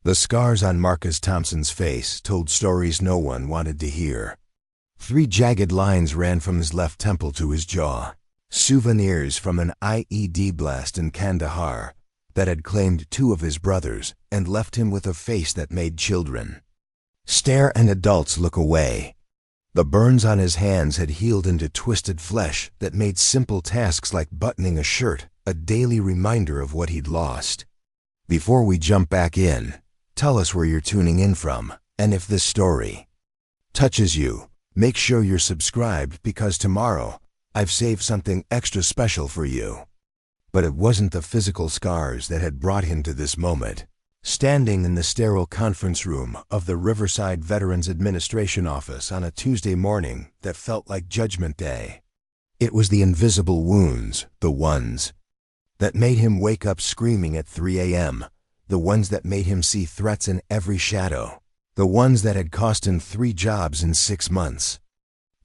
The scars on Marcus Thompson's face told stories no one wanted to hear. 3 jagged lines ran from his left temple to his jaw, souvenirs from an IED blast in Kandahar that had claimed 2 of his brothers and left him with a face that made children stare and adults look away. The burns on his hands had healed into twisted flesh that made simple tasks like buttoning a shirt a daily reminder of what he'd lost. Before we jump back in, tell us where you're tuning in from, and if this story touches you, make sure you're subscribed because tomorrow I've saved something extra special for you. But it wasn't the physical scars that had brought him to this moment. Standing in the sterile conference room of the Riverside Veterans Administration office on a Tuesday morning that felt like Judgment Day, it was the invisible wounds, the ones that made him wake up screaming at 3 a.m., the ones that made him see threats in every shadow, the ones that had cost him 3 jobs in 6 months.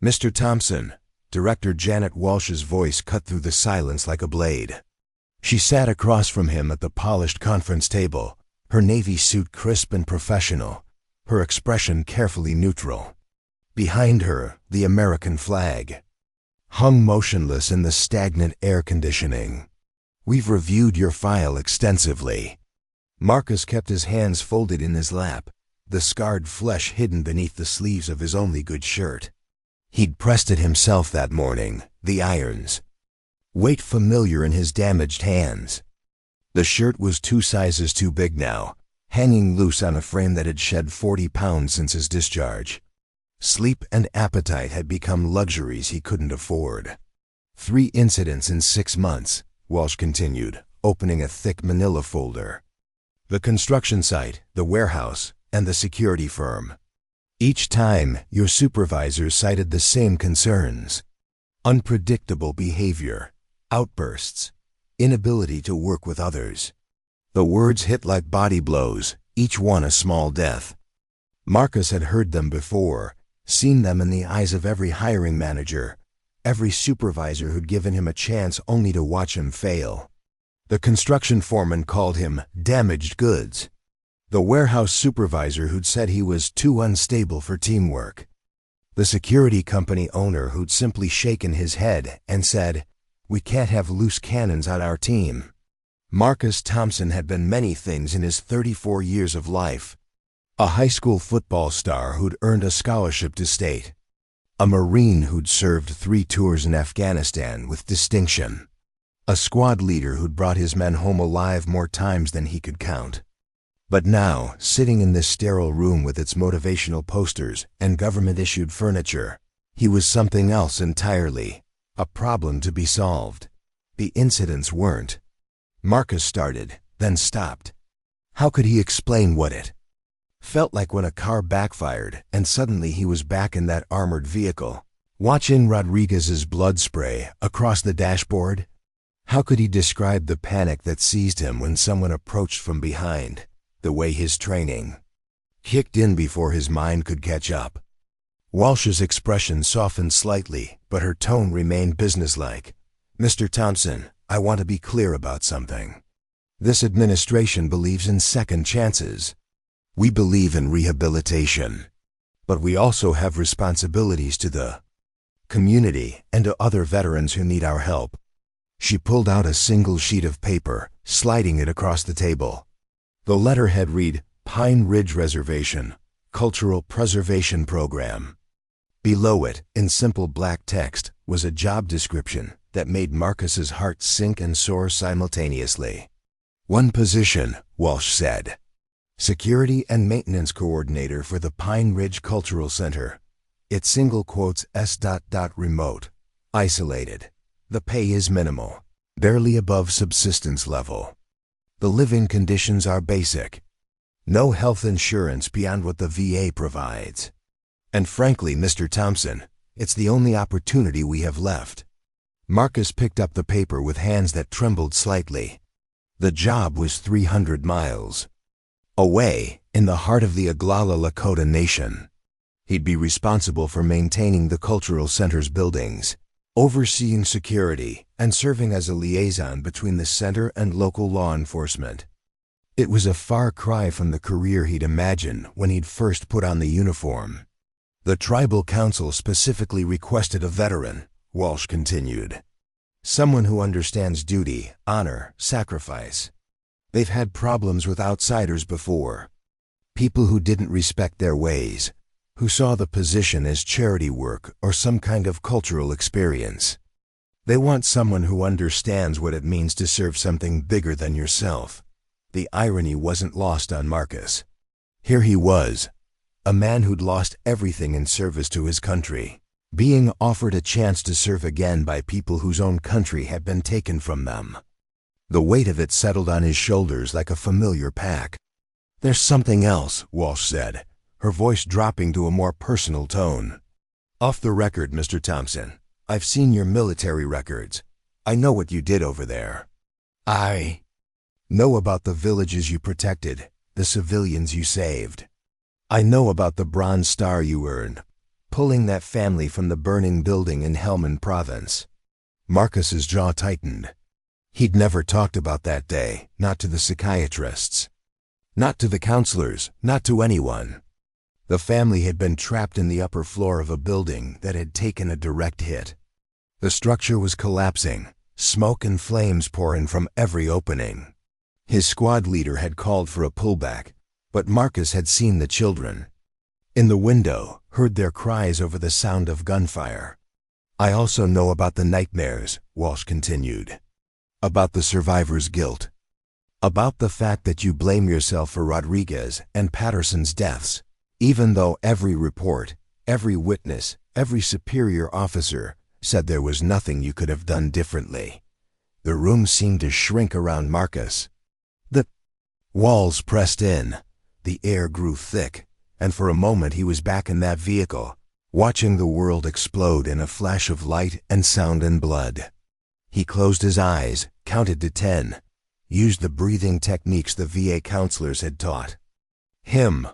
Mr. Thompson, Director Janet Walsh's voice cut through the silence like a blade. She sat across from him at the polished conference table, her navy suit crisp and professional, her expression carefully neutral. Behind her, the American flag hung motionless in the stagnant air conditioning. "We've reviewed your file extensively." Marcus kept his hands folded in his lap, the scarred flesh hidden beneath the sleeves of his only good shirt. He'd pressed it himself that morning, the irons, weight familiar in his damaged hands. The shirt was 2 sizes too big now, hanging loose on a frame that had shed 40 pounds since his discharge. Sleep and appetite had become luxuries he couldn't afford. 3 incidents in 6 months, Walsh continued, opening a thick manila folder. The construction site, the warehouse, and the security firm. Each time, your supervisors cited the same concerns: unpredictable behavior, outbursts, inability to work with others. The words hit like body blows, each one a small death. Marcus had heard them before, seen them in the eyes of every hiring manager, every supervisor who'd given him a chance only to watch him fail. The construction foreman called him damaged goods. The warehouse supervisor who'd said he was too unstable for teamwork. The security company owner who'd simply shaken his head and said, "We can't have loose cannons on our team." Marcus Thompson had been many things in his 34 years of life. A high school football star who'd earned a scholarship to state. A Marine who'd served 3 tours in Afghanistan with distinction. A squad leader who'd brought his men home alive more times than he could count. But now, sitting in this sterile room with its motivational posters and government-issued furniture, he was something else entirely. A problem to be solved. The incidents weren't. Marcus started, then stopped. How could he explain what it felt like when a car backfired and suddenly he was back in that armored vehicle, watching Rodriguez's blood spray across the dashboard? How could he describe the panic that seized him when someone approached from behind, the way his training kicked in before his mind could catch up? Walsh's expression softened slightly, but her tone remained businesslike. "Mr. Thompson, I want to be clear about something. This administration believes in second chances. We believe in rehabilitation. But we also have responsibilities to the community and to other veterans who need our help." She pulled out a single sheet of paper, sliding it across the table. The letterhead read, "Pine Ridge Reservation, Cultural Preservation Program." Below it, in simple black text, was a job description that made Marcus's heart sink and soar simultaneously. "1 position," Walsh said. "Security and Maintenance Coordinator for the Pine Ridge Cultural Center. It's single quotes S. Remote. Isolated. The pay is minimal, barely above subsistence level. The living conditions are basic. No health insurance beyond what the VA provides. And frankly, Mr. Thompson, it's the only opportunity we have left." Marcus picked up the paper with hands that trembled slightly. The job was 300 miles away, in the heart of the Oglala Lakota Nation. He'd be responsible for maintaining the cultural center's buildings, overseeing security, and serving as a liaison between the center and local law enforcement. It was a far cry from the career he'd imagined when he'd first put on the uniform. The tribal council specifically requested a veteran, Walsh continued. Someone who understands duty, honor, sacrifice. They've had problems with outsiders before. People who didn't respect their ways, who saw the position as charity work or some kind of cultural experience. They want someone who understands what it means to serve something bigger than yourself. The irony wasn't lost on Marcus. Here he was, a man who'd lost everything in service to his country, being offered a chance to serve again by people whose own country had been taken from them. The weight of it settled on his shoulders like a familiar pack. "There's something else," Walsh said, her voice dropping to a more personal tone. "Off the record, Mr. Thompson, I've seen your military records. I know what you did over there. I know about the villages you protected, the civilians you saved. I know about the Bronze Star you earned, pulling that family from the burning building in Helmand Province." Marcus's jaw tightened. He'd never talked about that day, not to the psychiatrists, not to the counselors, not to anyone. The family had been trapped in the upper floor of a building that had taken a direct hit. The structure was collapsing, smoke and flames pouring from every opening. His squad leader had called for a pullback, but Marcus had seen the children. In the window, heard their cries over the sound of gunfire. "I also know about the nightmares," Walsh continued. "About the survivors' guilt. About the fact that you blame yourself for Rodriguez and Patterson's deaths, even though every report, every witness, every superior officer said there was nothing you could have done differently." The room seemed to shrink around Marcus. The walls pressed in, the air grew thick, and for a moment he was back in that vehicle, watching the world explode in a flash of light and sound and blood. He closed his eyes, counted to 10, used the breathing techniques the VA counselors had taught him.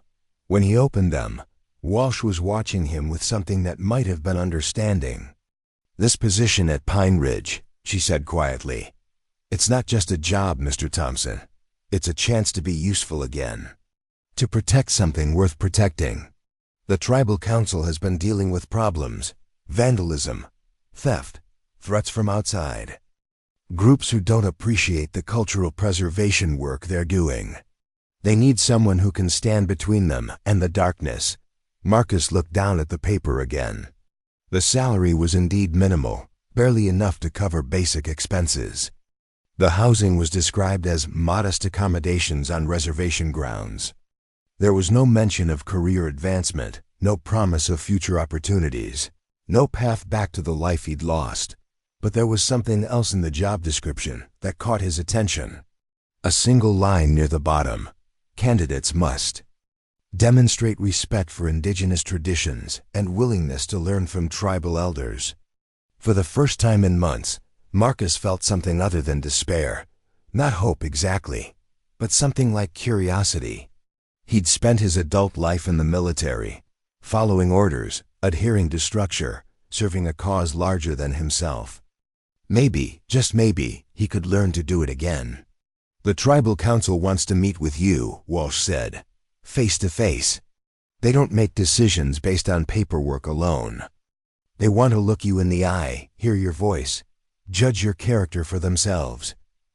When he opened them, Walsh was watching him with something that might have been understanding. "This position at Pine Ridge," she said quietly. "It's not just a job, Mr. Thompson. It's a chance to be useful again. To protect something worth protecting. The tribal council has been dealing with problems, vandalism, theft, threats from outside. Groups who don't appreciate the cultural preservation work they're doing. They need someone who can stand between them and the darkness." Marcus looked down at the paper again. The salary was indeed minimal, barely enough to cover basic expenses. The housing was described as modest accommodations on reservation grounds. There was no mention of career advancement, no promise of future opportunities, no path back to the life he'd lost. But there was something else in the job description that caught his attention. A single line near the bottom: "Candidates must demonstrate respect for indigenous traditions and willingness to learn from tribal elders." For the first time in months, Marcus felt something other than despair. Not hope exactly, but something like curiosity. He'd spent his adult life in the military, following orders, adhering to structure, serving a cause larger than himself. Maybe, just maybe, he could learn to do it again. "The tribal council wants to meet with you," Walsh said, "face to face. They don't make decisions based on paperwork alone. They want to look you in the eye, hear your voice, judge your character for themselves."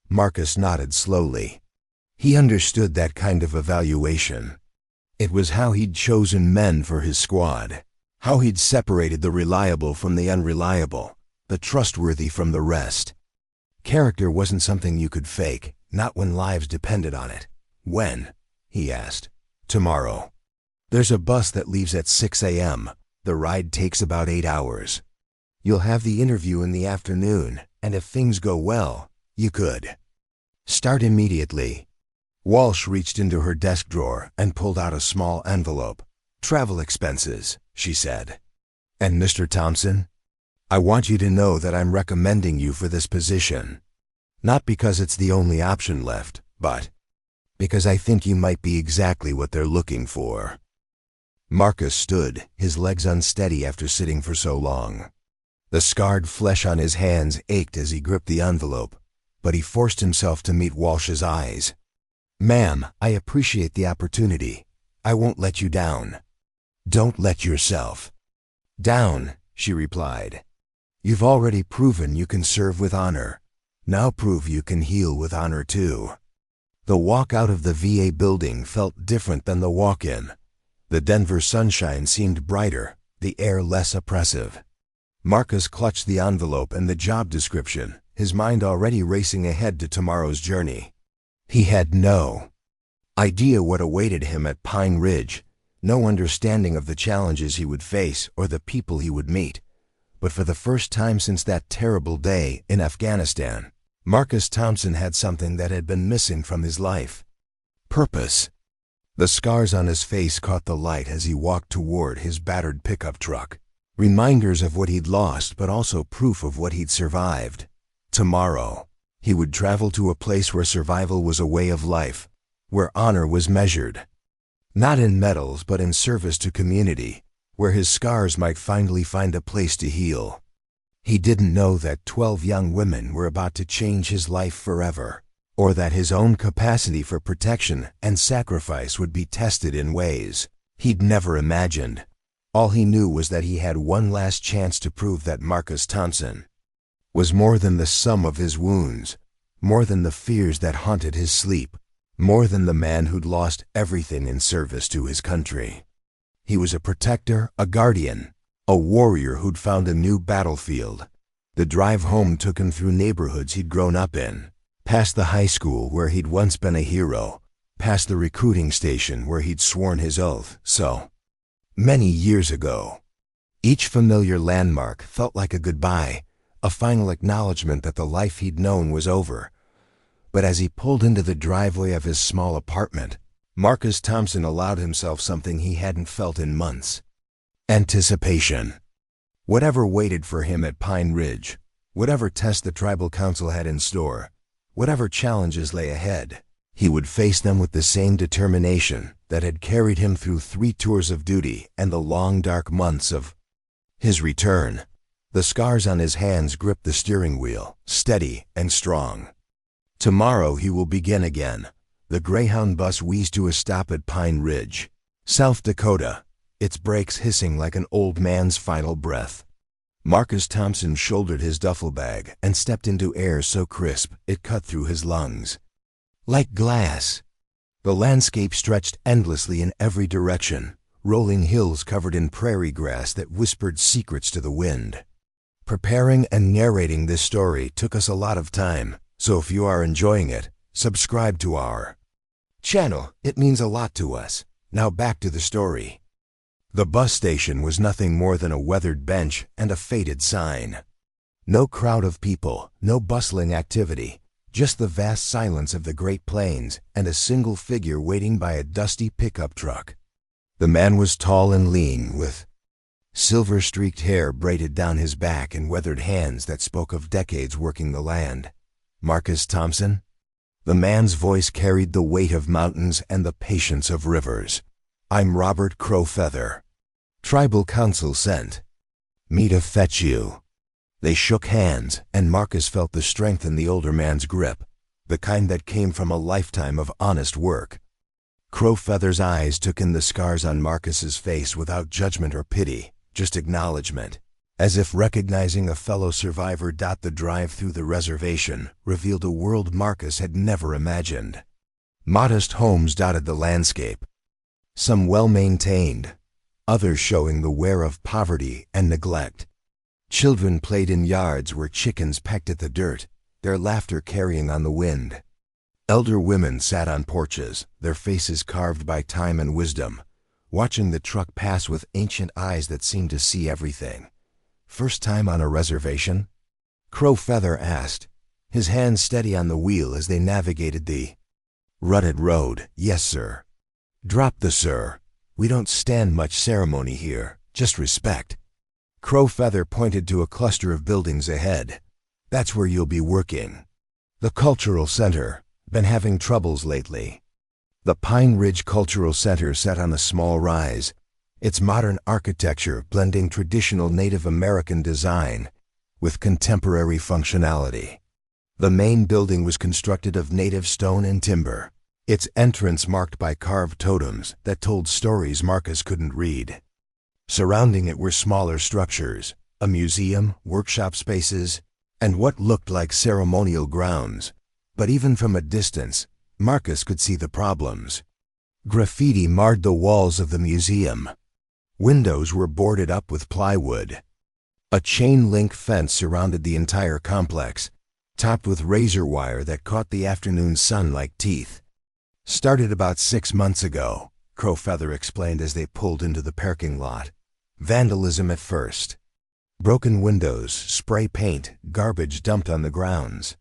Marcus nodded slowly. He understood that kind of evaluation. It was how he'd chosen men for his squad, how he'd separated the reliable from the unreliable, the trustworthy from the rest. Character wasn't something you could fake, not when lives depended on it. "When?" he asked. "Tomorrow. There's a bus that leaves at 6 a.m. The ride takes about 8 hours. You'll have the interview in the afternoon, and if things go well, you could start immediately." Walsh reached into her desk drawer and pulled out a small envelope. "Travel expenses," she said. "And Mr. Thompson, I want you to know that I'm recommending you for this position. Not because it's the only option left, but because I think you might be exactly what they're looking for." Marcus stood, his legs unsteady after sitting for so long. The scarred flesh on his hands ached as he gripped the envelope, but he forced himself to meet Walsh's eyes. "Ma'am, I appreciate the opportunity. I won't let you down." "Don't let yourself down," she replied. "You've already proven you can serve with honor. Now prove you can heal with honor too." The walk out of the VA building felt different than the walk-in. The Denver sunshine seemed brighter, the air less oppressive. Marcus clutched the envelope and the job description, his mind already racing ahead to tomorrow's journey. He had no idea what awaited him at Pine Ridge, no understanding of the challenges he would face or the people he would meet. But for the first time since that terrible day in Afghanistan, Marcus Thompson had something that had been missing from his life: purpose. The scars on his face caught the light as he walked toward his battered pickup truck, reminders of what he'd lost but also proof of what he'd survived. Tomorrow, he would travel to a place where survival was a way of life, where honor was measured, not in medals but in service to community, where his scars might finally find a place to heal. He didn't know that 12 young women were about to change his life forever, or that his own capacity for protection and sacrifice would be tested in ways he'd never imagined. All he knew was that he had one last chance to prove that Marcus Thompson was more than the sum of his wounds, more than the fears that haunted his sleep, more than the man who'd lost everything in service to his country. He was a protector, a guardian, a warrior who'd found a new battlefield. The drive home took him through neighborhoods he'd grown up in, past the high school where he'd once been a hero, past the recruiting station where he'd sworn his oath so many years ago. Each familiar landmark felt like a goodbye, a final acknowledgement that the life he'd known was over. But as he pulled into the driveway of his small apartment, Marcus Thompson allowed himself something he hadn't felt in months: anticipation. Whatever waited for him at Pine Ridge, whatever test the tribal council had in store, whatever challenges lay ahead, he would face them with the same determination that had carried him through 3 tours of duty and the long dark months of his return. The scars on his hands gripped the steering wheel, steady and strong. Tomorrow he will begin again. The Greyhound bus wheezed to a stop at Pine Ridge, South Dakota, its brakes hissing like an old man's final breath. Marcus Thompson shouldered his duffel bag and stepped into air so crisp it cut through his lungs. Like glass. The landscape stretched endlessly in every direction, rolling hills covered in prairie grass that whispered secrets to the wind. Preparing and narrating this story took us a lot of time, so if you are enjoying it, subscribe to our channel. It means a lot to us. Now back to the story. The bus station was nothing more than a weathered bench and a faded sign. No crowd of people, no bustling activity, just the vast silence of the Great Plains and a single figure waiting by a dusty pickup truck. The man was tall and lean, with silver-streaked hair braided down his back and weathered hands that spoke of decades working the land. Marcus Thompson? The man's voice carried the weight of mountains and the patience of rivers. "I'm Robert Crowfeather. Tribal Council sent me to fetch you." They shook hands, and Marcus felt the strength in the older man's grip, the kind that came from a lifetime of honest work. Crowfeather's eyes took in the scars on Marcus's face without judgment or pity, just acknowledgement, as if recognizing a fellow survivor. The drive through the reservation revealed a world Marcus had never imagined. Modest homes dotted the landscape, some well-maintained, others showing the wear of poverty and neglect. Children played in yards where chickens pecked at the dirt, their laughter carrying on the wind. Elder women sat on porches, their faces carved by time and wisdom, watching the truck pass with ancient eyes that seemed to see everything. "First time on a reservation?" Crowfeather asked, his hands steady on the wheel as they navigated the rutted road. "Yes, sir." "Drop the sir. We don't stand much ceremony here, just respect." Crowfeather pointed to a cluster of buildings ahead. "That's where you'll be working. The Cultural Center. Been having troubles lately." The Pine Ridge Cultural Center sat on a small rise, its modern architecture blending traditional Native American design with contemporary functionality. The main building was constructed of native stone and timber, its entrance marked by carved totems that told stories Marcus couldn't read. Surrounding it were smaller structures, a museum, workshop spaces, and what looked like ceremonial grounds. But even from a distance, Marcus could see the problems. Graffiti marred the walls of the museum. Windows were boarded up with plywood. A chain-link fence surrounded the entire complex, topped with razor wire that caught the afternoon sun like teeth. "Started about 6 months ago," Crowfeather explained as they pulled into the parking lot. "Vandalism at first. Broken windows, spray paint, garbage dumped on the grounds.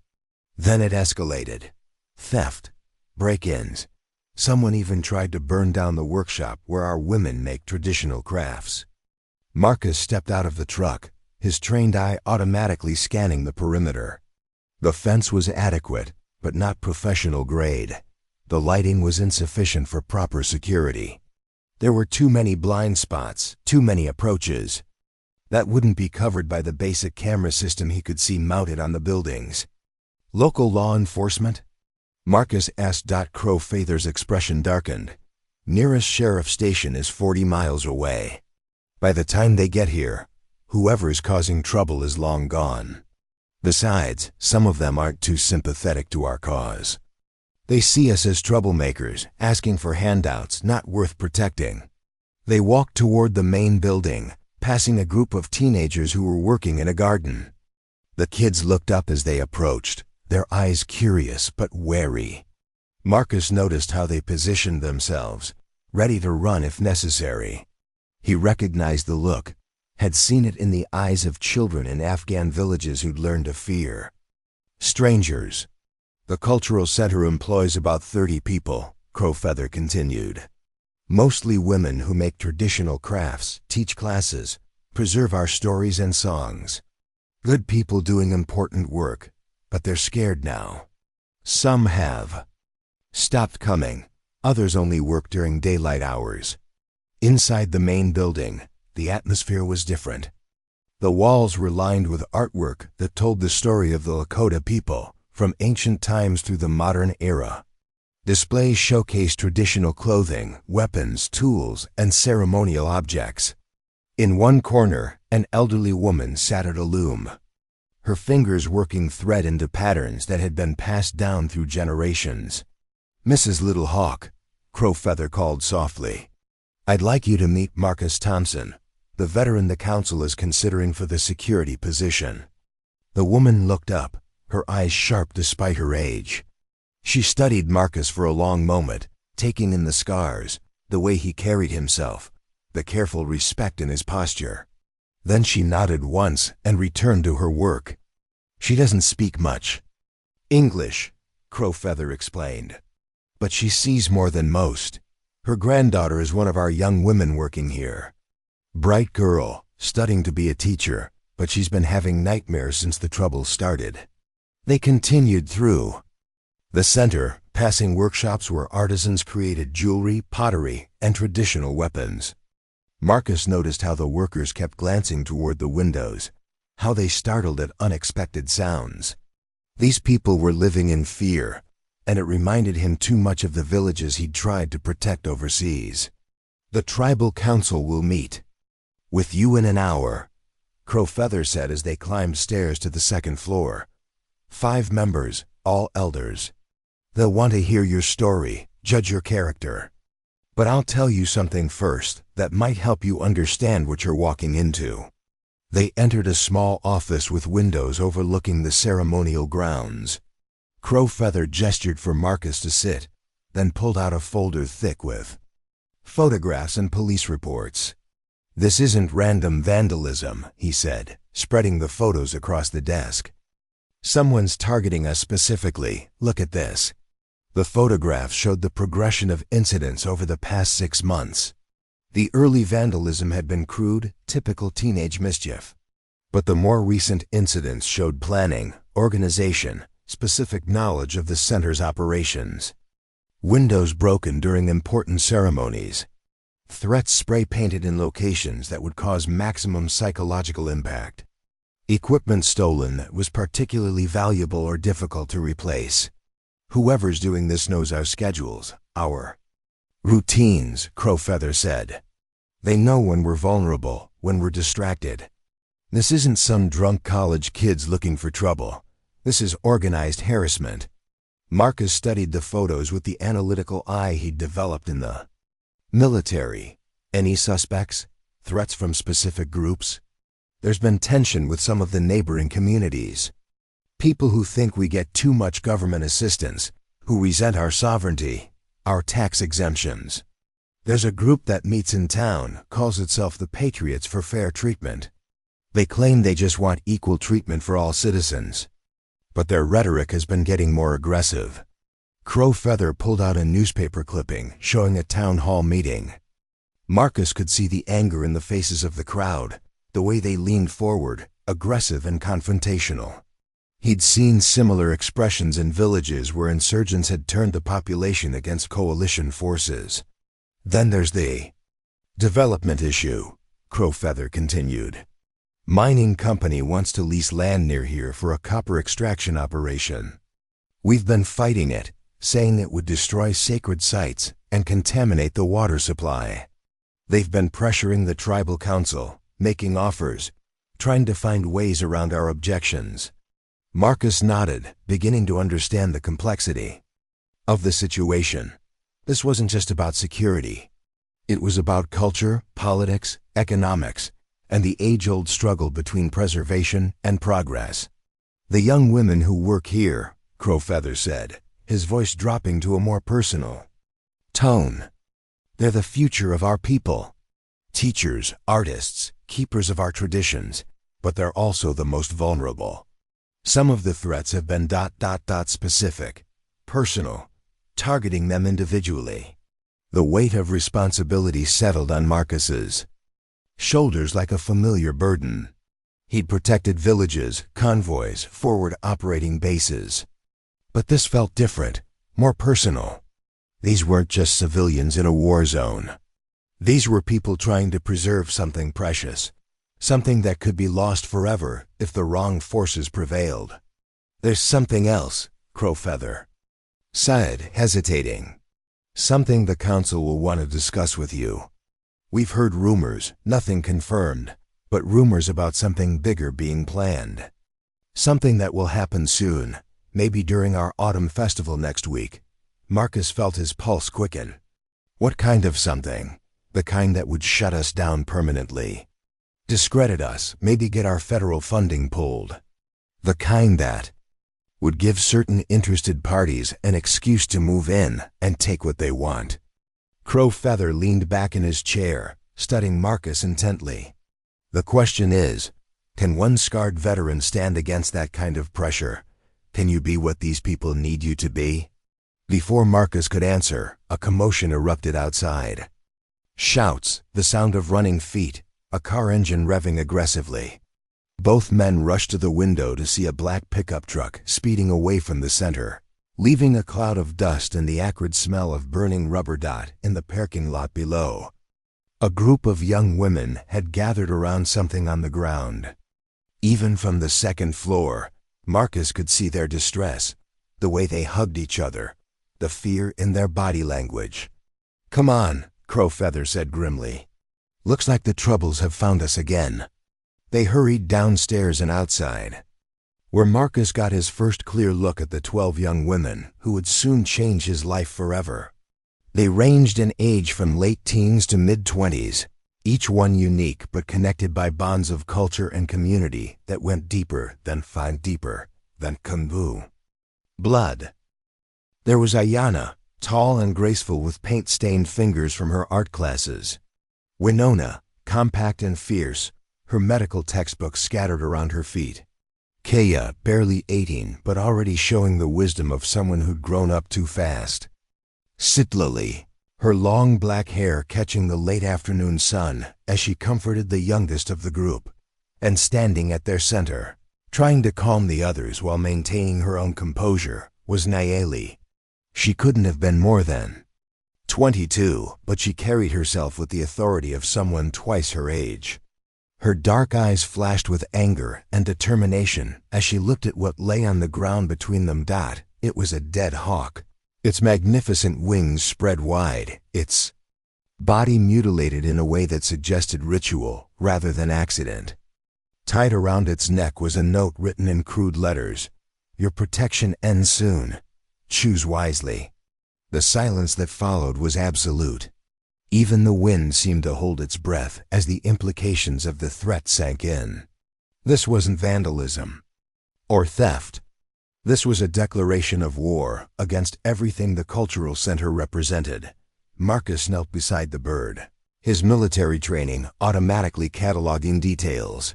Then it escalated. Theft, break-ins. Someone even tried to burn down the workshop where our women make traditional crafts." Marcus stepped out of the truck, his trained eye automatically scanning the perimeter. The fence was adequate, but not professional grade. The lighting was insufficient for proper security. There were too many blind spots, too many approaches. That wouldn't be covered by the basic camera system he could see mounted on the buildings. "Local law enforcement?" Marcus asked. Crowfeather's expression darkened. "Nearest sheriff station is 40 miles away. By the time they get here, whoever's causing trouble is long gone. Besides, some of them aren't too sympathetic to our cause. They see us as troublemakers, asking for handouts, not worth protecting." They walked toward the main building, passing a group of teenagers who were working in a garden. The kids looked up as they approached, their eyes curious but wary. Marcus noticed how they positioned themselves, ready to run if necessary. He recognized the look, had seen it in the eyes of children in Afghan villages who'd learned to fear. "Strangers. The cultural center employs about 30 people," Crowfeather continued. "Mostly women who make traditional crafts, teach classes, preserve our stories and songs. Good people doing important work, but they're scared now. Some have stopped coming, others only work during daylight hours." Inside the main building, the atmosphere was different. The walls were lined with artwork that told the story of the Lakota people, from ancient times through the modern era. Displays showcased traditional clothing, weapons, tools, and ceremonial objects. In one corner, an elderly woman sat at a loom, her fingers working thread into patterns that had been passed down through generations. "Mrs. Little Hawk," Crowfeather called softly. "I'd like you to meet Marcus Thompson, the veteran the council is considering for the security position." The woman looked up, her eyes sharp despite her age. She studied Marcus for a long moment, taking in the scars, the way he carried himself, the careful respect in his posture. Then she nodded once and returned to her work. "She doesn't speak much English," Crowfeather explained. "But she sees more than most. Her granddaughter is one of our young women working here. Bright girl, studying to be a teacher, but she's been having nightmares since the trouble started." They continued through the center, passing workshops where artisans created jewelry, pottery, and traditional weapons. Marcus noticed how the workers kept glancing toward the windows, how they startled at unexpected sounds. These people were living in fear, and it reminded him too much of the villages he'd tried to protect overseas. "The tribal council will meet with you in an hour," Crowfeather said as they climbed stairs to the second floor. 5 members, all elders. "They'll want to hear your story, judge your character. But I'll tell you something first that might help you understand what you're walking into." They entered a small office with windows overlooking the ceremonial grounds. Crowfeather gestured for Marcus to sit, then pulled out a folder thick with photographs and police reports. "This isn't random vandalism," he said, spreading the photos across the desk. "Someone's targeting us specifically. Look at this." The photographs showed the progression of incidents over the past 6 months. The early vandalism had been crude, typical teenage mischief. But the more recent incidents showed planning, organization, specific knowledge of the center's operations. Windows broken during important ceremonies. Threats spray-painted in locations that would cause maximum psychological impact. Equipment stolen that was particularly valuable or difficult to replace. Whoever's doing this knows our schedules, our routines, Crowfeather said. They know when we're vulnerable, when we're distracted. This isn't some drunk college kids looking for trouble. This is organized harassment. Marcus studied the photos with the analytical eye he'd developed in the military. Any suspects? Threats from specific groups? There's been tension with some of the neighboring communities. People who think we get too much government assistance, who resent our sovereignty, our tax exemptions. There's a group that meets in town, calls itself the Patriots for Fair Treatment. They claim they just want equal treatment for all citizens. But their rhetoric has been getting more aggressive. Crowfeather pulled out a newspaper clipping showing a town hall meeting. Marcus could see the anger in the faces of the crowd, the way they leaned forward, aggressive and confrontational. He'd seen similar expressions in villages where insurgents had turned the population against coalition forces. Then there's the development issue, Crowfeather continued. Mining company wants to lease land near here for a copper extraction operation. We've been fighting it, saying it would destroy sacred sites and contaminate the water supply. They've been pressuring the tribal council, making offers, trying to find ways around our objections. Marcus nodded, beginning to understand the complexity of the situation. This wasn't just about security. It was about culture, politics, economics, and the age-old struggle between preservation and progress. The young women who work here, Crowfeather said, his voice dropping to a more personal tone. They're the future of our people. Teachers, artists, keepers of our traditions, but they're also the most vulnerable. Some of the threats have been specific, personal, targeting them individually. The weight of responsibility settled on Marcus's shoulders like a familiar burden. He'd protected villages, convoys, forward operating bases. But this felt different, more personal. These weren't just civilians in a war zone. These were people trying to preserve something precious, something that could be lost forever if the wrong forces prevailed. There's something else, Crowfeather said, hesitating. Something the council will want to discuss with you. We've heard rumors, nothing confirmed, but rumors about something bigger being planned. Something that will happen soon, maybe during our autumn festival next week. Marcus felt his pulse quicken. What kind of something? The kind that would shut us down permanently. Discredit us, maybe get our federal funding pulled. The kind that would give certain interested parties an excuse to move in and take what they want. Crowfeather leaned back in his chair, studying Marcus intently. The question is, can one scarred veteran stand against that kind of pressure? Can you be what these people need you to be? Before Marcus could answer, a commotion erupted outside. Shouts, the sound of running feet, a car engine revving aggressively. Both men rushed to the window to see a black pickup truck speeding away from the center, leaving a cloud of dust and the acrid smell of burning rubber dot in the parking lot below. A group of young women had gathered around something on the ground. Even from the second floor, Marcus could see their distress, the way they hugged each other, the fear in their body language. "Come on," Crowfeather said grimly. "Looks like the troubles have found us again." They hurried downstairs and outside, where Marcus got his first clear look at the 12 young women who would soon change his life forever. They ranged in age from late teens to mid-20s, each one unique but connected by bonds of culture and community that went deeper than Kumbu. Blood. There was Ayana, tall and graceful with paint-stained fingers from her art classes. Winona, compact and fierce, her medical textbooks scattered around her feet. Kaya, barely 18 but already showing the wisdom of someone who'd grown up too fast. Sitlali, her long black hair catching the late afternoon sun as she comforted the youngest of the group, and standing at their center, trying to calm the others while maintaining her own composure, was Nayeli. She couldn't have been more than 22, but she carried herself with the authority of someone twice her age. Her dark eyes flashed with anger and determination as she looked at what lay on the ground between them. It was a dead hawk, its magnificent wings spread wide, its body mutilated in a way that suggested ritual rather than accident. Tied around its neck was a note written in crude letters. "Your protection ends soon. Choose wisely." The silence that followed was absolute. Even the wind seemed to hold its breath as the implications of the threat sank in. This wasn't vandalism or theft. This was a declaration of war against everything the cultural center represented. Marcus knelt beside the bird, his military training automatically cataloging details.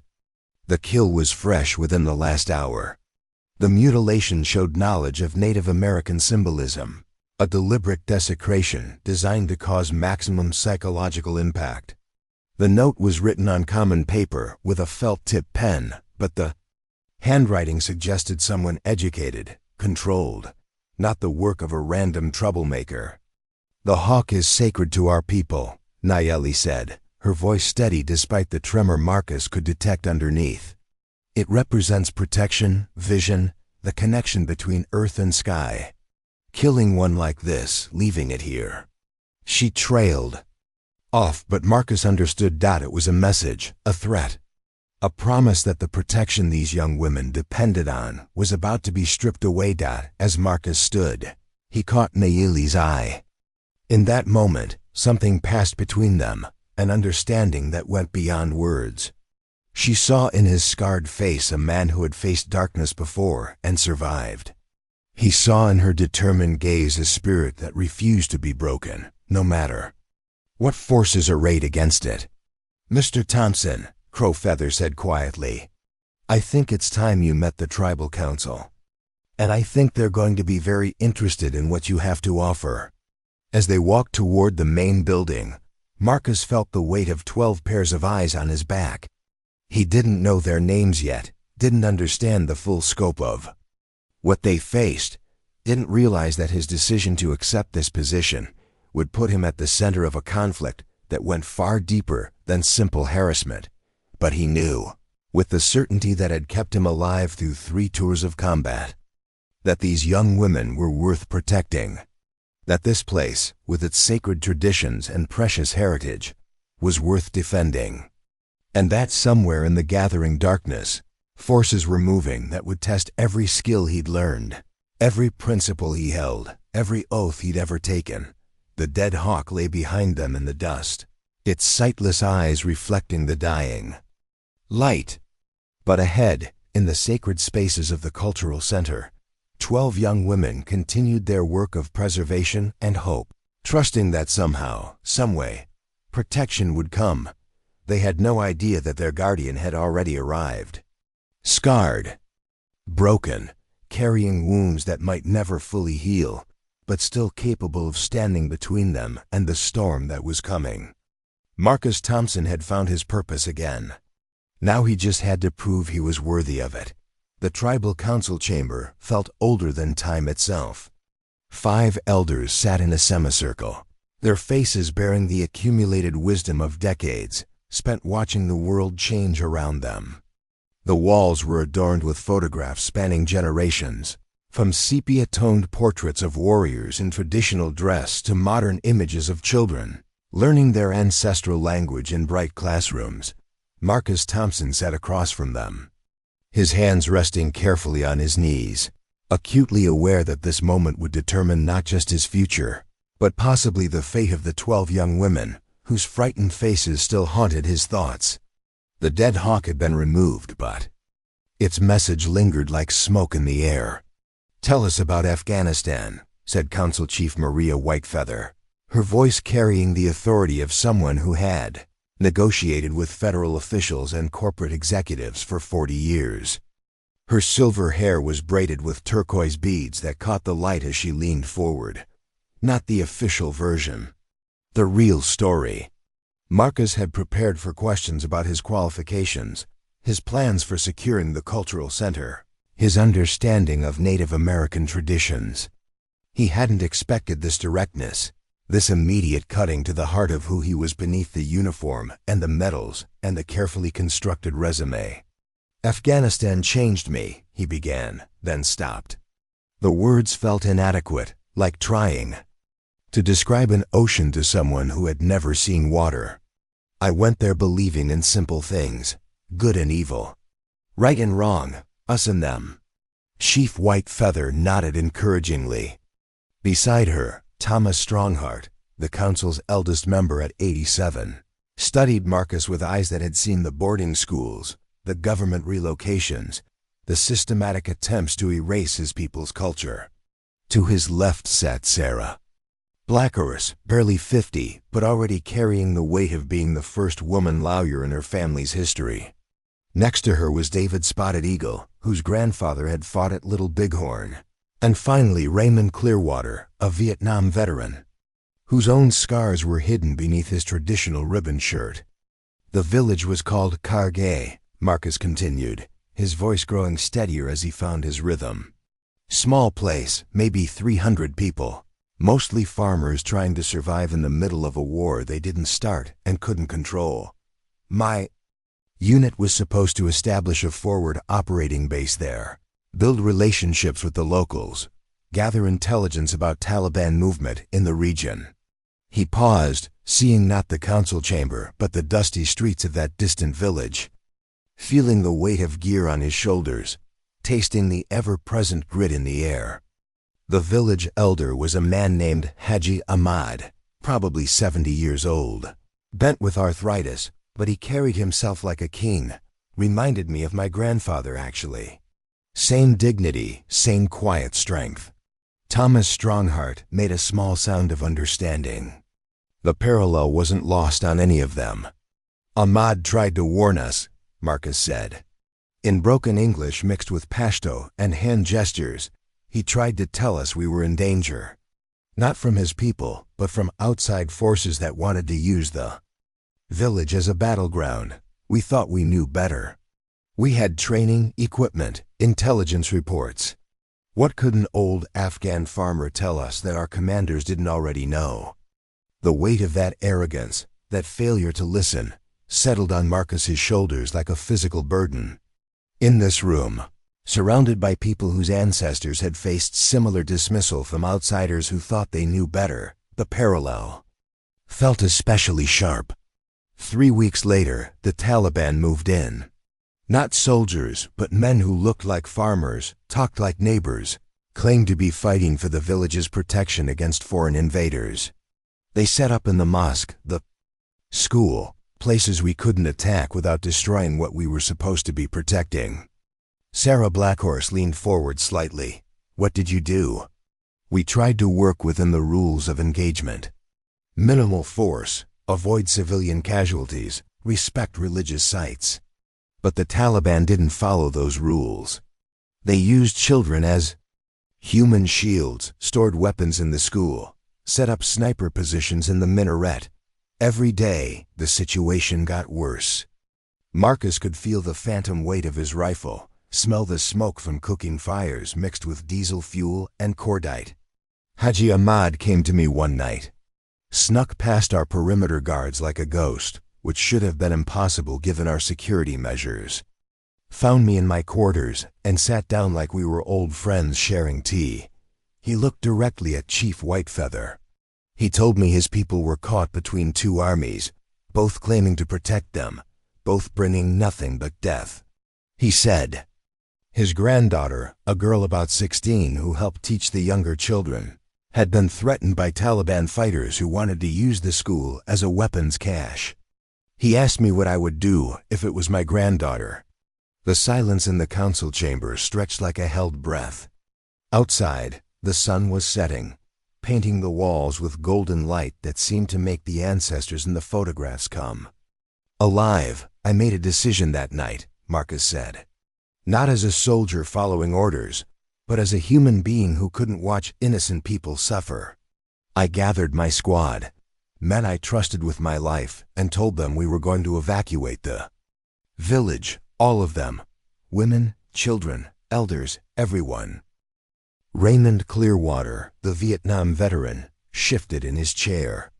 The kill was fresh within the last hour. The mutilation showed knowledge of Native American symbolism, a deliberate desecration designed to cause maximum psychological impact. The note was written on common paper with a felt-tip pen, but the handwriting suggested someone educated, controlled, not the work of a random troublemaker. "The hawk is sacred to our people," Nayeli said, her voice steady despite the tremor Marcus could detect underneath. "It represents protection, vision, the connection between earth and sky. Killing one like this, leaving it here." She trailed off, but Marcus understood that it was a message, a threat. A promise that the protection these young women depended on was about to be stripped away. As Marcus stood, he caught Nayeli's eye. In that moment, something passed between them, an understanding that went beyond words. She saw in his scarred face a man who had faced darkness before and survived. He saw in her determined gaze a spirit that refused to be broken, no matter what forces arrayed against it. "Mr. Thompson," Crowfeather said quietly, "I think it's time you met the tribal council. And I think they're going to be very interested in what you have to offer." As they walked toward the main building, Marcus felt the weight of 12 pairs of eyes on his back. He didn't know their names yet, didn't understand the full scope of what they faced, didn't realize that his decision to accept this position would put him at the center of a conflict that went far deeper than simple harassment. But he knew, with the certainty that had kept him alive through 3 tours of combat, that these young women were worth protecting, that this place, with its sacred traditions and precious heritage, was worth defending, and that somewhere in the gathering darkness, forces were moving that would test every skill he'd learned, every principle he held, every oath he'd ever taken. The dead hawk lay behind them in the dust, its sightless eyes reflecting the dying light. But ahead, in the sacred spaces of the cultural center, 12 young women continued their work of preservation and hope, trusting that somehow, someway, protection would come. They had no idea that their guardian had already arrived. Scarred, broken, carrying wounds that might never fully heal, but still capable of standing between them and the storm that was coming. Marcus Thompson had found his purpose again. Now he just had to prove he was worthy of it. The tribal council chamber felt older than time itself. 5 elders sat in a semicircle, their faces bearing the accumulated wisdom of decades spent watching the world change around them. The walls were adorned with photographs spanning generations, from sepia-toned portraits of warriors in traditional dress to modern images of children learning their ancestral language in bright classrooms. Marcus Thompson sat across from them, his hands resting carefully on his knees, acutely aware that this moment would determine not just his future, but possibly the fate of the 12 young women whose frightened faces still haunted his thoughts. The dead hawk had been removed, but its message lingered like smoke in the air. "Tell us about Afghanistan," said Council Chief Maria Whitefeather, her voice carrying the authority of someone who had negotiated with federal officials and corporate executives for 40 years. Her silver hair was braided with turquoise beads that caught the light as she leaned forward. Not the official version, the real story. Marcus had prepared for questions about his qualifications, his plans for securing the cultural center, his understanding of Native American traditions. He hadn't expected this directness, this immediate cutting to the heart of who he was beneath the uniform and the medals and the carefully constructed resume. "Afghanistan changed me," he began, then stopped. The words felt inadequate, like trying to describe an ocean to someone who had never seen water. I went there believing in simple things, good and evil, right and wrong, us and them. Chief White Feather nodded encouragingly. Beside her, Thomas Strongheart, the council's eldest member at 87, studied Marcus with eyes that had seen the boarding schools, the government relocations, the systematic attempts to erase his people's culture. To his left sat Sarah Blackhorse, barely 50, but already carrying the weight of being the first woman lawyer in her family's history. Next to her was David Spotted Eagle, whose grandfather had fought at Little Bighorn. And finally Raymond Clearwater, a Vietnam veteran, whose own scars were hidden beneath his traditional ribbon shirt. The village was called Cargay, Marcus continued, his voice growing steadier as he found his rhythm. Small place, maybe 300 people. Mostly farmers trying to survive in the middle of a war they didn't start and couldn't control. My unit was supposed to establish a forward operating base there, build relationships with the locals, gather intelligence about Taliban movement in the region. He paused, seeing not the council chamber but the dusty streets of that distant village. Feeling the weight of gear on his shoulders, tasting the ever-present grit in the air. The village elder was a man named Haji Ahmad, probably 70 years old. Bent with arthritis, but he carried himself like a king. Reminded me of my grandfather, actually. Same dignity, same quiet strength. Thomas Strongheart made a small sound of understanding. The parallel wasn't lost on any of them. Ahmad tried to warn us, Marcus said. In broken English mixed with Pashto and hand gestures, he tried to tell us we were in danger. Not from his people, but from outside forces that wanted to use the village as a battleground. We thought we knew better. We had training, equipment, intelligence reports. What could an old Afghan farmer tell us that our commanders didn't already know? The weight of that arrogance, that failure to listen, settled on Marcus's shoulders like a physical burden. In this room, surrounded by people whose ancestors had faced similar dismissal from outsiders who thought they knew better, the parallel felt especially sharp. 3 weeks later, the Taliban moved in. Not soldiers, but men who looked like farmers, talked like neighbors, claimed to be fighting for the village's protection against foreign invaders. They set up in the mosque, the school, places we couldn't attack without destroying what we were supposed to be protecting. Sarah Blackhorse leaned forward slightly. What did you do? We tried to work within the rules of engagement. Minimal force, avoid civilian casualties, respect religious sites. But the Taliban didn't follow those rules. They used children as human shields, stored weapons in the school, set up sniper positions in the minaret. Every day, the situation got worse. Marcus could feel the phantom weight of his rifle, smell the smoke from cooking fires mixed with diesel fuel and cordite. Haji Ahmad came to me one night. Snuck past our perimeter guards like a ghost, which should have been impossible given our security measures. Found me in my quarters and sat down like we were old friends sharing tea. He looked directly at Chief Whitefeather. He told me his people were caught between two armies, both claiming to protect them, both bringing nothing but death. He said his granddaughter, a girl about 16 who helped teach the younger children, had been threatened by Taliban fighters who wanted to use the school as a weapons cache. He asked me what I would do if it was my granddaughter. The silence in the council chamber stretched like a held breath. Outside, the sun was setting, painting the walls with golden light that seemed to make the ancestors in the photographs come alive. I made a decision that night, Marcus said. Not as a soldier following orders, but as a human being who couldn't watch innocent people suffer. I gathered my squad, men I trusted with my life, and told them we were going to evacuate the village, all of them, women, children, elders, everyone. Raymond Clearwater, the Vietnam veteran, shifted in his chair.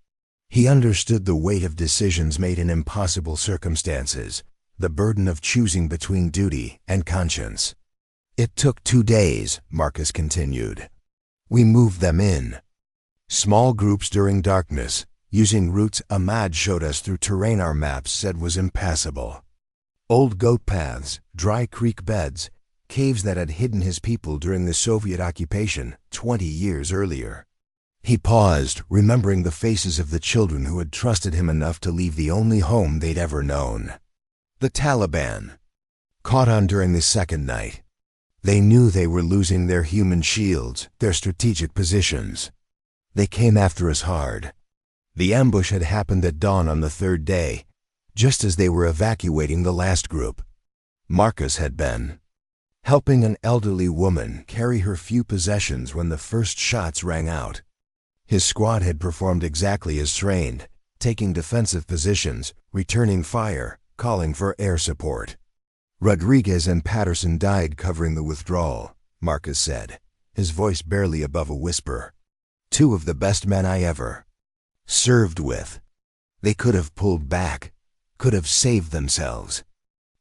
He understood the weight of decisions made in impossible circumstances, the burden of choosing between duty and conscience. It took 2 days, Marcus continued. We moved them in. Small groups during darkness, using routes Ahmad showed us through terrain our maps said was impassable. Old goat paths, dry creek beds, caves that had hidden his people during the Soviet occupation 20 years earlier. He paused, remembering the faces of the children who had trusted him enough to leave the only home they'd ever known. The Taliban. Caught on during the second night. They knew they were losing their human shields, their strategic positions. They came after us hard. The ambush had happened at dawn on the third day, just as they were evacuating the last group. Marcus had been helping an elderly woman carry her few possessions when the first shots rang out. His squad had performed exactly as trained, taking defensive positions, returning fire, calling for air support. Rodriguez and Patterson died covering the withdrawal, Marcus said, his voice barely above a whisper. 2 of the best men I ever served with. They could have pulled back, could have saved themselves.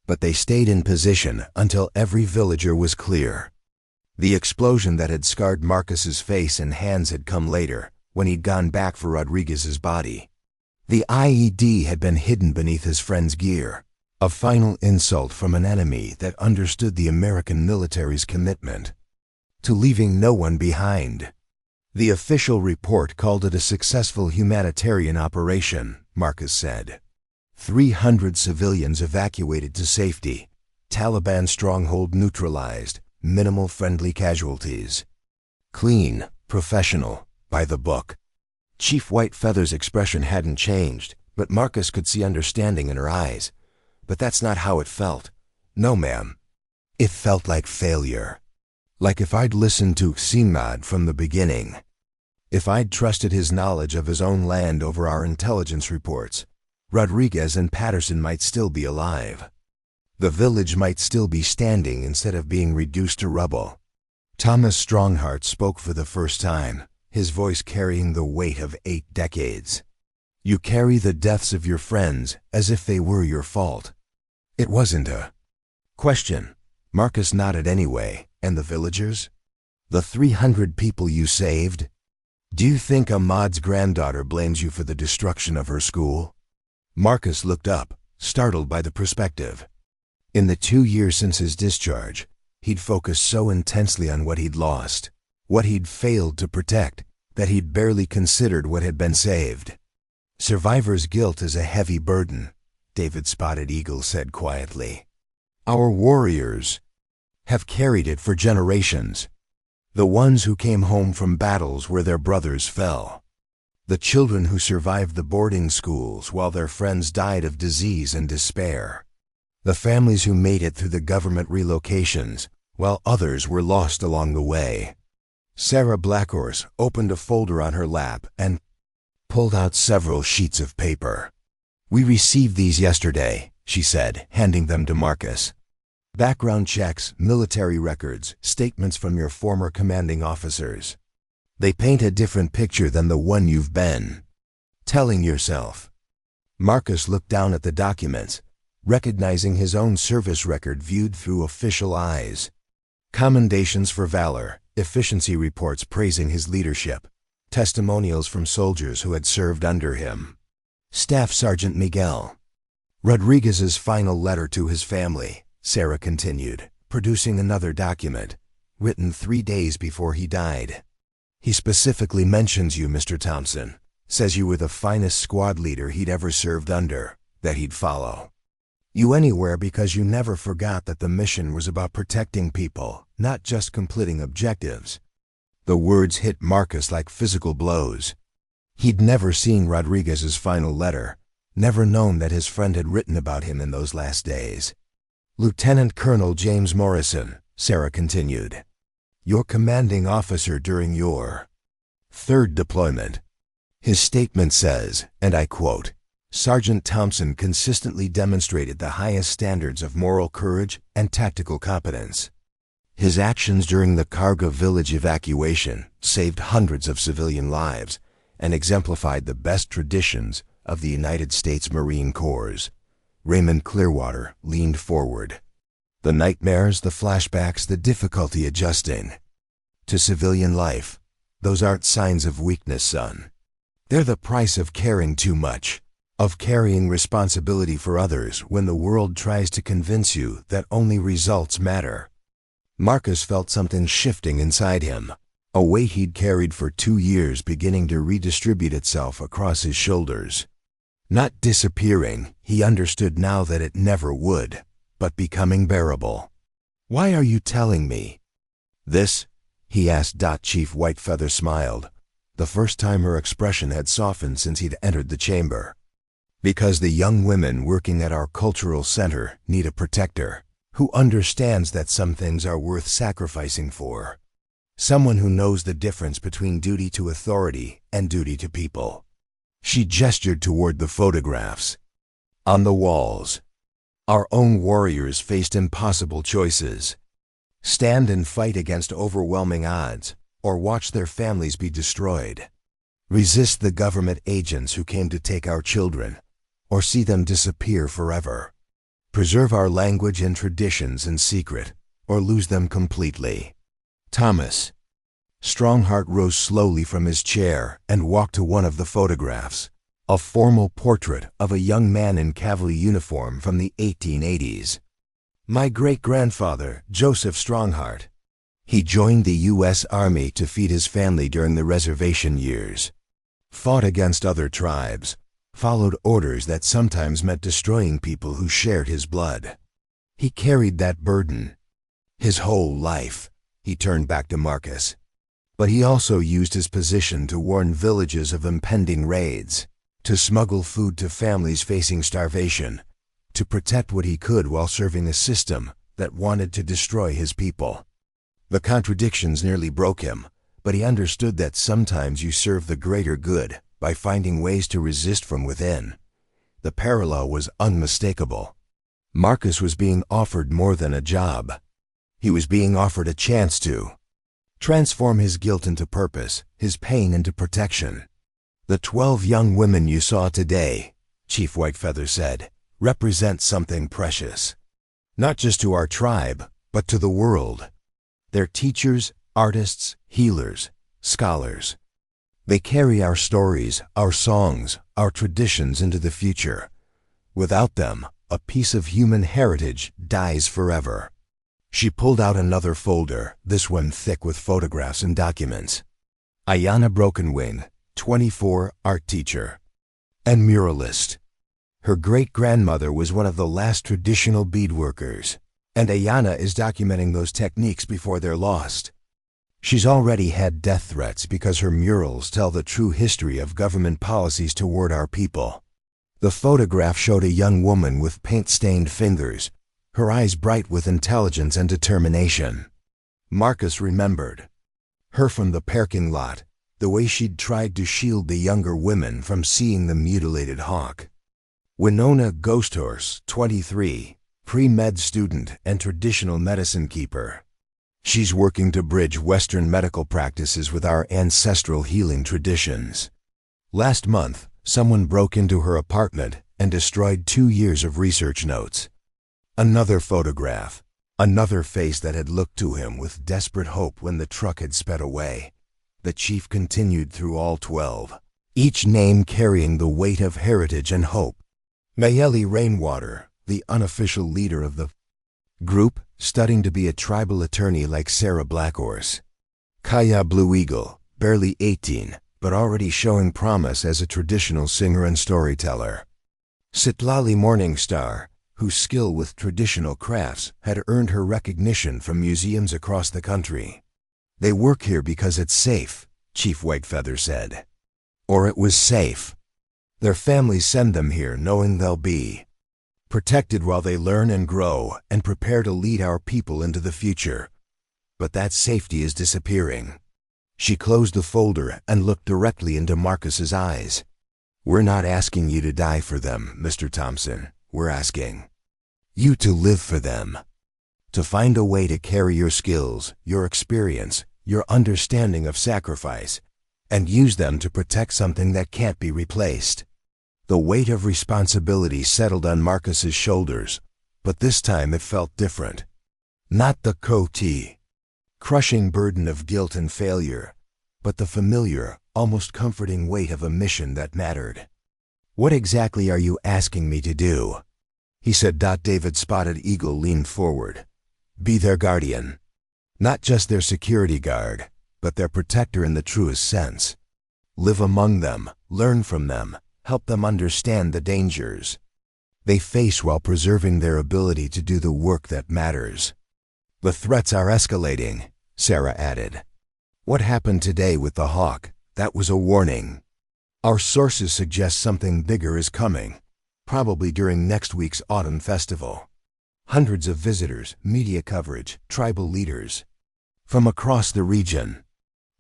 But they stayed in position until every villager was clear. The explosion that had scarred Marcus's face and hands had come later, when he'd gone back for Rodriguez's body. The IED had been hidden beneath his friend's gear, a final insult from an enemy that understood the American military's commitment to leaving no one behind. The official report called it a successful humanitarian operation, Marcus said. 300 civilians evacuated to safety, Taliban stronghold neutralized, minimal friendly casualties. Clean, professional, by the book. Chief Whitefeather's expression hadn't changed, but Marcus could see understanding in her eyes. But that's not how it felt. No, ma'am. It felt like failure. Like if I'd listened to Simad from the beginning. If I'd trusted his knowledge of his own land over our intelligence reports, Rodriguez and Patterson might still be alive. The village might still be standing instead of being reduced to rubble. Thomas Strongheart spoke for the first time, his voice carrying the weight of 8 decades. You carry the deaths of your friends as if they were your fault. It wasn't a question. Marcus nodded anyway. And the villagers? The 300 people you saved? Do you think Ahmad's granddaughter blames you for the destruction of her school? Marcus looked up, startled by the perspective. In the 2 years since his discharge, he'd focused so intensely on what he'd lost, what he'd failed to protect, that he'd barely considered what had been saved. Survivor's guilt is a heavy burden, David Spotted Eagle said quietly. Our warriors have carried it for generations. The ones who came home from battles where their brothers fell. The children who survived the boarding schools while their friends died of disease and despair. The families who made it through the government relocations while others were lost along the way. Sarah Blackhorse opened a folder on her lap and pulled out several sheets of paper. We received these yesterday, she said, handing them to Marcus. Background checks, military records, statements from your former commanding officers. They paint a different picture than the one you've been telling yourself. Marcus looked down at the documents, recognizing his own service record viewed through official eyes. Commendations for valor, efficiency reports praising his leadership, testimonials from soldiers who had served under him. Staff Sergeant Miguel. Rodriguez's final letter to his family, Sarah continued, producing another document, written 3 days before he died. He specifically mentions you, Mr. Thompson, says you were the finest squad leader he'd ever served under, that he'd follow you anywhere because you never forgot that the mission was about protecting people, not just completing objectives. The words hit Marcus like physical blows. He'd never seen Rodriguez's final letter, never known that his friend had written about him in those last days. Lieutenant Colonel James Morrison, Sarah continued, your commanding officer during your 3rd deployment. His statement says, and I quote, Sergeant Thompson consistently demonstrated the highest standards of moral courage and tactical competence. His actions during the Karga village evacuation saved hundreds of civilian lives and exemplified the best traditions of the United States Marine Corps. Raymond Clearwater leaned forward. The nightmares, the flashbacks, the difficulty adjusting to civilian life. Those aren't signs of weakness, son. They're the price of caring too much, of carrying responsibility for others when the world tries to convince you that only results matter. Marcus felt something shifting inside him, a weight he'd carried for 2 years beginning to redistribute itself across his shoulders. Not disappearing, he understood now that it never would, but becoming bearable. "Why are you telling me this?" he asked. Chief Whitefeather smiled, the first time her expression had softened since he'd entered the chamber. "Because the young women working at our cultural center need a protector who understands that some things are worth sacrificing for. Someone who knows the difference between duty to authority and duty to people." She gestured toward the photographs. On the walls, our own warriors faced impossible choices. Stand and fight against overwhelming odds, or watch their families be destroyed. Resist the government agents who came to take our children, or see them disappear forever. Preserve our language and traditions in secret, or lose them completely. Thomas Strongheart rose slowly from his chair and walked to one of the photographs, a formal portrait of a young man in cavalry uniform from the 1880s. "My great-grandfather, Joseph Strongheart. He joined the U.S. Army to feed his family during the reservation years. Fought against other tribes, followed orders that sometimes meant destroying people who shared his blood. He carried that burden his whole life." He turned back to Marcus. "But he also used his position to warn villages of impending raids, to smuggle food to families facing starvation, to protect what he could while serving a system that wanted to destroy his people. The contradictions nearly broke him, but he understood that sometimes you serve the greater good by finding ways to resist from within." The parallel was unmistakable. Marcus was being offered more than a job. He was being offered a chance to transform his guilt into purpose, his pain into protection. "The 12 young women you saw today," Chief Whitefeather said, "represent something precious. Not just to our tribe, but to the world. They're teachers, artists, healers, scholars. They carry our stories, our songs, our traditions into the future. Without them, a piece of human heritage dies forever." She pulled out another folder, this one thick with photographs and documents. Ayanna Brokenwing, 24, art teacher and muralist. Her great-grandmother was one of the last traditional beadworkers, and Ayanna is documenting those techniques before they're lost. She's already had death threats because her murals tell the true history of government policies toward our people. The photograph showed a young woman with paint-stained fingers, her eyes bright with intelligence and determination. Marcus remembered her from the parking lot, the way she'd tried to shield the younger women from seeing the mutilated hawk. Winona Ghosthorse, 23, pre-med student and traditional medicine keeper. She's working to bridge Western medical practices with our ancestral healing traditions. Last month, someone broke into her apartment and destroyed 2 years of research notes. Another photograph, another face that had looked to him with desperate hope when the truck had sped away. The chief continued through all 12, each name carrying the weight of heritage and hope. Mayeli Rainwater, the unofficial leader of the group, studying to be a tribal attorney like Sarah Blackhorse. Kaya Blue Eagle, barely 18, but already showing promise as a traditional singer and storyteller. Sitlali Morningstar, whose skill with traditional crafts had earned her recognition from museums across the country. "They work here because it's safe," Chief Whitefeather said. Or it was safe. Their families send them here knowing they'll be protected while they learn and grow and prepare to lead our people into the future. But that safety is disappearing. She closed the folder and looked directly into Marcus's eyes. "We're not asking you to die for them, Mr. Thompson. We're asking you to live for them. To find a way to carry your skills, your experience, your understanding of sacrifice, and use them to protect something that can't be replaced." The weight of responsibility settled on Marcus's shoulders, But this time it felt different. Not the crushing burden of guilt and failure, but the familiar, almost comforting weight of a mission that mattered. "What exactly are you asking me to do?" he said. David Spotted Eagle leaned forward. "Be their guardian. Not just their security guard, but their protector in the truest sense. Live among them, learn from them, help them understand the dangers they face while preserving their ability to do the work that matters." "The threats are escalating," Sarah added. "What happened today with the hawk, that was a warning. Our sources suggest something bigger is coming, probably during next week's autumn festival. Hundreds of visitors, media coverage, tribal leaders from across the region.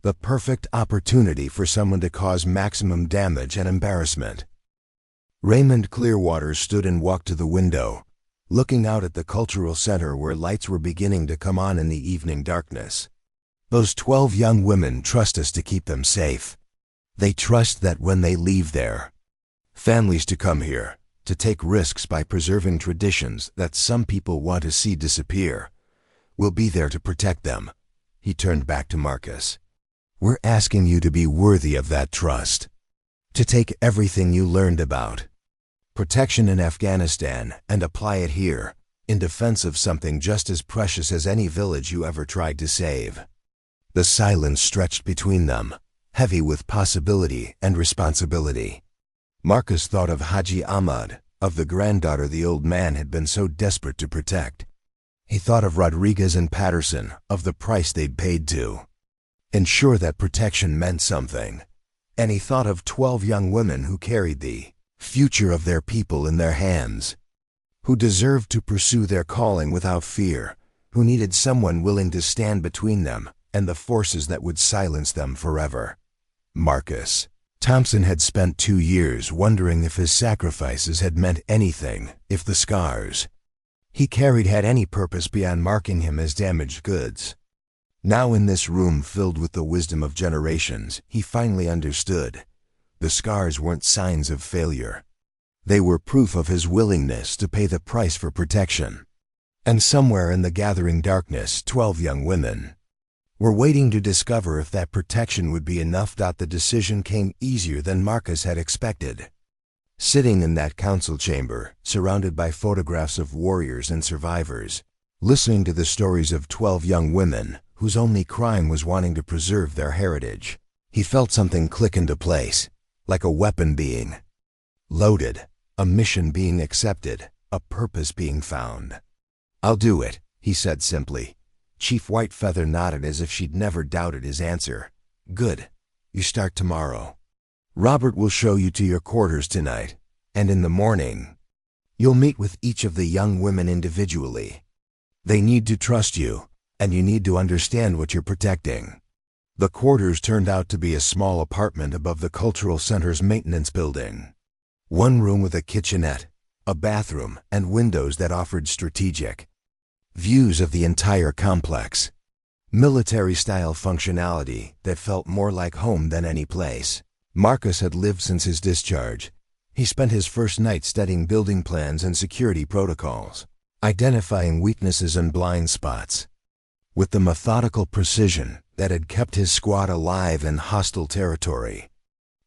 The perfect opportunity for someone to cause maximum damage and embarrassment." Raymond Clearwater stood and walked to the window, looking out at the cultural center where lights were beginning to come on in the evening darkness. "Those 12 young women trust us to keep them safe. They trust that when they leave their families to come here, to take risks by preserving traditions that some people want to see disappear, we'll be there to protect them." He turned back to Marcus. "We're asking you to be worthy of that trust, to take everything you learned about protection in Afghanistan and apply it here, in defense of something just as precious as any village you ever tried to save." The silence stretched between them, heavy with possibility and responsibility. Marcus thought of Haji Ahmad, of the granddaughter the old man had been so desperate to protect. He thought of Rodriguez and Patterson, of the price they'd paid to ensure that protection meant something. And he thought of 12 young women who carried the future of their people in their hands, who deserved to pursue their calling without fear, who needed someone willing to stand between them and the forces that would silence them forever. Marcus Thompson had spent 2 years wondering if his sacrifices had meant anything, if the scars he carried had any purpose beyond marking him as damaged goods. Now in this room filled with the wisdom of generations, he finally understood. The scars weren't signs of failure. They were proof of his willingness to pay the price for protection. And somewhere in the gathering darkness, 12 young women were waiting to discover if that protection would be enough. The decision came easier than Marcus had expected. Sitting in that council chamber, surrounded by photographs of warriors and survivors, listening to the stories of 12 young women whose only crime was wanting to preserve their heritage, he felt something click into place, like a weapon being loaded, a mission being accepted, a purpose being found. "I'll do it," he said simply. Chief Whitefeather nodded as if she'd never doubted his answer. "Good. You start tomorrow. Robert will show you to your quarters tonight, and in the morning, you'll meet with each of the young women individually. They need to trust you, and you need to understand what you're protecting." The quarters turned out to be a small apartment above the cultural center's maintenance building. One room with a kitchenette, a bathroom, and windows that offered strategic views of the entire complex. Military-style functionality that felt more like home than any place. Marcus had lived since his discharge. He spent his first night studying building plans and security protocols, identifying weaknesses and blind spots, with the methodical precision that had kept his squad alive in hostile territory.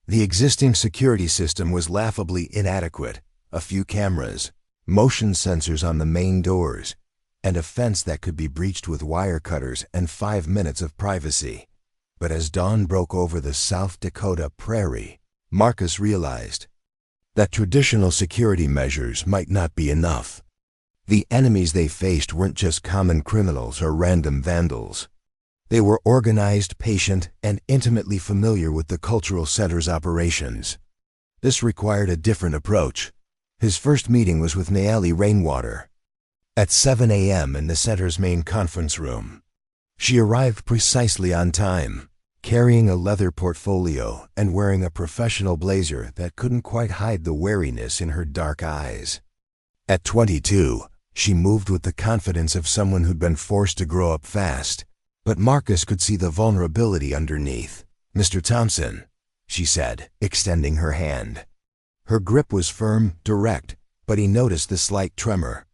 The existing security system was laughably inadequate. A few cameras, motion sensors on the main doors, and a fence that could be breached with wire cutters and 5 minutes of privacy. But as dawn broke over the South Dakota prairie, Marcus realized that traditional security measures might not be enough. The enemies they faced weren't just common criminals or random vandals. They were organized, patient, and intimately familiar with the cultural center's operations. This required a different approach. His first meeting was with Nayeli Rainwater at 7 a.m. in the center's main conference room. She arrived precisely on time, carrying a leather portfolio and wearing a professional blazer that couldn't quite hide the wariness in her dark eyes. At 22, she moved with the confidence of someone who'd been forced to grow up fast, but Marcus could see the vulnerability underneath. "Mr. Thompson," she said, extending her hand. Her grip was firm, direct, but he noticed the slight tremor.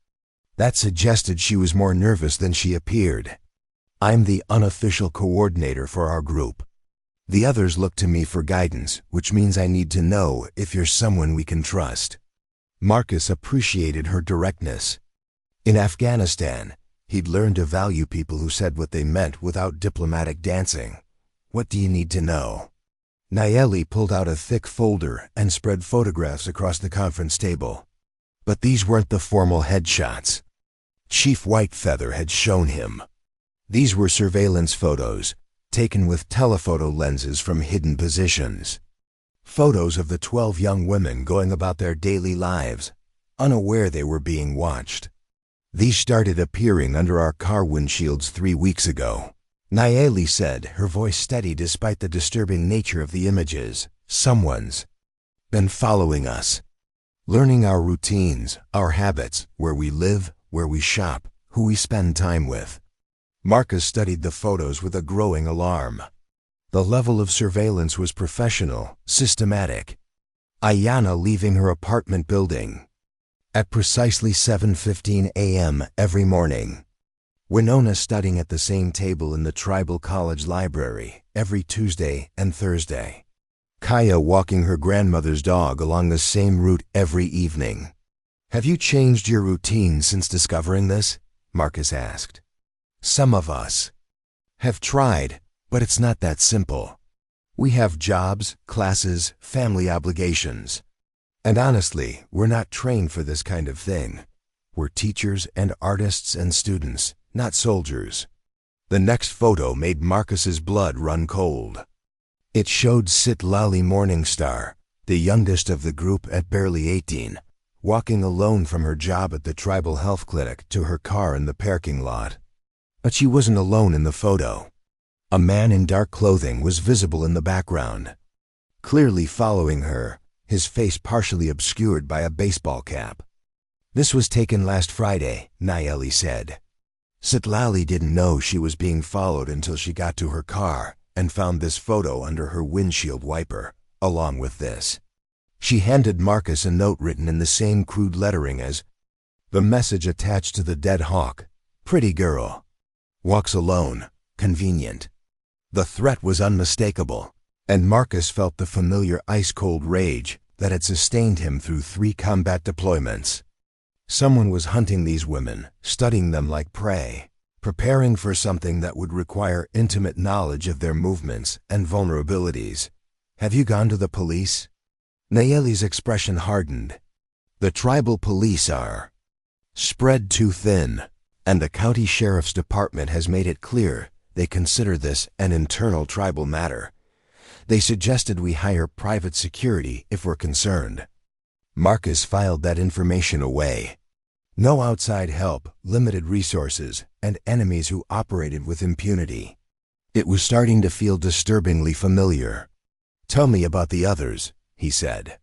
That suggested she was more nervous than she appeared. I'm the unofficial coordinator for our group. The others look to me for guidance, which means I need to know if you're someone we can trust. Marcus appreciated her directness. In Afghanistan, he'd learned to value people who said what they meant without diplomatic dancing. What do you need to know? Nayeli pulled out a thick folder and spread photographs across the conference table. But these weren't the formal headshots Chief Whitefeather had shown him. These were surveillance photos, taken with telephoto lenses from hidden positions. Photos of the 12 young women going about their daily lives, unaware they were being watched. These started appearing under our car windshields 3 weeks ago. Nayeli said, her voice steady despite the disturbing nature of the images. Someone's been following us, learning our routines, our habits, where we live, where we shop, who we spend time with. Marcus studied the photos with a growing alarm. The level of surveillance was professional, systematic. Ayanna leaving her apartment building at precisely 7:15 a.m. every morning. Winona studying at the same table in the tribal college library every Tuesday and Thursday. Kaya walking her grandmother's dog along the same route every evening. Have you changed your routine since discovering this? Marcus asked. Some of us have tried, but it's not that simple. We have jobs, classes, family obligations. And honestly, we're not trained for this kind of thing. We're teachers and artists and students, not soldiers. The next photo made Marcus's blood run cold. It showed Sitlali Morningstar, the youngest of the group at barely 18, walking alone from her job at the tribal health clinic to her car in the parking lot. But she wasn't alone in the photo. A man in dark clothing was visible in the background, clearly following her, his face partially obscured by a baseball cap. This was taken last Friday, Nayeli said. Sitlali didn't know she was being followed until she got to her car and found this photo under her windshield wiper, along with this. She handed Marcus a note written in the same crude lettering as the message attached to the dead hawk. Pretty girl. Walks alone. Convenient. The threat was unmistakable, and Marcus felt the familiar ice-cold rage that had sustained him through 3 combat deployments. Someone was hunting these women, studying them like prey, preparing for something that would require intimate knowledge of their movements and vulnerabilities. Have you gone to the police? Nayeli's expression hardened. The tribal police are spread too thin, and the county sheriff's department has made it clear they consider this an internal tribal matter. They suggested we hire private security if we're concerned. Marcus filed that information away. No outside help, limited resources, and enemies who operated with impunity. It was starting to feel disturbingly familiar. Tell me about the others, he said.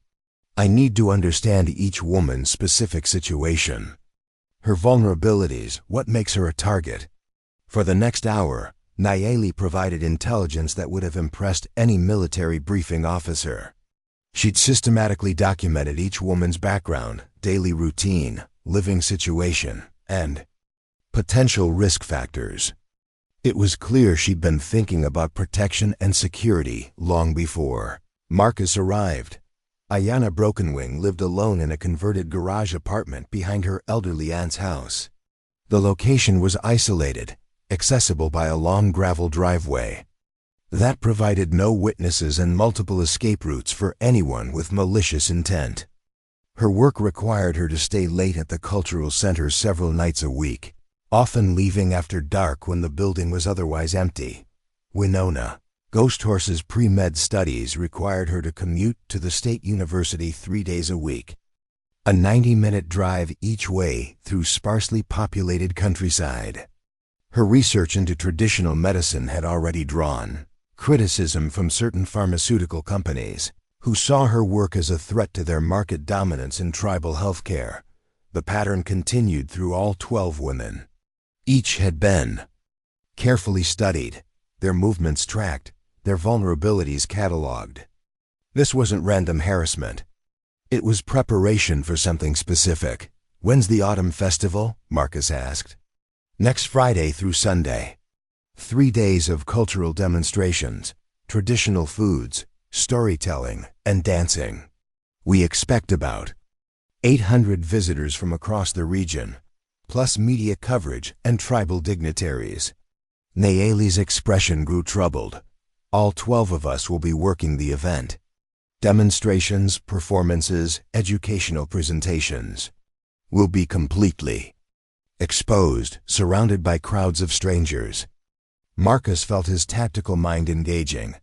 I need to understand each woman's specific situation. Her vulnerabilities, what makes her a target. For the next hour, Nayeli provided intelligence that would have impressed any military briefing officer. She'd systematically documented each woman's background, daily routine, living situation, and potential risk factors. It was clear she'd been thinking about protection and security long before Marcus arrived. Ayanna Brokenwing lived alone in a converted garage apartment behind her elderly aunt's house. The location was isolated, accessible by a long gravel driveway. That provided no witnesses and multiple escape routes for anyone with malicious intent. Her work required her to stay late at the cultural center several nights a week, often leaving after dark when the building was otherwise empty. Winona, Ghost Horse's pre-med studies required her to commute to the state university 3 days a week. A 90-minute drive each way through sparsely populated countryside. Her research into traditional medicine had already drawn criticism from certain pharmaceutical companies, who saw her work as a threat to their market dominance in tribal healthcare. The pattern continued through all 12 women. Each had been carefully studied, their movements tracked, their vulnerabilities cataloged. This wasn't random harassment. It was preparation for something specific, When's the autumn festival? Marcus asked. Next Friday through Sunday. 3 days of cultural demonstrations, traditional foods, storytelling, and dancing. We expect about 800 visitors from across the region, plus media coverage and tribal dignitaries. Nayeli's expression grew troubled. All 12 of us will be working the event. Demonstrations, performances, educational presentations. We'll be completely exposed, surrounded by crowds of strangers. Marcus felt his tactical mind engaging,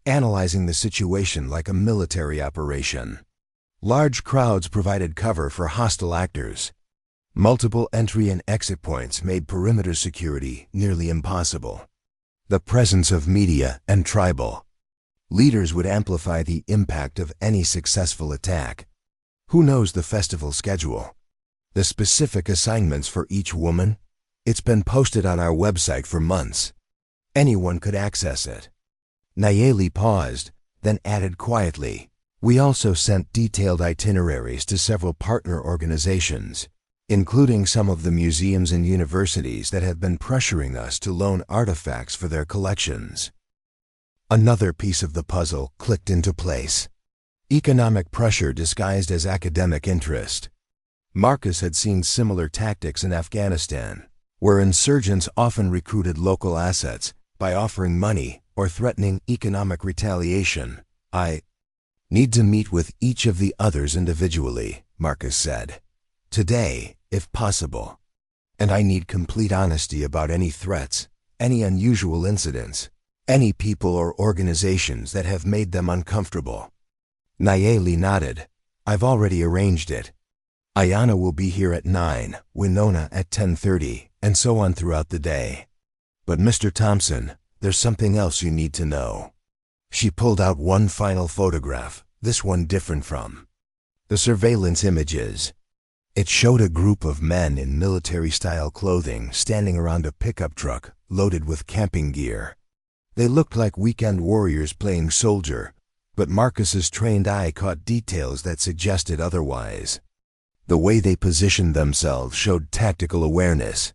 analyzing the situation like a military operation. Large crowds provided cover for hostile actors. Multiple entry and exit points made perimeter security nearly impossible. The presence of media and tribal leaders would amplify the impact of any successful attack. Who knows the festival schedule? The specific assignments for each woman? It's been posted on our website for months. Anyone could access it. Nayeli paused, then added quietly, "We also sent detailed itineraries to several partner organizations, including some of the museums and universities that have been pressuring us to loan artifacts for their collections." Another piece of the puzzle clicked into place. Economic pressure disguised as academic interest. Marcus had seen similar tactics in Afghanistan, where insurgents often recruited local assets by offering money or threatening economic retaliation. "I need to meet with each of the others individually," Marcus said. "Today, if possible. And I need complete honesty about any threats, any unusual incidents, any people or organizations that have made them uncomfortable." Nayeli nodded. "I've already arranged it. Ayanna will be here at 9, Winona at 10:30, and so on throughout the day. But Mr. Thompson, there's something else you need to know." She pulled out one final photograph, this one different from the surveillance images. It showed a group of men in military-style clothing standing around a pickup truck loaded with camping gear. They looked like weekend warriors playing soldier, but Marcus's trained eye caught details that suggested otherwise. The way they positioned themselves showed tactical awareness.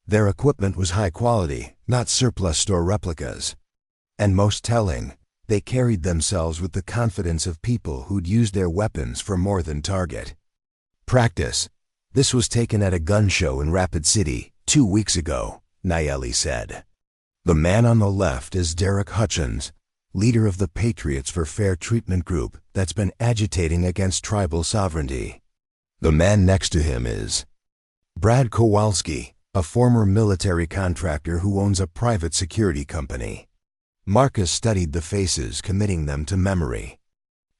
Their equipment was high quality, not surplus store replicas. And most telling, they carried themselves with the confidence of people who'd used their weapons for more than target practice. "This was taken at a gun show in Rapid City 2 weeks ago," Nayeli said. The man on the left is Derek Hutchins, leader of the Patriots for Fair Treatment group that's been agitating against tribal sovereignty. The man next to him is Brad Kowalski, a former military contractor who owns a private security company. Marcus studied the faces, committing them to memory.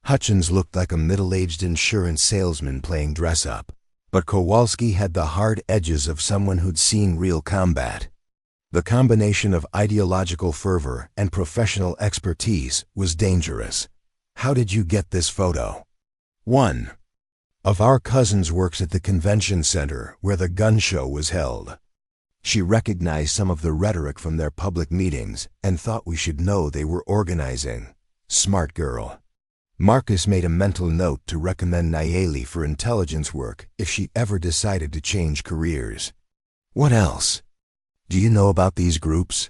Hutchins looked like a middle-aged insurance salesman playing dress-up, but Kowalski had the hard edges of someone who'd seen real combat. The combination of ideological fervor and professional expertise was dangerous. "How did you get this photo?" "One of our cousins works at the convention center where the gun show was held. She recognized some of the rhetoric from their public meetings and thought we should know they were organizing. Smart girl." Marcus made a mental note to recommend Nayeli for intelligence work if she ever decided to change careers. "What else do you know about these groups?"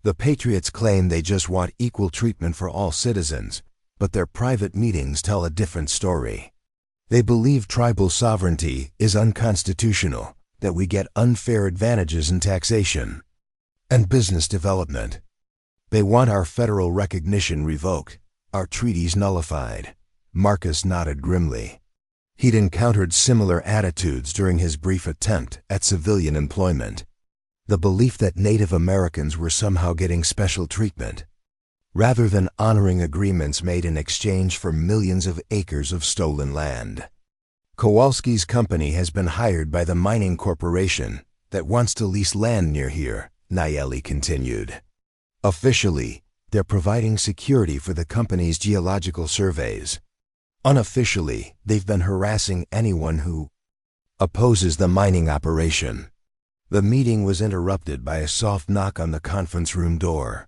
"The Patriots claim they just want equal treatment for all citizens, but their private meetings tell a different story. They believe tribal sovereignty is unconstitutional, that we get unfair advantages in taxation and business development. They want our federal recognition revoked, our treaties nullified." Marcus nodded grimly. He'd encountered similar attitudes during his brief attempt at civilian employment. The belief that Native Americans were somehow getting special treatment, rather than honoring agreements made in exchange for millions of acres of stolen land. "Kowalski's company has been hired by the mining corporation that wants to lease land near here," Nayeli continued. "Officially, they're providing security for the company's geological surveys. Unofficially, they've been harassing anyone who opposes the mining operation." The meeting was interrupted by a soft knock on the conference room door.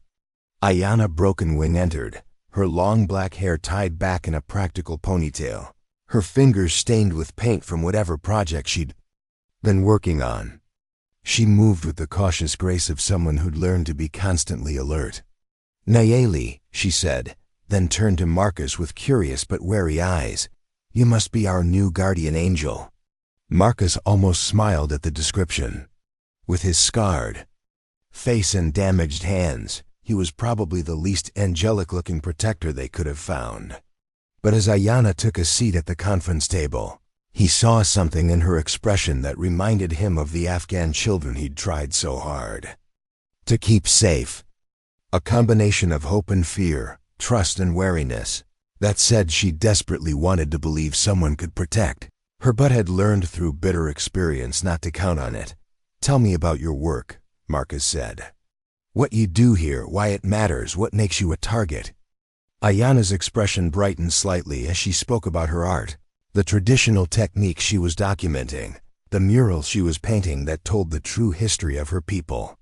Ayanna Brokenwing entered, her long black hair tied back in a practical ponytail, her fingers stained with paint from whatever project she'd Been working on. She moved with the cautious grace of someone who'd learned to be constantly alert. Nayeli, she said, then turned to Marcus with curious but wary eyes. You must be our new guardian angel. Marcus almost smiled at the description. With his scarred face and damaged hands, he was probably the least angelic-looking protector they could have found. But as Ayanna took a seat at the conference table, he saw something in her expression that reminded him of the Afghan children he'd tried so hard to keep safe. A combination of hope and fear, trust and wariness. That said, she desperately wanted to believe someone could protect her, but had learned through bitter experience not to count on it. Tell me about your work, Marcus said. What you do here, why it matters, what makes you a target. Ayanna's expression brightened slightly as she spoke about her art, the traditional technique she was documenting, the murals she was painting that told the true history of her people.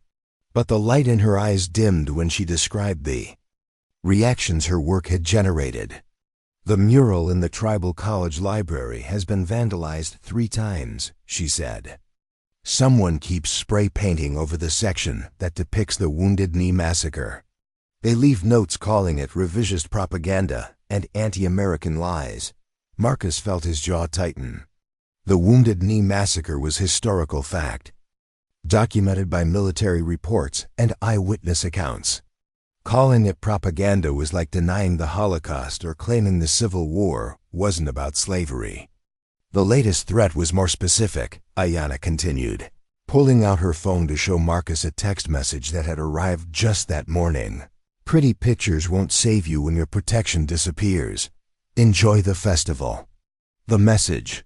But the light in her eyes dimmed when she described the reactions her work had generated. The mural in the tribal college library has been vandalized 3 times, she said. Someone keeps spray painting over the section that depicts the Wounded Knee Massacre. They leave notes calling it revisionist propaganda and anti-American lies. Marcus felt his jaw tighten. The Wounded Knee Massacre was historical fact, documented by military reports and eyewitness accounts. Calling it propaganda was like denying the Holocaust or claiming the Civil War wasn't about slavery. The latest threat was more specific, Ayanna continued, pulling out her phone to show Marcus a text message that had arrived just that morning. Pretty pictures won't save you when your protection disappears. Enjoy the festival. The message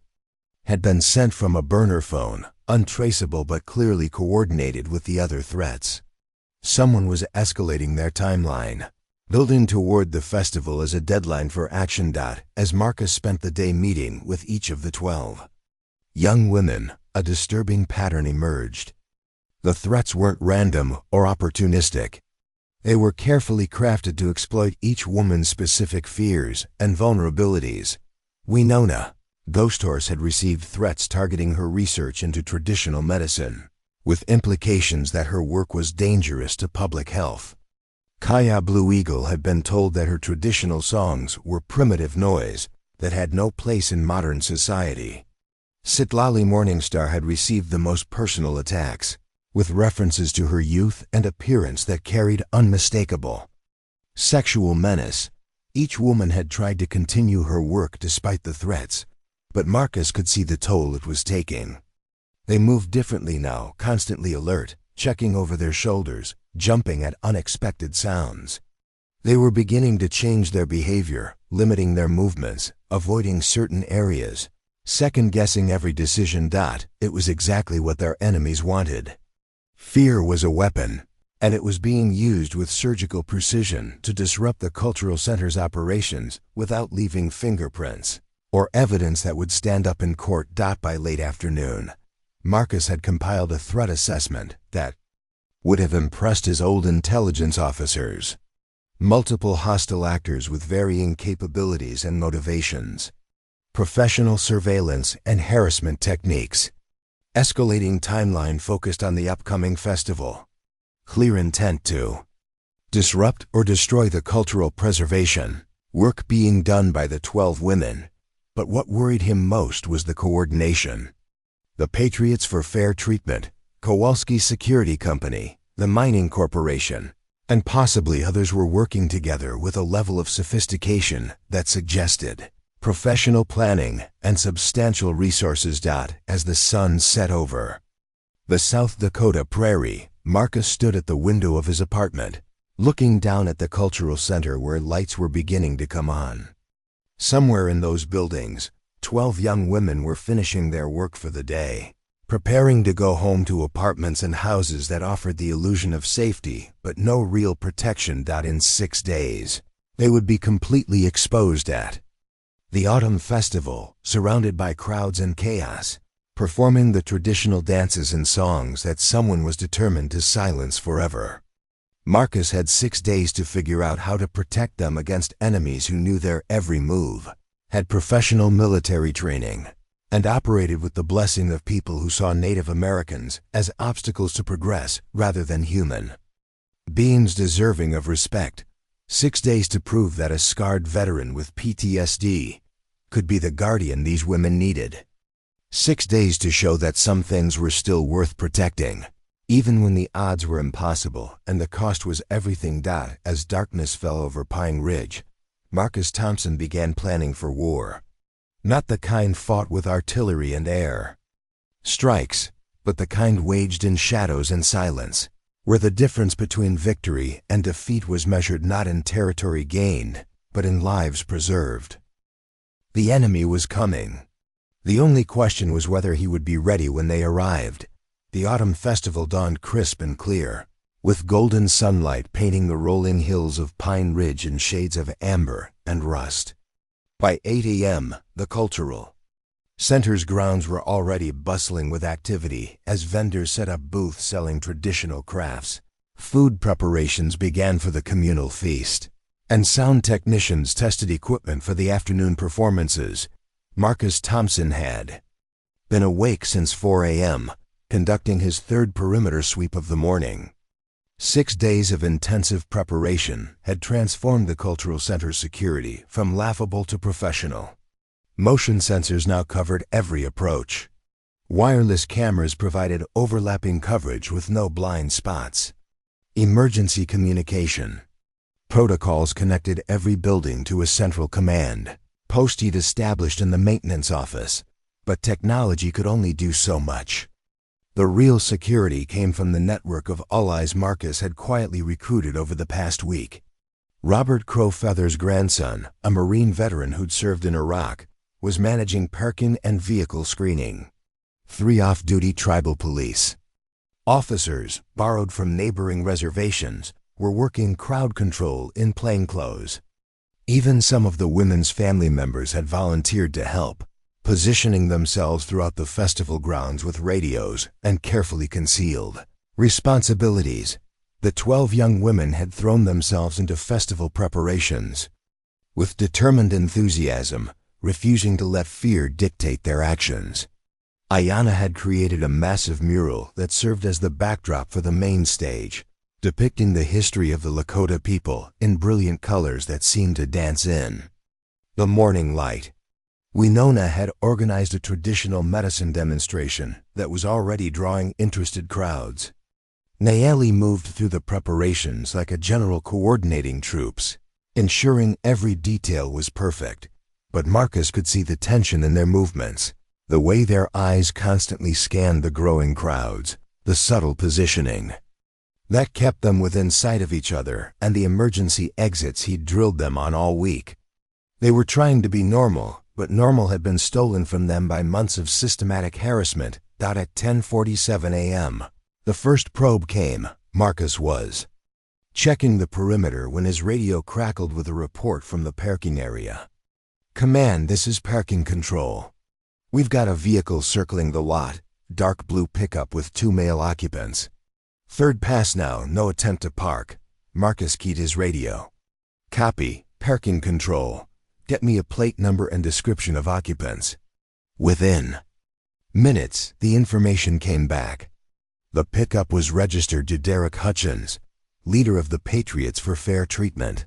had been sent from a burner phone, untraceable but clearly coordinated with the other threats. Someone was escalating their timeline, building toward the festival as a deadline for action. As Marcus spent the day meeting with each of the 12 young women, a disturbing pattern emerged. The threats weren't random or opportunistic. They were carefully crafted to exploit each woman's specific fears and vulnerabilities. Winona, Ghost Horse, had received threats targeting her research into traditional medicine, with implications that her work was dangerous to public health. Kaya Blue Eagle had been told that her traditional songs were primitive noise that had no place in modern society. Sitlali Morningstar had received the most personal attacks, with references to her youth and appearance that carried unmistakable sexual menace. Each woman had tried to continue her work despite the threats, but Marcus could see the toll it was taking. They moved differently now, constantly alert, checking over their shoulders, jumping at unexpected sounds. They were beginning to change their behavior, limiting their movements, avoiding certain areas, second-guessing every decision. It was exactly what their enemies wanted. Fear was a weapon, and it was being used with surgical precision to disrupt the cultural center's operations without leaving fingerprints or evidence that would stand up in court. By late afternoon, Marcus had compiled a threat assessment that would have impressed his old intelligence officers. Multiple hostile actors with varying capabilities and motivations. Professional surveillance and harassment techniques. Escalating timeline focused on the upcoming festival. Clear intent to disrupt or destroy the cultural preservation. Work being done by the 12 women. But what worried him most was the coordination. The Patriots for Fair Treatment, Kowalski Security Company, the Mining Corporation, and possibly others were working together with a level of sophistication that suggested professional planning and substantial resources. As the sun set over the South Dakota prairie, Marcus stood at the window of his apartment, looking down at the cultural center where lights were beginning to come on. Somewhere in those buildings, 12 young women were finishing their work for the day, preparing to go home to apartments and houses that offered the illusion of safety but no real protection. In 6 days, they would be completely exposed at the autumn festival, surrounded by crowds and chaos, performing the traditional dances and songs that someone was determined to silence forever. Marcus had 6 days to figure out how to protect them against enemies who knew their every move, had professional military training, and operated with the blessing of people who saw Native Americans as obstacles to progress rather than human beings deserving of respect. 6 days to prove that a scarred veteran with PTSD could be the guardian these women needed. 6 days to show that some things were still worth protecting, even when the odds were impossible and the cost was everything. As darkness fell over Pine Ridge, Marcus Thompson began planning for war. Not the kind fought with artillery and air strikes, but the kind waged in shadows and silence, where the difference between victory and defeat was measured not in territory gained, but in lives preserved. The enemy was coming. The only question was whether he would be ready when they arrived. The autumn festival dawned crisp and clear, with golden sunlight painting the rolling hills of Pine Ridge in shades of amber and rust. By 8 a.m., the cultural center's grounds were already bustling with activity as vendors set up booths selling traditional crafts. Food preparations began for the communal feast, and sound technicians tested equipment for the afternoon performances. Marcus Thompson had been awake since 4 a.m., conducting his third perimeter sweep of the morning. 6 days of intensive preparation had transformed the cultural center's security from laughable to professional. Motion sensors now covered every approach. Wireless cameras provided overlapping coverage with no blind spots. Emergency communication protocols connected every building to a central command post he'd established in the maintenance office, but technology could only do so much. The real security came from the network of allies Marcus had quietly recruited over the past week. Robert Crowfeather's grandson, a Marine veteran who'd served in Iraq, was managing parking and vehicle screening. 3 off-duty tribal police officers, borrowed from neighboring reservations, were working crowd control in plainclothes. Even some of the women's family members had volunteered to help, positioning themselves throughout the festival grounds with radios and carefully concealed responsibilities. The 12 young women had thrown themselves into festival preparations with determined enthusiasm, refusing to let fear dictate their actions. Ayanna had created a massive mural that served as the backdrop for the main stage, depicting the history of the Lakota people in brilliant colors that seemed to dance in the morning light. Winona had organized a traditional medicine demonstration that was already drawing interested crowds. Nayeli moved through the preparations like a general coordinating troops, ensuring every detail was perfect. But Marcus could see the tension in their movements, the way their eyes constantly scanned the growing crowds, the subtle positioning that kept them within sight of each other and the emergency exits he'd drilled them on all week. They were trying to be normal, but normal had been stolen from them by months of systematic harassment. At 10:47 a.m., the first probe came. Marcus was checking the perimeter when his radio crackled with a report from the parking area. "Command, this is parking control. We've got a vehicle circling the lot, dark blue pickup with 2 male occupants. Third pass now, no attempt to park." Marcus keyed his radio. "Copy, parking control. Get me a plate number and description of occupants." Within minutes, the information came back. The pickup was registered to Derek Hutchins, leader of the Patriots for Fair Treatment.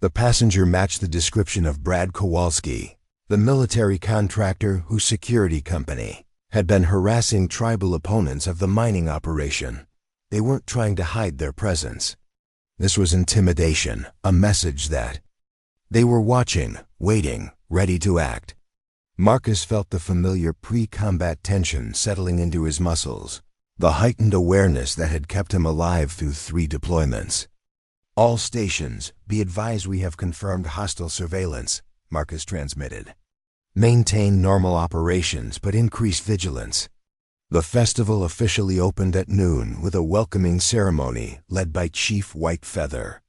The passenger matched the description of Brad Kowalski, the military contractor whose security company had been harassing tribal opponents of the mining operation. They weren't trying to hide their presence. This was intimidation, a message that they were watching, waiting, ready to act. Marcus felt the familiar pre-combat tension settling into his muscles, the heightened awareness that had kept him alive through 3 deployments. "All stations, be advised we have confirmed hostile surveillance," Marcus transmitted. "Maintain normal operations but increase vigilance." The festival officially opened at noon with a welcoming ceremony led by Chief Whitefeather.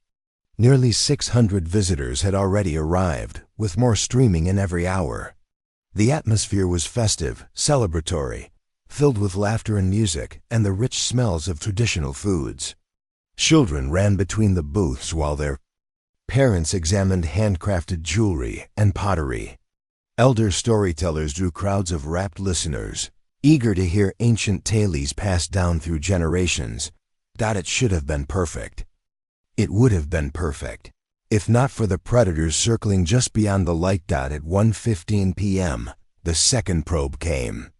Nearly 600 visitors had already arrived, with more streaming in every hour. The atmosphere was festive, celebratory, filled with laughter and music and the rich smells of traditional foods. Children ran between the booths while their parents examined handcrafted jewelry and pottery. Elder storytellers drew crowds of rapt listeners, eager to hear ancient tales passed down through generations. It should have been perfect. It would have been perfect, if not for the predators circling just beyond the light. At 1:15 p.m., the second probe came.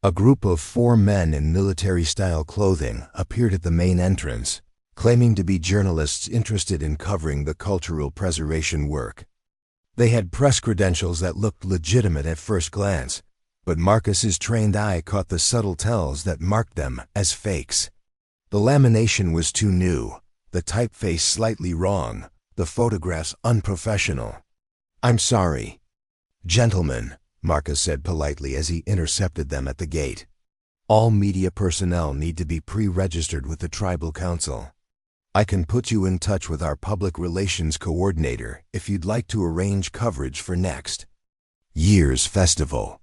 A group of 4 men in military-style clothing appeared at the main entrance, claiming to be journalists interested in covering the cultural preservation work. They had press credentials that looked legitimate at first glance, but Marcus's trained eye caught the subtle tells that marked them as fakes. The lamination was too new, the typeface slightly wrong, the photographs unprofessional. "I'm sorry, gentlemen," Marcus said politely as he intercepted them at the gate. "All media personnel need to be pre-registered with the Tribal Council. I can put you in touch with our public relations coordinator if you'd like to arrange coverage for next year's festival."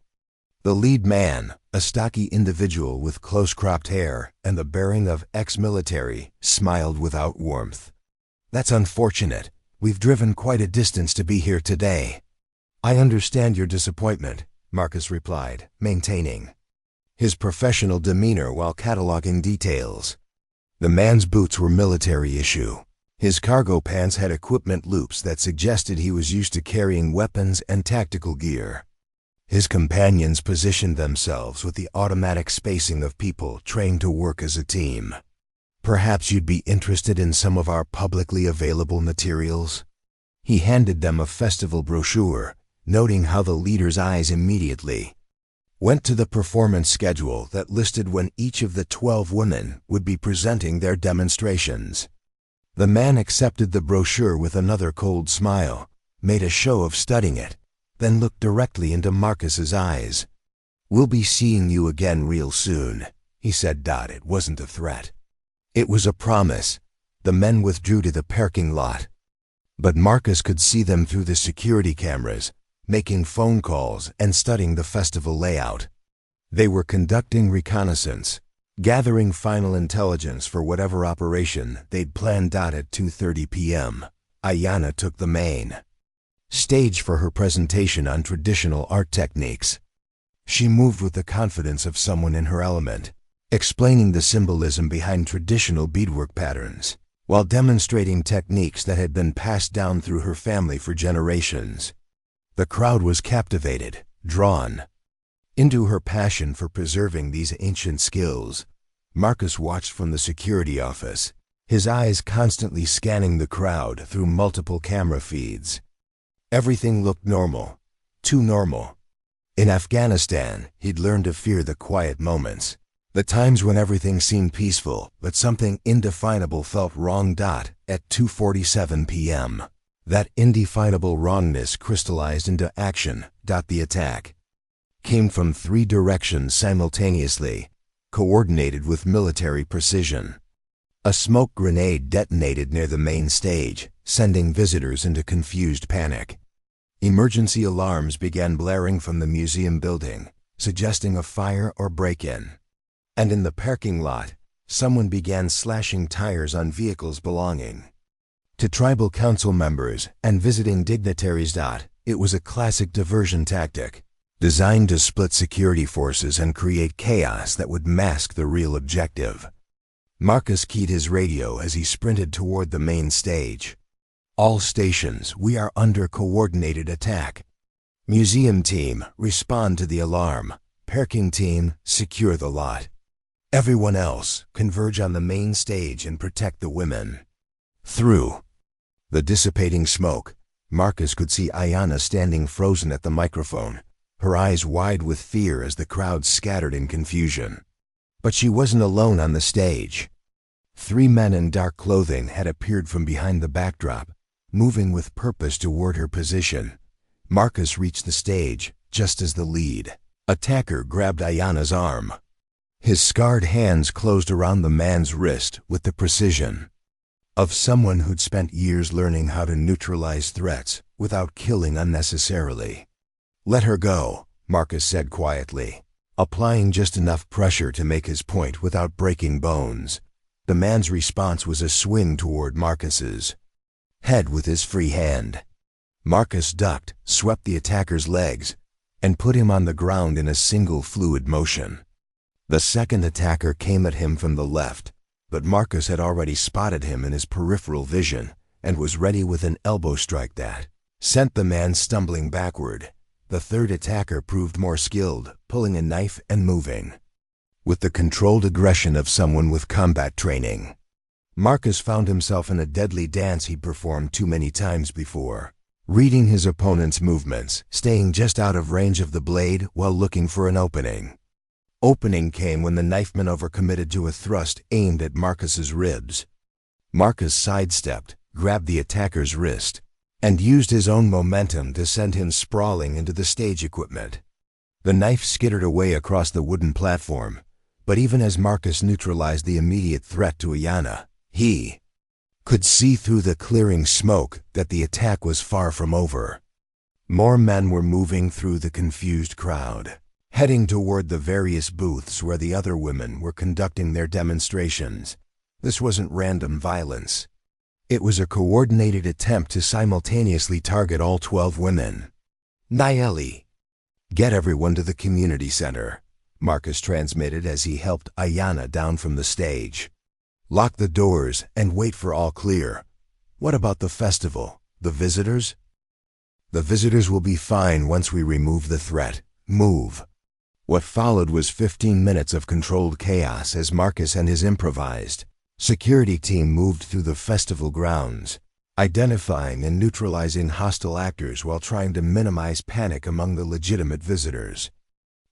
The lead man, a stocky individual with close-cropped hair and the bearing of ex-military, smiled without warmth. "That's unfortunate. We've driven quite a distance to be here today." "I understand your disappointment," Marcus replied, maintaining his professional demeanor while cataloging details. The man's boots were military issue. His cargo pants had equipment loops that suggested he was used to carrying weapons and tactical gear. His companions positioned themselves with the automatic spacing of people trained to work as a team. "Perhaps you'd be interested in some of our publicly available materials?" He handed them a festival brochure, noting how the leader's eyes immediately went to the performance schedule that listed when each of the 12 women would be presenting their demonstrations. The man accepted the brochure with another cold smile, made a show of studying it, then looked directly into Marcus's eyes. "We'll be seeing you again real soon," he said. It wasn't a threat. It was a promise. The men withdrew to the parking lot, but Marcus could see them through the security cameras, making phone calls and studying the festival layout. They were conducting reconnaissance, gathering final intelligence for whatever operation they'd planned. At 2:30 p.m., Ayanna took the main stage for her presentation on traditional art techniques. She moved with the confidence of someone in her element, explaining the symbolism behind traditional beadwork patterns, while demonstrating techniques that had been passed down through her family for generations. The crowd was captivated, drawn into her passion for preserving these ancient skills. Marcus watched from the security office, his eyes constantly scanning the crowd through multiple camera feeds. Everything looked normal, too normal. In Afghanistan, he'd learned to fear the quiet moments, the times when everything seemed peaceful, but something indefinable felt wrong. At 2:47 p.m., that indefinable wrongness crystallized into action. The attack came from 3 directions simultaneously, coordinated with military precision. A smoke grenade detonated near the main stage, sending visitors into confused panic. Emergency alarms began blaring from the museum building, suggesting a fire or break-in. And in the parking lot, someone began slashing tires on vehicles belonging to tribal council members and visiting dignitaries. It was a classic diversion tactic, designed to split security forces and create chaos that would mask the real objective. Marcus keyed his radio as he sprinted toward the main stage. "All stations, we are under coordinated attack. Museum team, respond to the alarm. Parking team, secure the lot. Everyone else, converge on the main stage and protect the women." Through the dissipating smoke, Marcus could see Ayanna standing frozen at the microphone, her eyes wide with fear as the crowd scattered in confusion. But she wasn't alone on the stage. 3 men in dark clothing had appeared from behind the backdrop, moving with purpose toward her position. Marcus reached the stage just as the lead attacker grabbed Ayanna's arm. His scarred hands closed around the man's wrist with the precision of someone who'd spent years learning how to neutralize threats without killing unnecessarily. "Let her go," Marcus said quietly, applying just enough pressure to make his point without breaking bones. The man's response was a swing toward Marcus's head with his free hand. Marcus ducked, swept the attacker's legs, and put him on the ground in a single fluid motion. The second attacker came at him from the left, but Marcus had already spotted him in his peripheral vision and was ready with an elbow strike that sent the man stumbling backward. The third attacker proved more skilled, pulling a knife and moving with the controlled aggression of someone with combat training. Marcus found himself in a deadly dance he'd performed too many times before, reading his opponent's movements, staying just out of range of the blade while looking for an opening. Opening came when the knifeman overcommitted to a thrust aimed at Marcus's ribs. Marcus sidestepped, grabbed the attacker's wrist, and used his own momentum to send him sprawling into the stage equipment. The knife skittered away across the wooden platform, but even as Marcus neutralized the immediate threat to Ayanna, he could see through the clearing smoke that the attack was far from over. More men were moving through the confused crowd, heading toward the various booths where the other women were conducting their demonstrations. This wasn't random violence. It was a coordinated attempt to simultaneously target all 12 women. Nayeli, get everyone to the community center, Marcus transmitted as he helped Ayanna down from the stage. Lock the doors and wait for all clear. What about the festival? The visitors? The visitors will be fine once we remove the threat. Move. What followed was 15 minutes of controlled chaos as Marcus and his improvised security team moved through the festival grounds, identifying and neutralizing hostile actors while trying to minimize panic among the legitimate visitors.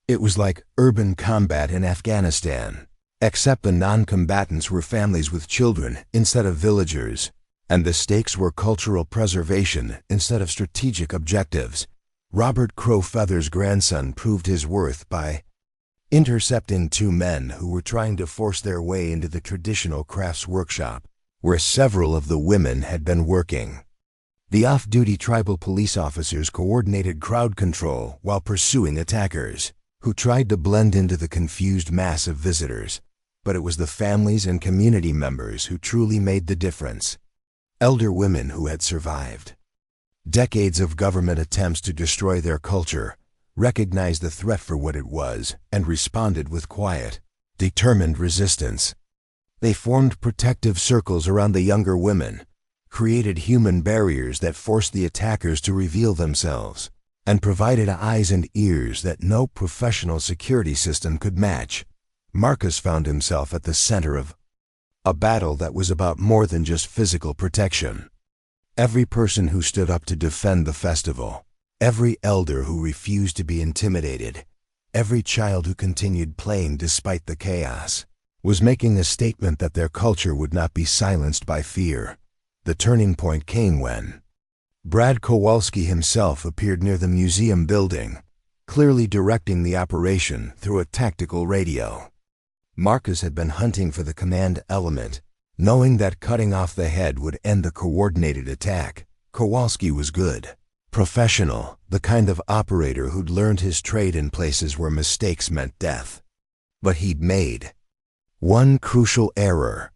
It was like urban combat in Afghanistan, except the non-combatants were families with children instead of villagers, and the stakes were cultural preservation instead of strategic objectives. Robert Crowfeather's grandson proved his worth by intercepting 2 men who were trying to force their way into the traditional crafts workshop, where several of the women had been working. The off-duty tribal police officers coordinated crowd control while pursuing attackers, who tried to blend into the confused mass of visitors. But it was the families and community members who truly made the difference. Elder women who had survived decades of government attempts to destroy their culture recognized the threat for what it was and responded with quiet, determined resistance. They formed protective circles around the younger women, created human barriers that forced the attackers to reveal themselves, and provided eyes and ears that no professional security system could match. Marcus found himself at the center of a battle that was about more than just physical protection. Every person who stood up to defend the festival, every elder who refused to be intimidated, every child who continued playing despite the chaos, was making a statement that their culture would not be silenced by fear. The turning point came when Brad Kowalski himself appeared near the museum building, clearly directing the operation through a tactical radio. Marcus had been hunting for the command element, knowing that cutting off the head would end the coordinated attack. Kowalski was good, professional, the kind of operator who'd learned his trade in places where mistakes meant death. But he'd made one crucial error.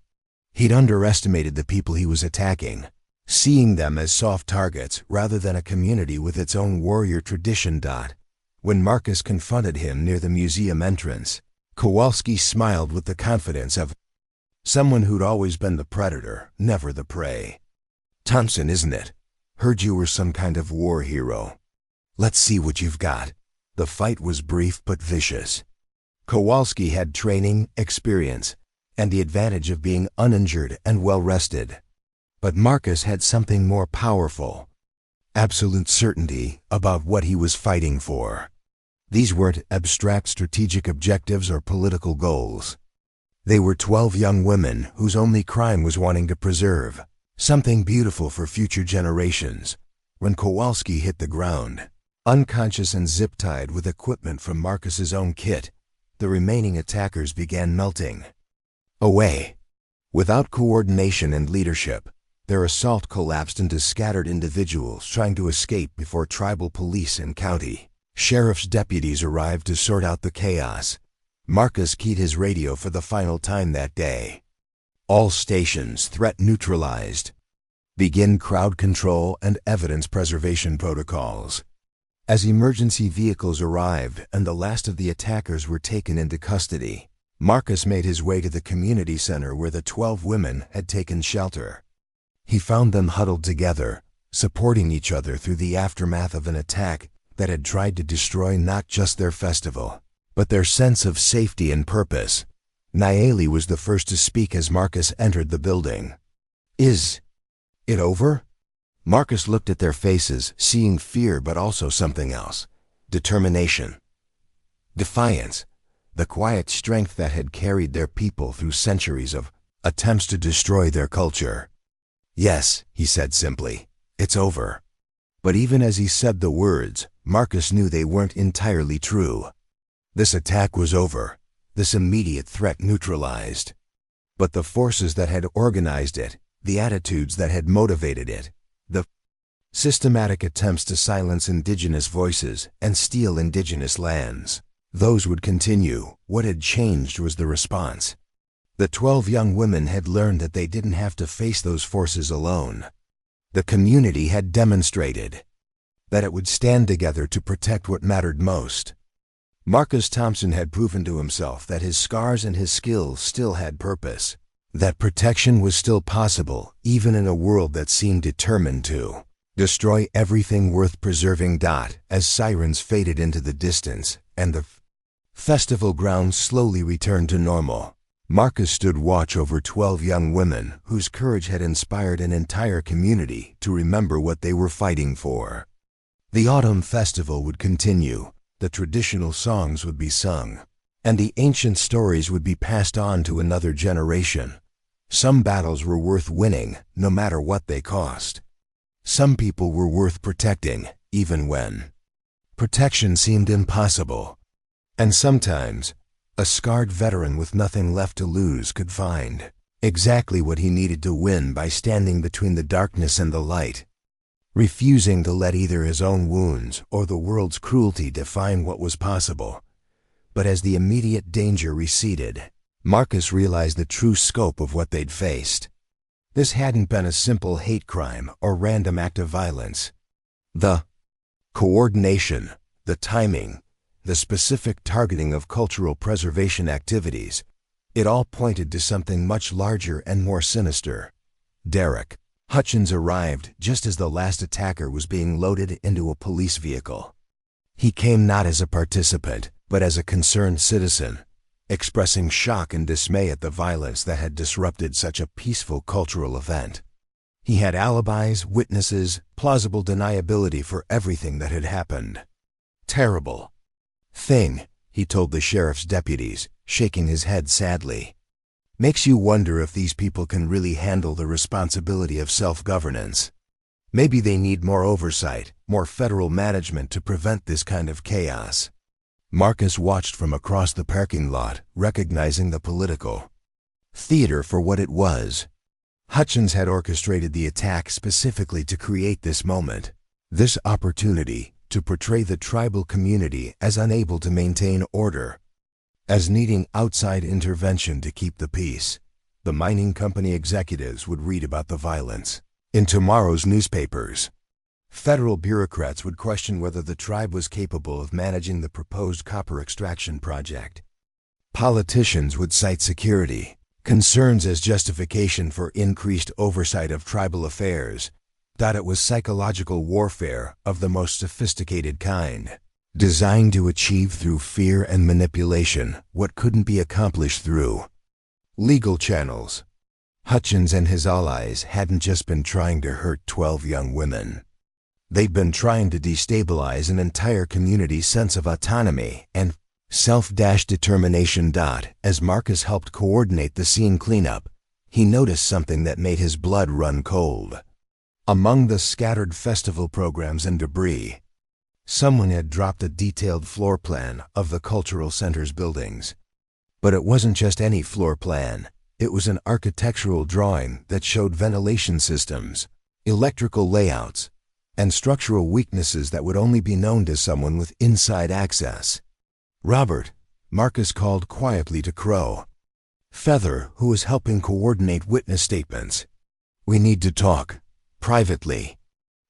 He'd underestimated the people he was attacking, seeing them as soft targets rather than a community with its own warrior tradition. When Marcus confronted him near the museum entrance, Kowalski smiled with the confidence of someone who'd always been the predator, never the prey. "Thompson, isn't it? Heard you were some kind of war hero. Let's see what you've got." The fight was brief but vicious. Kowalski had training, experience, and the advantage of being uninjured and well-rested. But Marcus had something more powerful: absolute certainty about what he was fighting for. These weren't abstract strategic objectives or political goals. They were 12 young women whose only crime was wanting to preserve something beautiful for future generations. When Kowalski hit the ground, unconscious and zip-tied with equipment from Marcus's own kit, the remaining attackers began melting away. Without coordination and leadership, their assault collapsed into scattered individuals trying to escape before tribal police and county sheriff's deputies arrived to sort out the chaos. Marcus keyed his radio for the final time that day. "All stations, threat neutralized. Begin crowd control and evidence preservation protocols." As emergency vehicles arrived and the last of the attackers were taken into custody, Marcus made his way to the community center where the 12 women had taken shelter. He found them huddled together, supporting each other through the aftermath of an attack that had tried to destroy not just their festival, but their sense of safety and purpose. Nayeli was the first to speak as Marcus entered the building. "Is it over?" Marcus looked at their faces, seeing fear but also something else. Determination. Defiance. The quiet strength that had carried their people through centuries of attempts to destroy their culture. "Yes," he said simply, "it's over." But even as he said the words, Marcus knew they weren't entirely true. This attack was over, this immediate threat neutralized. But the forces that had organized it, the attitudes that had motivated it, the systematic attempts to silence indigenous voices and steal indigenous lands, those would continue. What had changed was the response. The 12 young women had learned that they didn't have to face those forces alone. The community had demonstrated that it would stand together to protect what mattered most. Marcus Thompson had proven to himself that his scars and his skills still had purpose, that protection was still possible even in a world that seemed determined to destroy everything worth preserving. As sirens faded into the distance and the festival grounds slowly returned to normal, Marcus stood watch over 12 young women whose courage had inspired an entire community to remember what they were fighting for. The autumn festival would continue, the traditional songs would be sung, and the ancient stories would be passed on to another generation. Some battles were worth winning, no matter what they cost. Some people were worth protecting, even when protection seemed impossible. And sometimes, a scarred veteran with nothing left to lose could find exactly what he needed to win by standing between the darkness and the light, refusing to let either his own wounds or the world's cruelty define what was possible. But as the immediate danger receded, Marcus realized the true scope of what they'd faced. This hadn't been a simple hate crime or random act of violence. The coordination, the timing, the specific targeting of cultural preservation activities, it all pointed to something much larger and more sinister. Derek Hutchins arrived just as the last attacker was being loaded into a police vehicle. He came not as a participant, but as a concerned citizen, expressing shock and dismay at the violence that had disrupted such a peaceful cultural event. He had alibis, witnesses, plausible deniability for everything that had happened. "Terrible thing," he told the sheriff's deputies, shaking his head sadly. "Makes you wonder if these people can really handle the responsibility of self-governance. Maybe they need more oversight, more federal management to prevent this kind of chaos." Marcus watched from across the parking lot, recognizing the political theater for what it was. Hutchins had orchestrated the attack specifically to create this moment, this opportunity to portray the tribal community as unable to maintain order, as needing outside intervention to keep the peace. The mining company executives would read about the violence in tomorrow's newspapers. Federal bureaucrats would question whether the tribe was capable of managing the proposed copper extraction project. Politicians would cite security concerns as justification for increased oversight of tribal affairs. It was psychological warfare of the most sophisticated kind, designed to achieve through fear and manipulation what couldn't be accomplished through legal channels. Hutchins and his allies hadn't just been trying to hurt 12 young women. They'd been trying to destabilize an entire community's sense of autonomy and self-determination. As Marcus helped coordinate the scene cleanup, he noticed something that made his blood run cold. Among the scattered festival programs and debris, someone had dropped a detailed floor plan of the cultural center's buildings. But it wasn't just any floor plan. It was an architectural drawing that showed ventilation systems, electrical layouts, and structural weaknesses that would only be known to someone with inside access. "Robert," Marcus called quietly to Crow, Feather, who was helping coordinate witness statements. "We need to talk. Privately."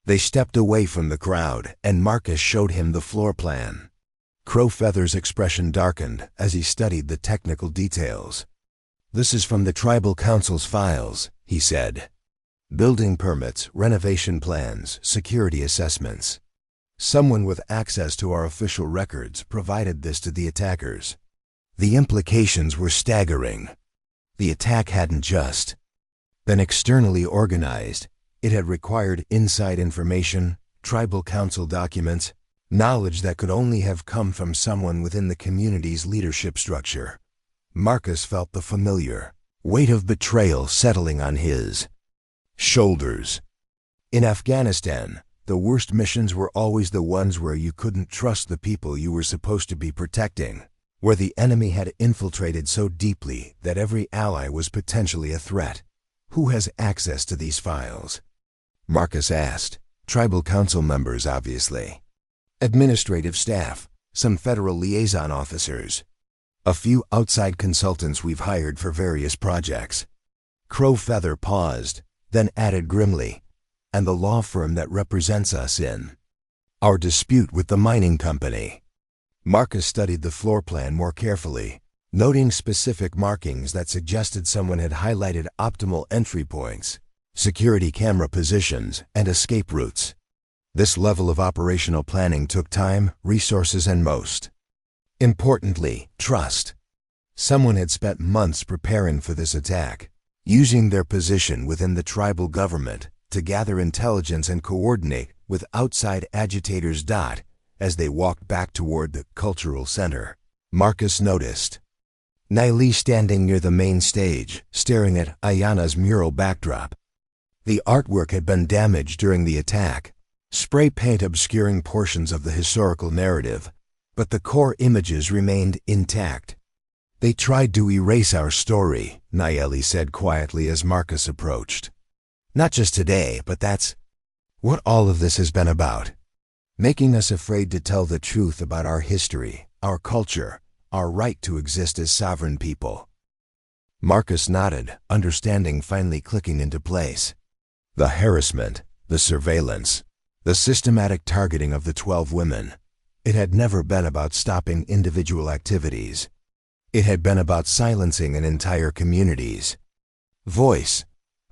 They stepped away from the crowd, and Marcus showed him the floor plan. Crowfeather's expression darkened as he studied the technical details. "This is from the Tribal Council's files," he said. "Building permits, renovation plans, security assessments. Someone with access to our official records provided this to the attackers." The implications were staggering. The attack hadn't just been externally organized. It had required inside information, tribal council documents, knowledge that could only have come from someone within the community's leadership structure. Marcus felt the familiar weight of betrayal settling on his shoulders. In Afghanistan, the worst missions were always the ones where you couldn't trust the people you were supposed to be protecting, where the enemy had infiltrated so deeply that every ally was potentially a threat. "Who has access to these files?" Marcus asked. "Tribal council members, obviously. Administrative staff, some federal liaison officers. A few outside consultants we've hired for various projects." Crowfeather paused, then added grimly, "And the law firm that represents us in our dispute with the mining company." Marcus studied the floor plan more carefully, noting specific markings that suggested someone had highlighted optimal entry points, security camera positions, and escape routes. This level of operational planning took time, resources, and most importantly, trust. Someone had spent months preparing for this attack, using their position within the tribal government to gather intelligence and coordinate with outside agitators. As they walked back toward the cultural center, Marcus noticed Naili standing near the main stage, staring at Ayana's mural backdrop. The artwork had been damaged during the attack, spray paint obscuring portions of the historical narrative, but the core images remained intact. "They tried to erase our story," Naili said quietly as Marcus approached. "Not just today, but that's what all of this has been about. Making us afraid to tell the truth about our history, our culture, our right to exist as sovereign people." Marcus nodded, understanding finally clicking into place. The harassment, the surveillance, the systematic targeting of the 12 women. It had never been about stopping individual activities. It had been about silencing an entire community's voice,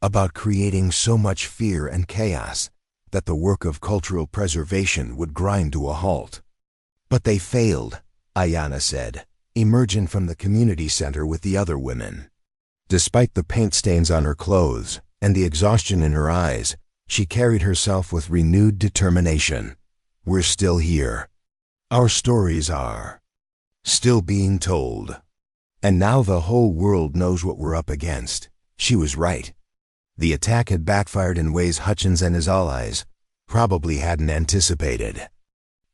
about creating so much fear and chaos that the work of cultural preservation would grind to a halt. "But they failed," Ayana said, emerging from the community center with the other women. Despite the paint stains on her clothes and the exhaustion in her eyes, she carried herself with renewed determination. "We're still here. Our stories are still being told. And now the whole world knows what we're up against." She was right. The attack had backfired in ways Hutchins and his allies probably hadn't anticipated.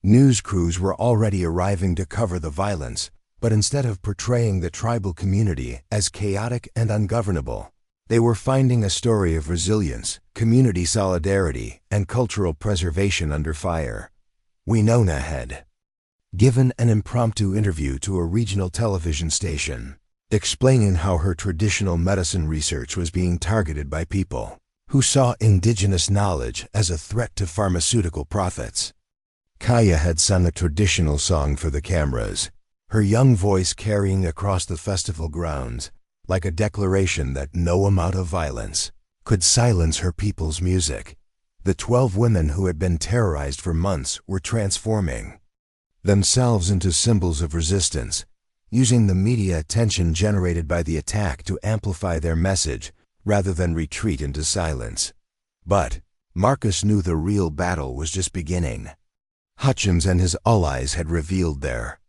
News crews were already arriving to cover the violence, but instead of portraying the tribal community as chaotic and ungovernable, they were finding a story of resilience, community solidarity, and cultural preservation under fire. Winona had given an impromptu interview to a regional television station, explaining how her traditional medicine research was being targeted by people who saw indigenous knowledge as a threat to pharmaceutical profits. Kaya had sung a traditional song for the cameras, her young voice carrying across the festival grounds like a declaration that no amount of violence could silence her people's music. The 12 women who had been terrorized for months were transforming themselves into symbols of resistance, using the media attention generated by the attack to amplify their message rather than retreat into silence. But Marcus knew the real battle was just beginning. Hutchins and his allies had revealed their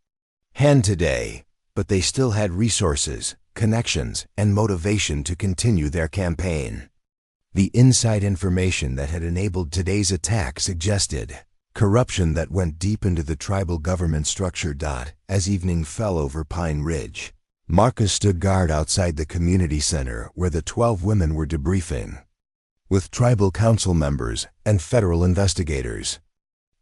hand today, but they still had resources, connections, and motivation to continue their campaign. The inside information that had enabled today's attack suggested corruption that went deep into the tribal government structure. As evening fell over Pine Ridge, Marcus stood guard outside the community center where the 12 women were debriefing with tribal council members and federal investigators.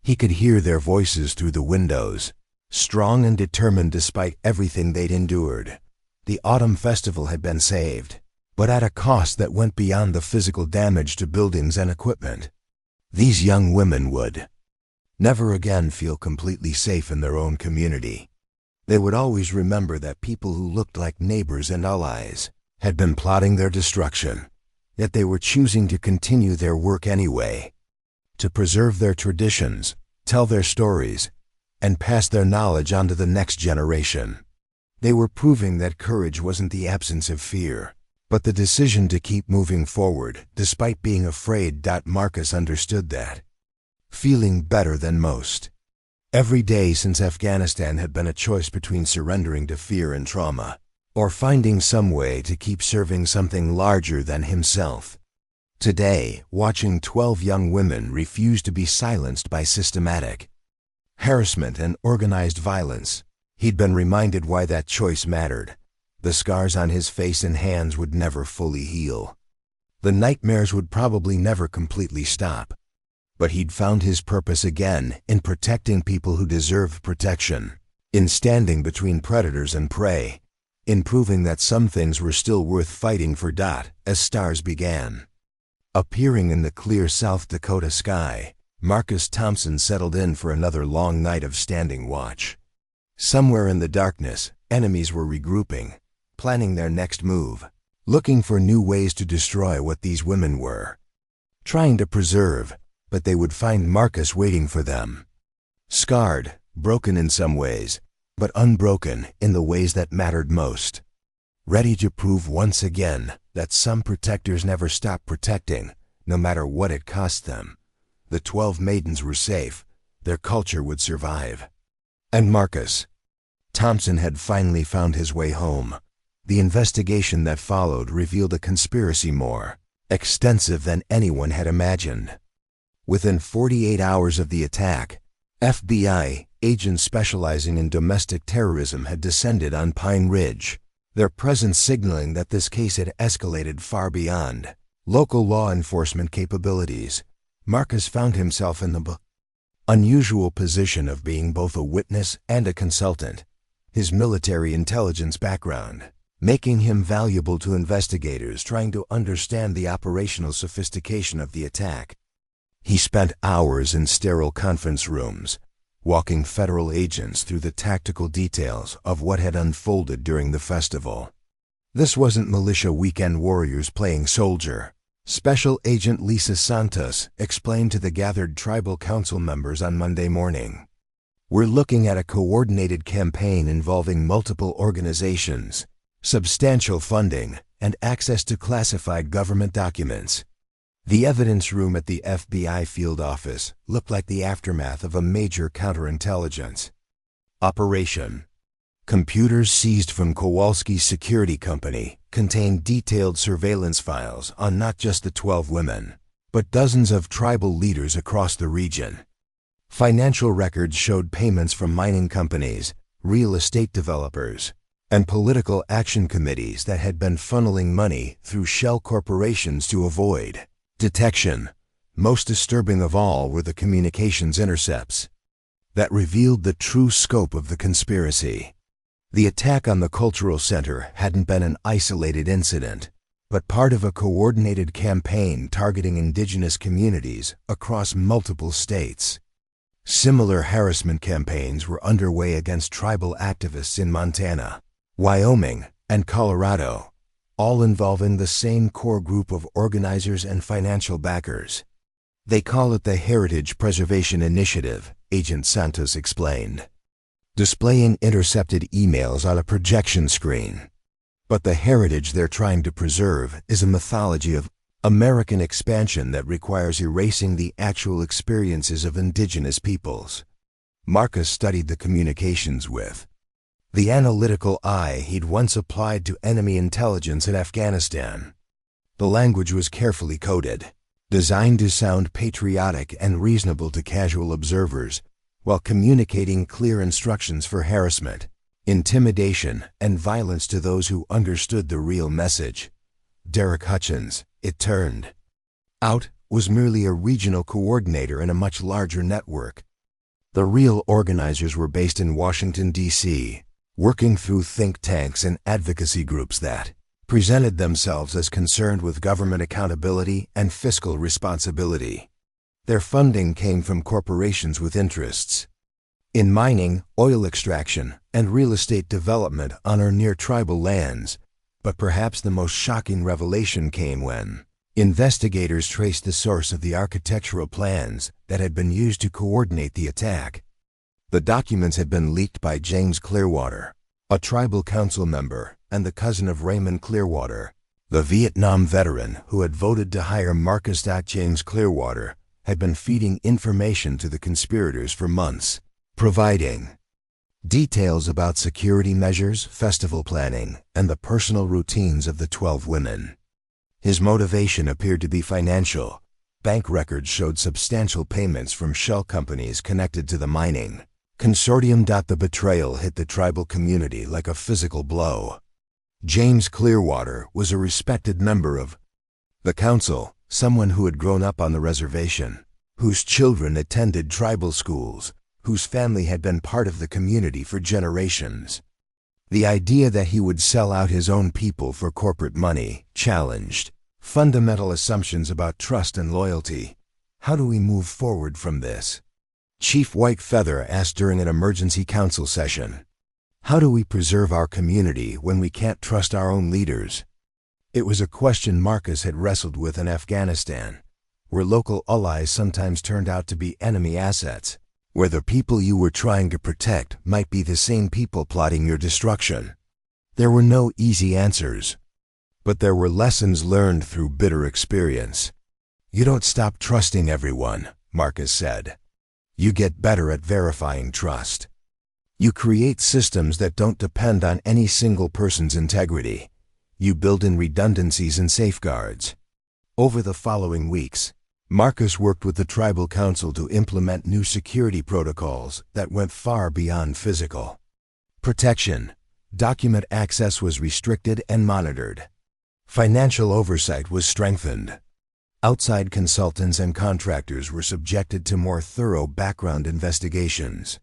He could hear their voices through the windows, strong and determined despite everything they'd endured. The autumn festival had been saved, but at a cost that went beyond the physical damage to buildings and equipment. These young women would never again feel completely safe in their own community. They would always remember that people who looked like neighbors and allies had been plotting their destruction, yet they were choosing to continue their work anyway, to preserve their traditions, tell their stories, and pass their knowledge on to the next generation. They were proving that courage wasn't the absence of fear, but the decision to keep moving forward despite being afraid. Marcus understood that feeling better than most. Every day since Afghanistan had been a choice between surrendering to fear and trauma, or finding some way to keep serving something larger than himself. Today, watching 12 young women refuse to be silenced by systematic harassment and organized violence, he'd been reminded why that choice mattered. The scars on his face and hands would never fully heal. The nightmares would probably never completely stop. But he'd found his purpose again in protecting people who deserved protection, in standing between predators and prey, in proving that some things were still worth fighting for. As stars began appearing in the clear South Dakota sky, Marcus Thompson settled in for another long night of standing watch. Somewhere in the darkness, enemies were regrouping, planning their next move, looking for new ways to destroy what these women were trying to preserve, but they would find Marcus waiting for them. Scarred, broken in some ways, but unbroken in the ways that mattered most. Ready to prove once again that some protectors never stop protecting, no matter what it cost them. The 12 maidens were safe, their culture would survive. And Marcus Thompson had finally found his way home. The investigation that followed revealed a conspiracy more extensive than anyone had imagined. Within 48 hours of the attack, FBI agents specializing in domestic terrorism had descended on Pine Ridge, their presence signaling that this case had escalated far beyond local law enforcement capabilities. Marcus found himself in the unusual position of being both a witness and a consultant, his military intelligence background making him valuable to investigators trying to understand the operational sophistication of the attack. He spent hours in sterile conference rooms, walking federal agents through the tactical details of what had unfolded during the festival. This wasn't militia weekend warriors playing soldier. Special Agent Lisa Santos explained to the gathered tribal council members on Monday morning. We're looking at a coordinated campaign involving multiple organizations, substantial funding, and access to classified government documents. The evidence room at the FBI field office looked like the aftermath of a major counterintelligence operation. Computers seized from Kowalski's security company contained detailed surveillance files on not just the 12 women, but dozens of tribal leaders across the region. Financial records showed payments from mining companies, real estate developers, and political action committees that had been funneling money through shell corporations to avoid detection. Most disturbing of all were the communications intercepts that revealed the true scope of the conspiracy. The attack on the cultural center hadn't been an isolated incident, but part of a coordinated campaign targeting indigenous communities across multiple states. Similar harassment campaigns were underway against tribal activists in Montana, Wyoming, and Colorado, all involving the same core group of organizers and financial backers. They call it the Heritage Preservation Initiative, Agent Santos explained, displaying intercepted emails on a projection screen. But the heritage they're trying to preserve is a mythology of American expansion that requires erasing the actual experiences of indigenous peoples. Marcus studied the communications with the analytical eye he'd once applied to enemy intelligence in Afghanistan. The language was carefully coded, designed to sound patriotic and reasonable to casual observers, while communicating clear instructions for harassment, intimidation, and violence to those who understood the real message. Derek Hutchins, it turned out, was merely a regional coordinator in a much larger network. The real organizers were based in Washington, D.C., working through think tanks and advocacy groups that presented themselves as concerned with government accountability and fiscal responsibility. Their funding came from corporations with interests in mining, oil extraction, and real estate development on or near tribal lands. But perhaps the most shocking revelation came when investigators traced the source of the architectural plans that had been used to coordinate the attack. The documents had been leaked by James Clearwater, a tribal council member and the cousin of Raymond Clearwater, the Vietnam veteran who had voted to hire Marcus. James Clearwater had been feeding information to the conspirators for months, providing details about security measures, festival planning, and the personal routines of the 12 women. His motivation appeared to be financial. Bank records showed substantial payments from shell companies connected to the mining consortium. The betrayal hit the tribal community like a physical blow. James Clearwater was a respected member of the council, someone who had grown up on the reservation, whose children attended tribal schools, whose family had been part of the community for generations. The idea that he would sell out his own people for corporate money challenged fundamental assumptions about trust and loyalty. How do we move forward from this? Chief Whitefeather asked during an emergency council session. How do we preserve our community when we can't trust our own leaders? It was a question Marcus had wrestled with in Afghanistan, where local allies sometimes turned out to be enemy assets, where the people you were trying to protect might be the same people plotting your destruction. There were no easy answers, but there were lessons learned through bitter experience. You don't stop trusting everyone, Marcus said. You get better at verifying trust. You create systems that don't depend on any single person's integrity. You build in redundancies and safeguards. Over the following weeks, Marcus worked with the tribal council to implement new security protocols that went far beyond physical protection. Document access was restricted and monitored. Financial oversight was strengthened. Outside consultants and contractors were subjected to more thorough background investigations.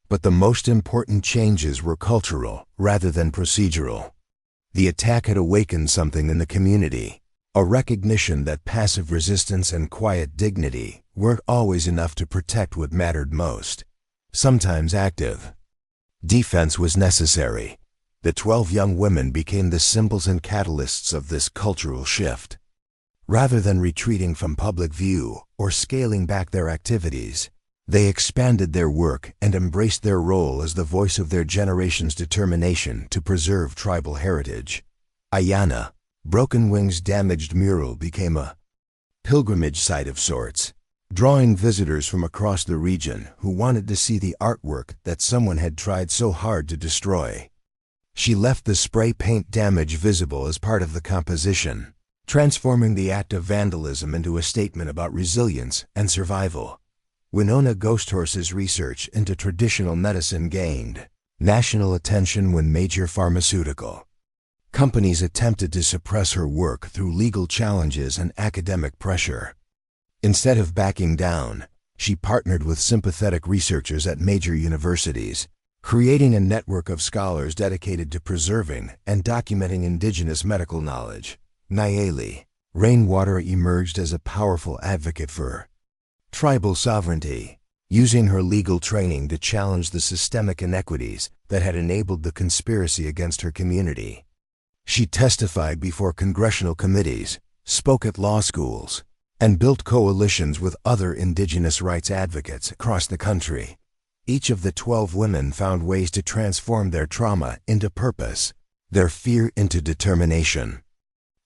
But the most important changes were cultural rather than procedural. The attack had awakened something in the community, a recognition that passive resistance and quiet dignity weren't always enough to protect what mattered most. Sometimes active defense was necessary. The 12 young women became the symbols and catalysts of this cultural shift. Rather than retreating from public view or scaling back their activities, they expanded their work and embraced their role as the voice of their generation's determination to preserve tribal heritage. Ayana, Broken Wing's damaged mural, became a pilgrimage site of sorts, drawing visitors from across the region who wanted to see the artwork that someone had tried so hard to destroy. She left the spray paint damage visible as part of the composition, transforming the act of vandalism into a statement about resilience and survival. Winona Ghost Horse's research into traditional medicine gained national attention when major pharmaceutical companies attempted to suppress her work through legal challenges and academic pressure. Instead of backing down, she partnered with sympathetic researchers at major universities, creating a network of scholars dedicated to preserving and documenting indigenous medical knowledge. Nayeli Rainwater emerged as a powerful advocate for tribal sovereignty, using her legal training to challenge the systemic inequities that had enabled the conspiracy against her community. She testified before congressional committees, spoke at law schools, and built coalitions with other indigenous rights advocates across the country. Each of the 12 women found ways to transform their trauma into purpose, their fear into determination.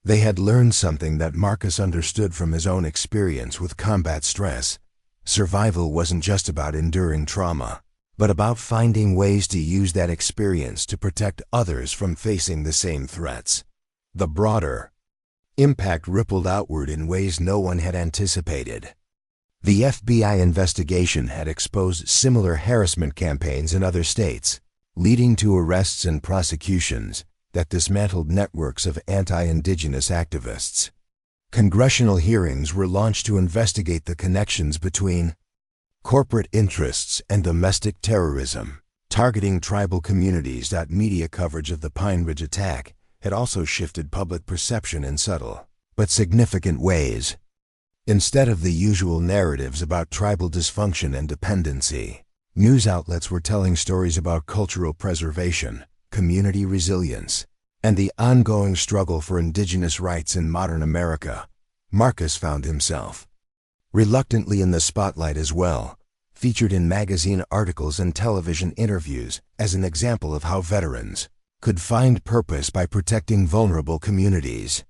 They had learned something that Marcus understood from his own experience with combat stress. Survival wasn't just about enduring trauma, but about finding ways to use that experience to protect others from facing the same threats. The broader impact rippled outward in ways no one had anticipated. The FBI investigation had exposed similar harassment campaigns in other states, leading to arrests and prosecutions that dismantled networks of anti-indigenous activists. Congressional hearings were launched to investigate the connections between corporate interests and domestic terrorism, targeting tribal communities. Media coverage of the Pine Ridge attack had also shifted public perception in subtle but significant ways. Instead of the usual narratives about tribal dysfunction and dependency, news outlets were telling stories about cultural preservation, community resilience, and the ongoing struggle for indigenous rights in modern America. Marcus found himself reluctantly in the spotlight as well, featured in magazine articles and television interviews as an example of how veterans could find purpose by protecting vulnerable communities.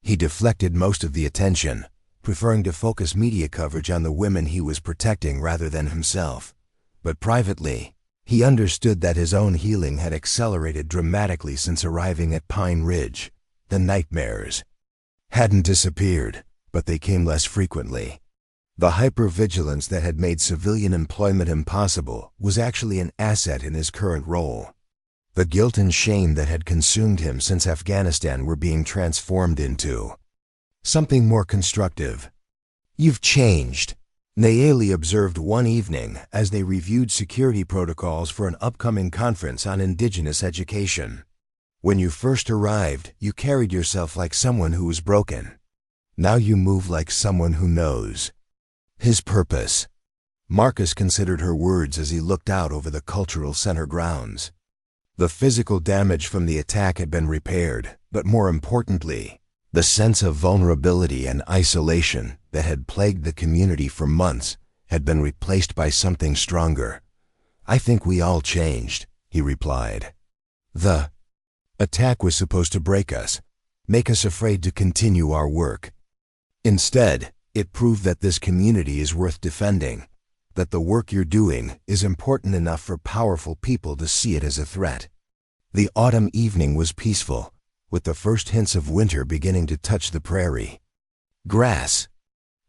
He deflected most of the attention, preferring to focus media coverage on the women he was protecting rather than himself. But privately, he understood that his own healing had accelerated dramatically since arriving at Pine Ridge. The nightmares hadn't disappeared, but they came less frequently. The hypervigilance that had made civilian employment impossible was actually an asset in his current role. The guilt and shame that had consumed him since Afghanistan were being transformed into something more constructive. "You've changed," Nayeli observed one evening as they reviewed security protocols for an upcoming conference on indigenous education. "When you first arrived, you carried yourself like someone who was broken. Now you move like someone who knows his purpose." Marcus considered her words as he looked out over the cultural center grounds. The physical damage from the attack had been repaired, but more importantly, the sense of vulnerability and isolation that had plagued the community for months had been replaced by something stronger. "I think we all changed," he replied. "The attack was supposed to break us, make us afraid to continue our work. Instead, it proved that this community is worth defending, that the work you're doing is important enough for powerful people to see it as a threat." The autumn evening was peaceful, with the first hints of winter beginning to touch the prairie grass.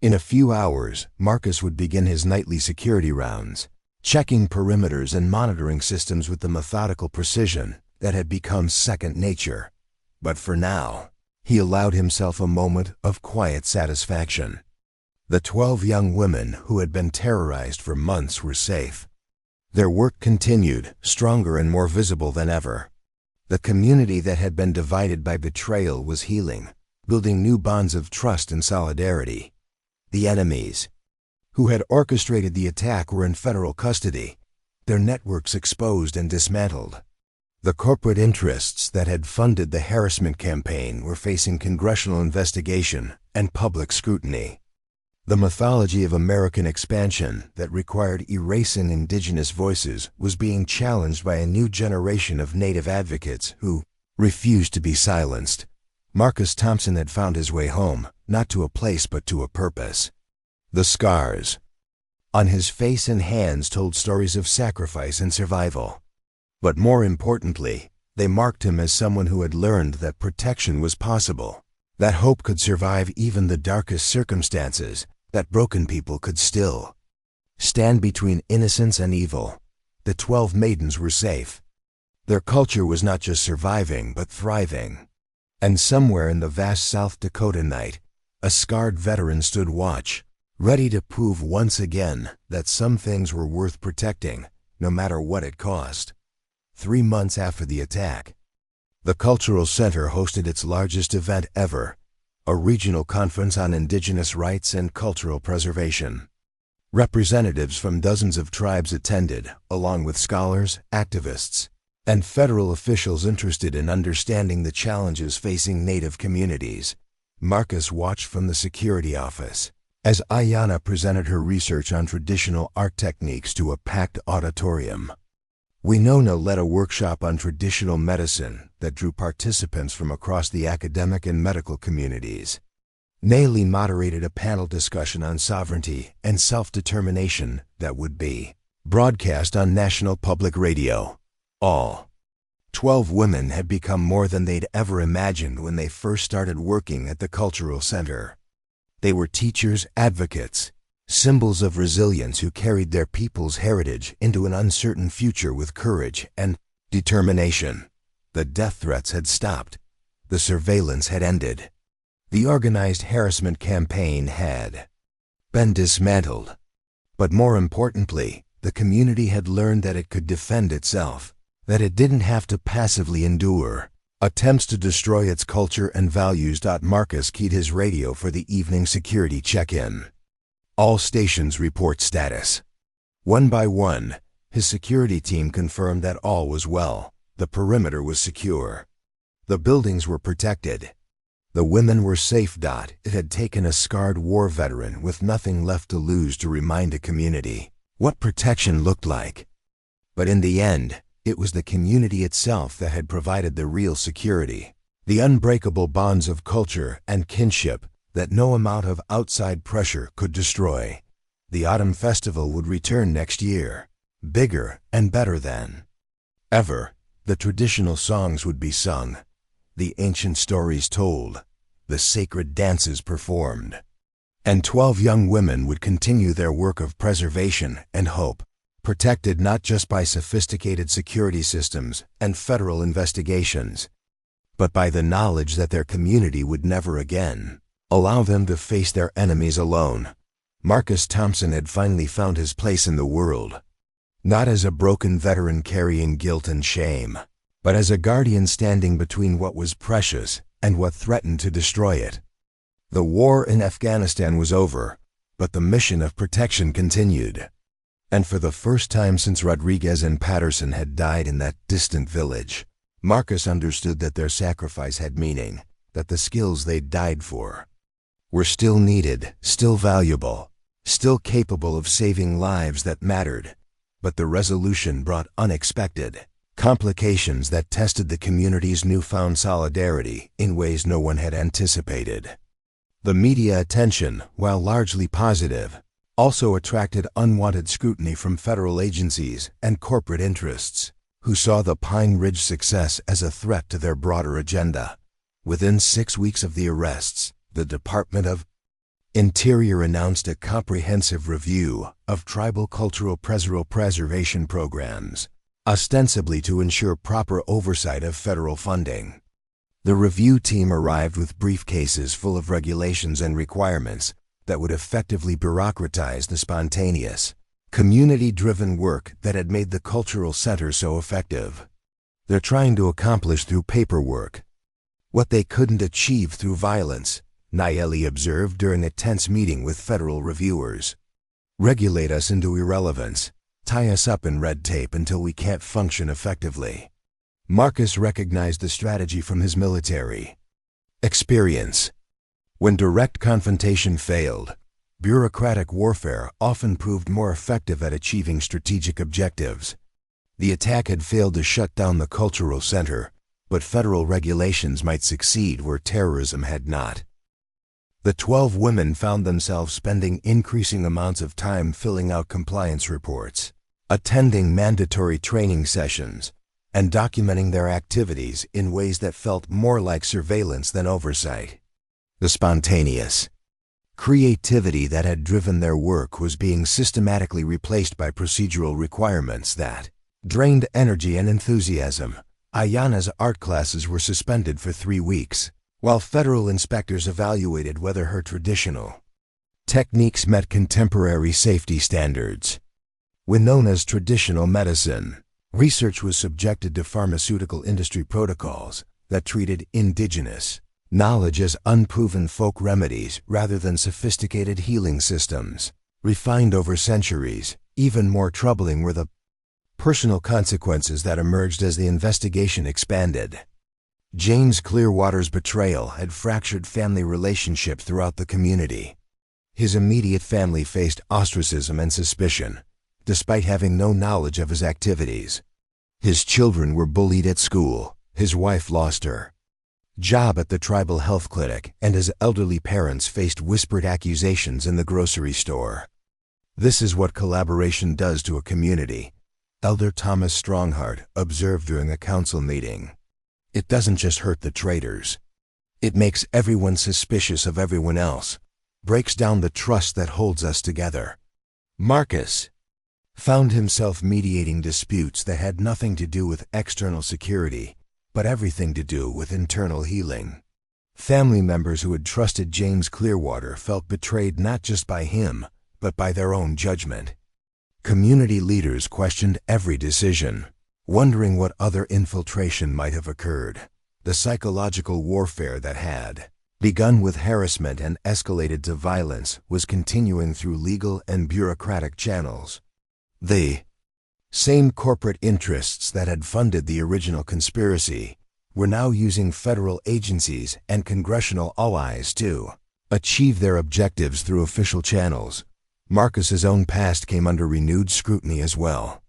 In a few hours, Marcus would begin his nightly security rounds, checking perimeters and monitoring systems with the methodical precision that had become second nature. But for now, he allowed himself a moment of quiet satisfaction. The 12 young women who had been terrorized for months were safe. Their work continued, stronger and more visible than ever. The community that had been divided by betrayal was healing, building new bonds of trust and solidarity. The enemies who had orchestrated the attack were in federal custody, their networks exposed and dismantled. The corporate interests that had funded the harassment campaign were facing congressional investigation and public scrutiny. The mythology of American expansion that required erasing indigenous voices was being challenged by a new generation of Native advocates who refused to be silenced. Marcus Thompson had found his way home, not to a place but to a purpose. The scars on his face and hands told stories of sacrifice and survival. But more importantly, they marked him as someone who had learned that protection was possible, that hope could survive even the darkest circumstances, that broken people could still stand between innocence and evil. The 12 maidens were safe. Their culture was not just surviving but thriving. And somewhere in the vast South Dakota night, a scarred veteran stood watch, ready to prove once again that some things were worth protecting, no matter what it cost. 3 months after the attack, the Cultural Center hosted its largest event ever, a regional conference on indigenous rights and cultural preservation. Representatives from dozens of tribes attended, along with scholars, activists, and federal officials interested in understanding the challenges facing Native communities. Marcus watched from the security office as Ayanna presented her research on traditional art techniques to a packed auditorium. Winona led a workshop on traditional medicine that drew participants from across the academic and medical communities. Nayeli moderated a panel discussion on sovereignty and self-determination that would be broadcast on National Public Radio. All 12 women had become more than they'd ever imagined when they first started working at the Cultural Center. They were teachers, advocates, symbols of resilience who carried their people's heritage into an uncertain future with courage and determination. The death threats had stopped. The surveillance had ended. The organized harassment campaign had been dismantled. But more importantly, the community had learned that it could defend itself, that it didn't have to passively endure. Attempts to destroy its culture and values. Marcus keyed his radio for the evening security check-in. All stations report status. One by one, his security team confirmed that all was well. The perimeter was secure. The buildings were protected. The women were safe. It had taken a scarred war veteran with nothing left to lose to remind a community what protection looked like. But in the end, it was the community itself that had provided the real security, the unbreakable bonds of culture and kinship that no amount of outside pressure could destroy. The autumn festival would return next year, bigger and better than ever. The traditional songs would be sung, the ancient stories told, the sacred dances performed, and 12 young women would continue their work of preservation and hope, protected not just by sophisticated security systems and federal investigations, but by the knowledge that their community would never again allow them to face their enemies alone. Marcus Thompson had finally found his place in the world, not as a broken veteran carrying guilt and shame, but as a guardian standing between what was precious and what threatened to destroy it. The war in Afghanistan was over, but the mission of protection continued. And for the first time since Rodriguez and Patterson had died in that distant village, Marcus understood that their sacrifice had meaning, that the skills they'd died for were still needed, still valuable, still capable of saving lives that mattered. But the resolution brought unexpected complications that tested the community's newfound solidarity in ways no one had anticipated. The media attention, while largely positive, also attracted unwanted scrutiny from federal agencies and corporate interests, who saw the Pine Ridge success as a threat to their broader agenda. Within 6 weeks of the arrests, the Department of Interior announced a comprehensive review of tribal cultural preservation programs, ostensibly to ensure proper oversight of federal funding. The review team arrived with briefcases full of regulations and requirements that would effectively bureaucratize the spontaneous, community-driven work that had made the cultural center so effective. They're trying to accomplish through paperwork what they couldn't achieve through violence, Nayeli observed during a tense meeting with federal reviewers. Regulate us into irrelevance, tie us up in red tape until we can't function effectively. Marcus recognized the strategy from his military experience. When direct confrontation failed, bureaucratic warfare often proved more effective at achieving strategic objectives. The attack had failed to shut down the cultural center, but federal regulations might succeed where terrorism had not. The 12 women found themselves spending increasing amounts of time filling out compliance reports, attending mandatory training sessions, and documenting their activities in ways that felt more like surveillance than oversight. The spontaneous creativity that had driven their work was being systematically replaced by procedural requirements that drained energy and enthusiasm. Ayana's art classes were suspended for 3 weeks, while federal inspectors evaluated whether her traditional techniques met contemporary safety standards. When known as traditional medicine, research was subjected to pharmaceutical industry protocols that treated indigenous knowledge as unproven folk remedies rather than sophisticated healing systems, refined over centuries. Even more troubling were the personal consequences that emerged as the investigation expanded. James Clearwater's betrayal had fractured family relationships throughout the community. His immediate family faced ostracism and suspicion, despite having no knowledge of his activities. His children were bullied at school, his wife lost her job at the tribal health clinic, and his elderly parents faced whispered accusations in the grocery store. This is what collaboration does to a community, Elder Thomas Strongheart observed during a council meeting. It doesn't just hurt the traitors. It makes everyone suspicious of everyone else, breaks down the trust that holds us together. Marcus found himself mediating disputes that had nothing to do with external security, but everything to do with internal healing. Family members who had trusted James Clearwater felt betrayed not just by him, but by their own judgment. Community leaders questioned every decision, wondering what other infiltration might have occurred. The psychological warfare that had begun with harassment and escalated to violence was continuing through legal and bureaucratic channels. The same corporate interests that had funded the original conspiracy were now using federal agencies and congressional allies to achieve their objectives through official channels. Marcus's own past came under renewed scrutiny as well.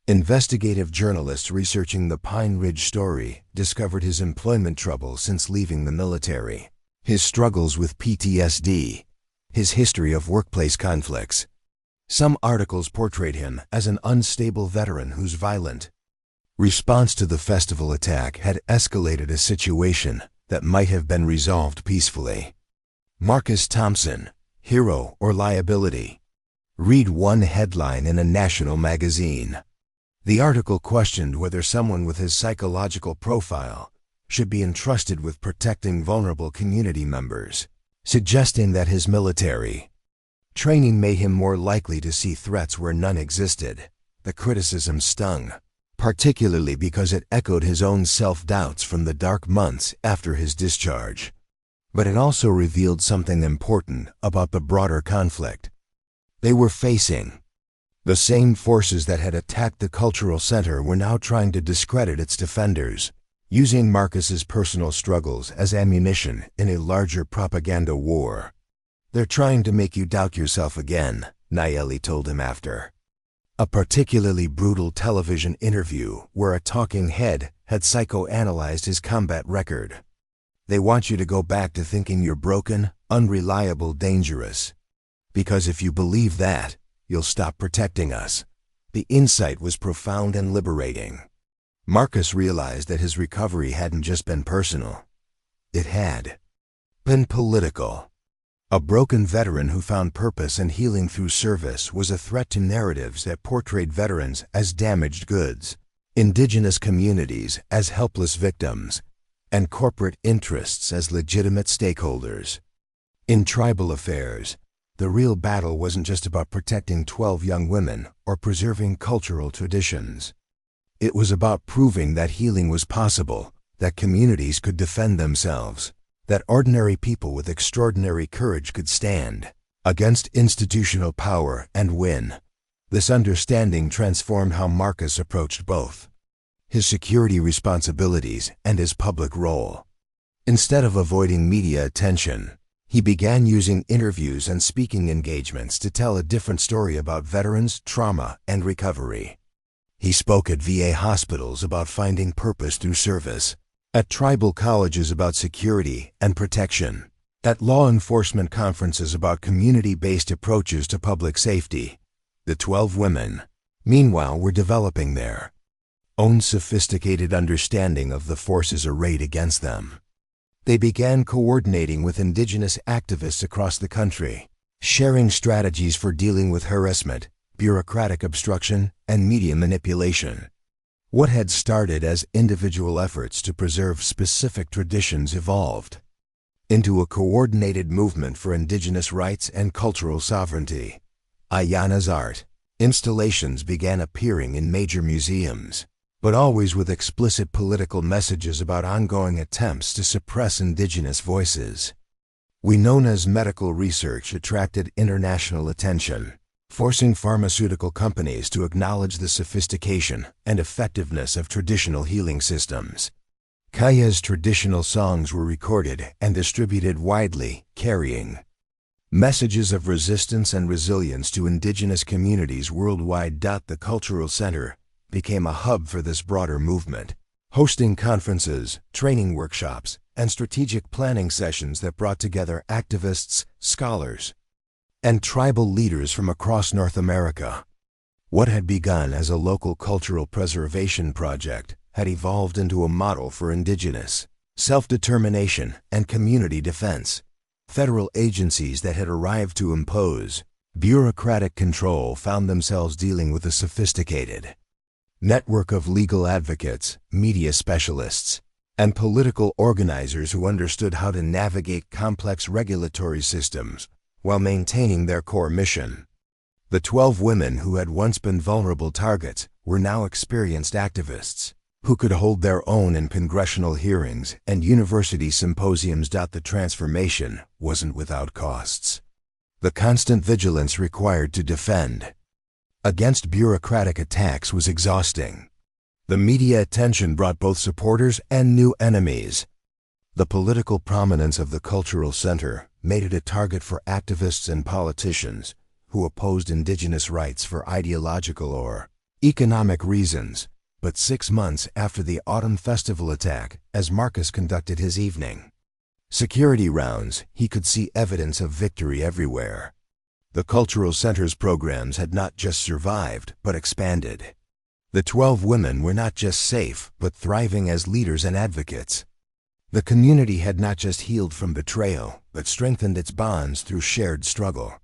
Investigative journalists researching the Pine Ridge story discovered his employment trouble since leaving the military, his struggles with PTSD, his history of workplace conflicts. Some articles portrayed him as an unstable veteran whose violent response to the festival attack had escalated a situation that might have been resolved peacefully. Marcus Thompson, hero or liability? Read one headline in a national magazine. The article questioned whether someone with his psychological profile should be entrusted with protecting vulnerable community members, suggesting that his military training made him more likely to see threats where none existed. The criticism stung, particularly because it echoed his own self-doubts from the dark months after his discharge. But it also revealed something important about the broader conflict they were facing. The same forces that had attacked the cultural center were now trying to discredit its defenders, using Marcus's personal struggles as ammunition in a larger propaganda war. "They're trying to make you doubt yourself again," Nayeli told him after a particularly brutal television interview where a talking head had psychoanalyzed his combat record. "They want you to go back to thinking you're broken, unreliable, dangerous. Because if you believe that, you'll stop protecting us." The insight was profound and liberating. Marcus realized that his recovery hadn't just been personal. It had been political. A broken veteran who found purpose and healing through service was a threat to narratives that portrayed veterans as damaged goods, indigenous communities as helpless victims, and corporate interests as legitimate stakeholders. In tribal affairs, the real battle wasn't just about protecting 12 young women or preserving cultural traditions. It was about proving that healing was possible, that communities could defend themselves, that ordinary people with extraordinary courage could stand against institutional power and win. This understanding transformed how Marcus approached both his security responsibilities and his public role. Instead of avoiding media attention, he began using interviews and speaking engagements to tell a different story about veterans, trauma, and recovery. He spoke at VA hospitals about finding purpose through service, at tribal colleges about security and protection, at law enforcement conferences about community-based approaches to public safety. The 12 women, meanwhile, were developing their own sophisticated understanding of the forces arrayed against them. They began coordinating with indigenous activists across the country, sharing strategies for dealing with harassment, bureaucratic obstruction, and media manipulation. What had started as individual efforts to preserve specific traditions evolved into a coordinated movement for indigenous rights and cultural sovereignty. Ayana's art installations began appearing in major museums, but always with explicit political messages about ongoing attempts to suppress indigenous voices. Winona's medical research attracted international attention, forcing pharmaceutical companies to acknowledge the sophistication and effectiveness of traditional healing systems. Kaya's traditional songs were recorded and distributed widely, carrying messages of resistance and resilience to indigenous communities worldwide. The cultural center became a hub for this broader movement, hosting conferences, training workshops, and strategic planning sessions that brought together activists, scholars, and tribal leaders from across North America. What had begun as a local cultural preservation project had evolved into a model for indigenous self-determination and community defense. Federal agencies that had arrived to impose bureaucratic control found themselves dealing with a sophisticated network of legal advocates, media specialists, and political organizers who understood how to navigate complex regulatory systems while maintaining their core mission. The 12 women who had once been vulnerable targets were now experienced activists, who could hold their own in congressional hearings and university symposiums. The transformation wasn't without costs. The constant vigilance required to defend against bureaucratic attacks was exhausting. The media attention brought both supporters and new enemies. The political prominence of the cultural center made it a target for activists and politicians who opposed indigenous rights for ideological or economic reasons. But 6 months after the Autumn Festival attack, as Marcus conducted his evening security rounds, he could see evidence of victory everywhere. The cultural center's programs had not just survived, but expanded. The 12 women were not just safe, but thriving as leaders and advocates. The community had not just healed from betrayal, but strengthened its bonds through shared struggle.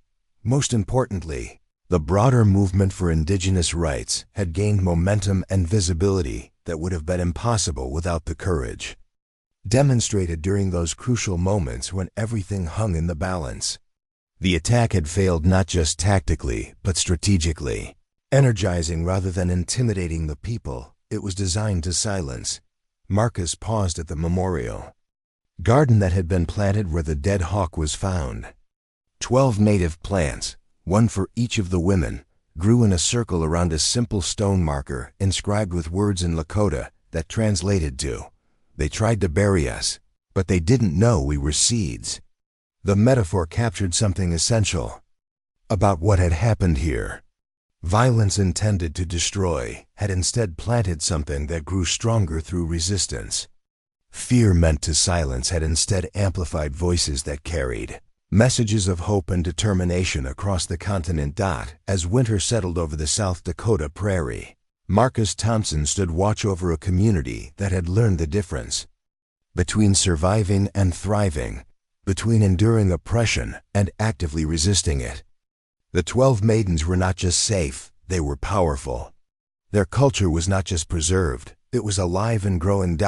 Most importantly, the broader movement for indigenous rights had gained momentum and visibility that would have been impossible without the courage demonstrated during those crucial moments when everything hung in the balance. The attack had failed not just tactically, but strategically. Energizing rather than intimidating the people, it was designed to silence. Marcus paused at the memorial garden that had been planted where the dead hawk was found. 12 native plants, one for each of the women, grew in a circle around a simple stone marker inscribed with words in Lakota that translated to, "They tried to bury us, but they didn't know we were seeds." The metaphor captured something essential about what had happened here. Violence intended to destroy had instead planted something that grew stronger through resistance. Fear meant to silence had instead amplified voices that carried messages of hope and determination across the continent. As winter settled over the South Dakota prairie, Marcus Thompson stood watch over a community that had learned the difference between surviving and thriving, between enduring oppression and actively resisting it. The 12 maidens were not just safe, they were powerful. Their culture was not just preserved, it was alive and growing.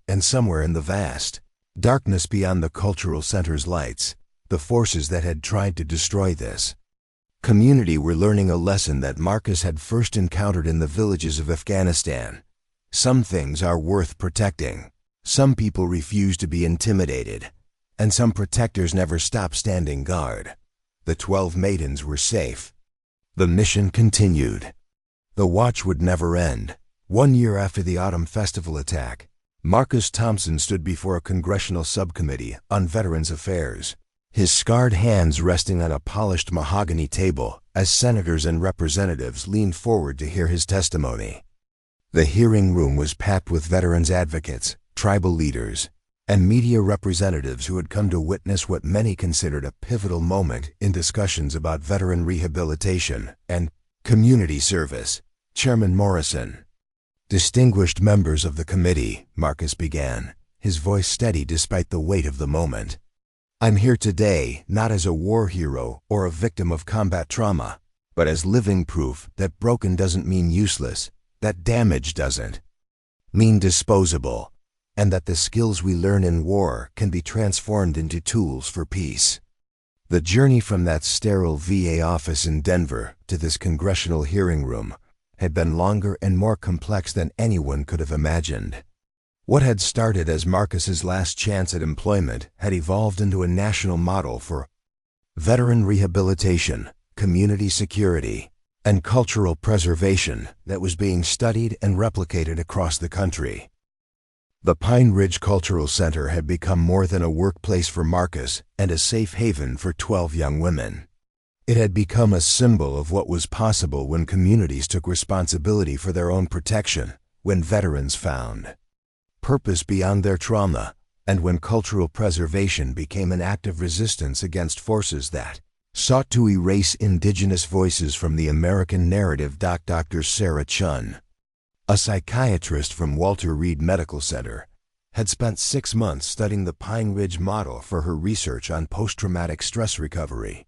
And somewhere in the vast darkness beyond the cultural center's lights, the forces that had tried to destroy this community were learning a lesson that Marcus had first encountered in the villages of Afghanistan. Some things are worth protecting. Some people refuse to be intimidated, and some protectors never stop standing guard. The 12 maidens were safe. The mission continued. The watch would never end. 1 year after the Autumn Festival attack, Marcus Thompson stood before a congressional subcommittee on Veterans Affairs, his scarred hands resting on a polished mahogany table as senators and representatives leaned forward to hear his testimony. The hearing room was packed with veterans advocates, tribal leaders, and media representatives who had come to witness what many considered a pivotal moment in discussions about veteran rehabilitation and community service. Chairman Morrison, distinguished members of the committee, Marcus began, his voice steady despite the weight of the moment. I'm here today not as a war hero or a victim of combat trauma, but as living proof that broken doesn't mean useless, that damage doesn't mean disposable, and that the skills we learn in war can be transformed into tools for peace. The journey from that sterile VA office in Denver to this congressional hearing room had been longer and more complex than anyone could have imagined. What had started as Marcus's last chance at employment had evolved into a national model for veteran rehabilitation, community security, and cultural preservation that was being studied and replicated across the country. The Pine Ridge Cultural Center had become more than a workplace for Marcus and a safe haven for 12 young women. It had become a symbol of what was possible when communities took responsibility for their own protection, when veterans found purpose beyond their trauma, and when cultural preservation became an act of resistance against forces that sought to erase indigenous voices from the American narrative. Dr. Sarah Chun, a psychiatrist from Walter Reed Medical Center, had spent 6 months studying the Pine Ridge model for her research on post-traumatic stress recovery.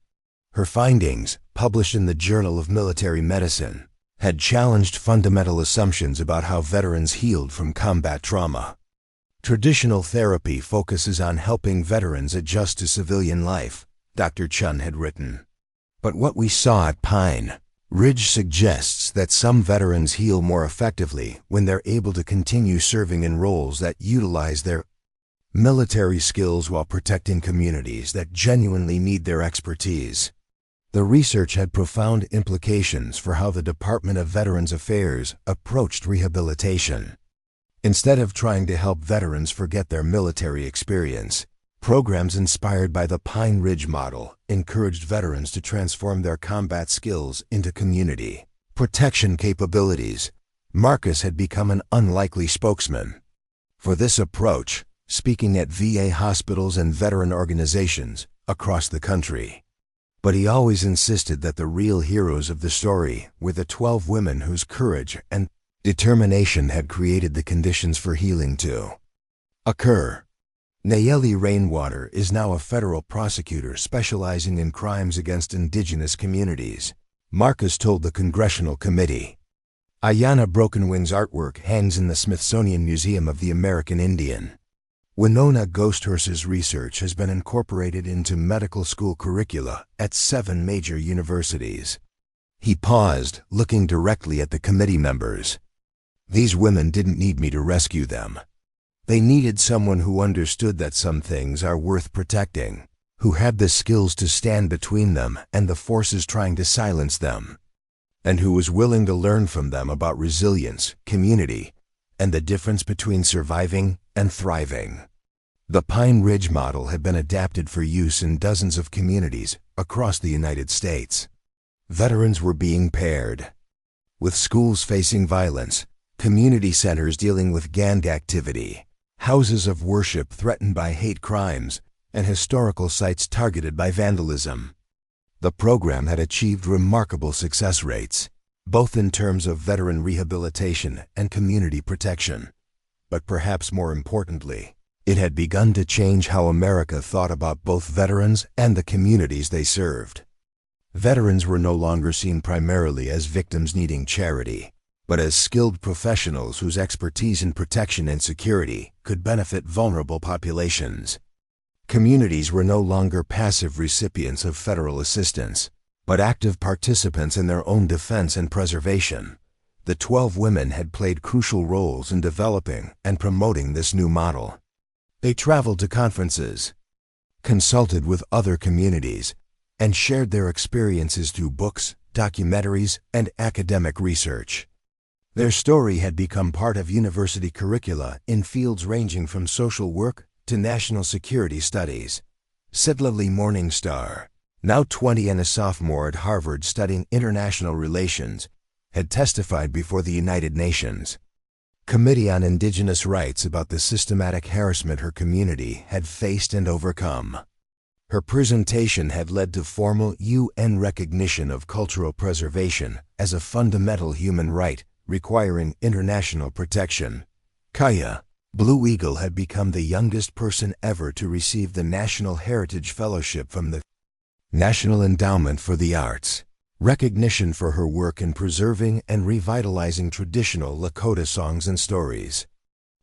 Her findings, published in the Journal of Military Medicine, had challenged fundamental assumptions about how veterans healed from combat trauma. Traditional therapy focuses on helping veterans adjust to civilian life, Dr. Chun had written. But what we saw at Pine Ridge suggests that some veterans heal more effectively when they're able to continue serving in roles that utilize their military skills while protecting communities that genuinely need their expertise. The research had profound implications for how the Department of Veterans Affairs approached rehabilitation. Instead of trying to help veterans forget their military experience, programs inspired by the Pine Ridge model encouraged veterans to transform their combat skills into community protection capabilities. Marcus had become an unlikely spokesman for this approach, speaking at VA hospitals and veteran organizations across the country. But he always insisted that the real heroes of the story were the 12 women whose courage and determination had created the conditions for healing to occur. Nayeli Rainwater is now a federal prosecutor specializing in crimes against indigenous communities. Marcus told the Congressional Committee. Ayanna Brokenwing's artwork hangs in the Smithsonian Museum of the American Indian. Winona Ghosthorse's research has been incorporated into medical school curricula at 7 major universities. He paused, looking directly at the committee members. These women didn't need me to rescue them. They needed someone who understood that some things are worth protecting, who had the skills to stand between them and the forces trying to silence them, and who was willing to learn from them about resilience, community, and the difference between surviving and thriving. The Pine Ridge model had been adapted for use in dozens of communities across the United States. Veterans were being paired with schools facing violence, community centers dealing with gang activity, houses of worship threatened by hate crimes, and historical sites targeted by vandalism. The program had achieved remarkable success rates, both in terms of veteran rehabilitation and community protection. But perhaps more importantly, it had begun to change how America thought about both veterans and the communities they served. Veterans were no longer seen primarily as victims needing charity, but as skilled professionals whose expertise in protection and security could benefit vulnerable populations. Communities were no longer passive recipients of federal assistance, but active participants in their own defense and preservation. The 12 women had played crucial roles in developing and promoting this new model. They traveled to conferences, consulted with other communities, and shared their experiences through books, documentaries, and academic research. Their story had become part of university curricula in fields ranging from social work to national security studies. Sidley Morningstar, now 20 and a sophomore at Harvard studying international relations, had testified before the United Nations Committee on Indigenous Rights about the systematic harassment her community had faced and overcome. Her presentation had led to formal UN recognition of cultural preservation as a fundamental human right requiring international protection. Kaya, Blue Eagle had become the youngest person ever to receive the National Heritage Fellowship from the National Endowment for the Arts, recognition for her work in preserving and revitalizing traditional Lakota songs and stories.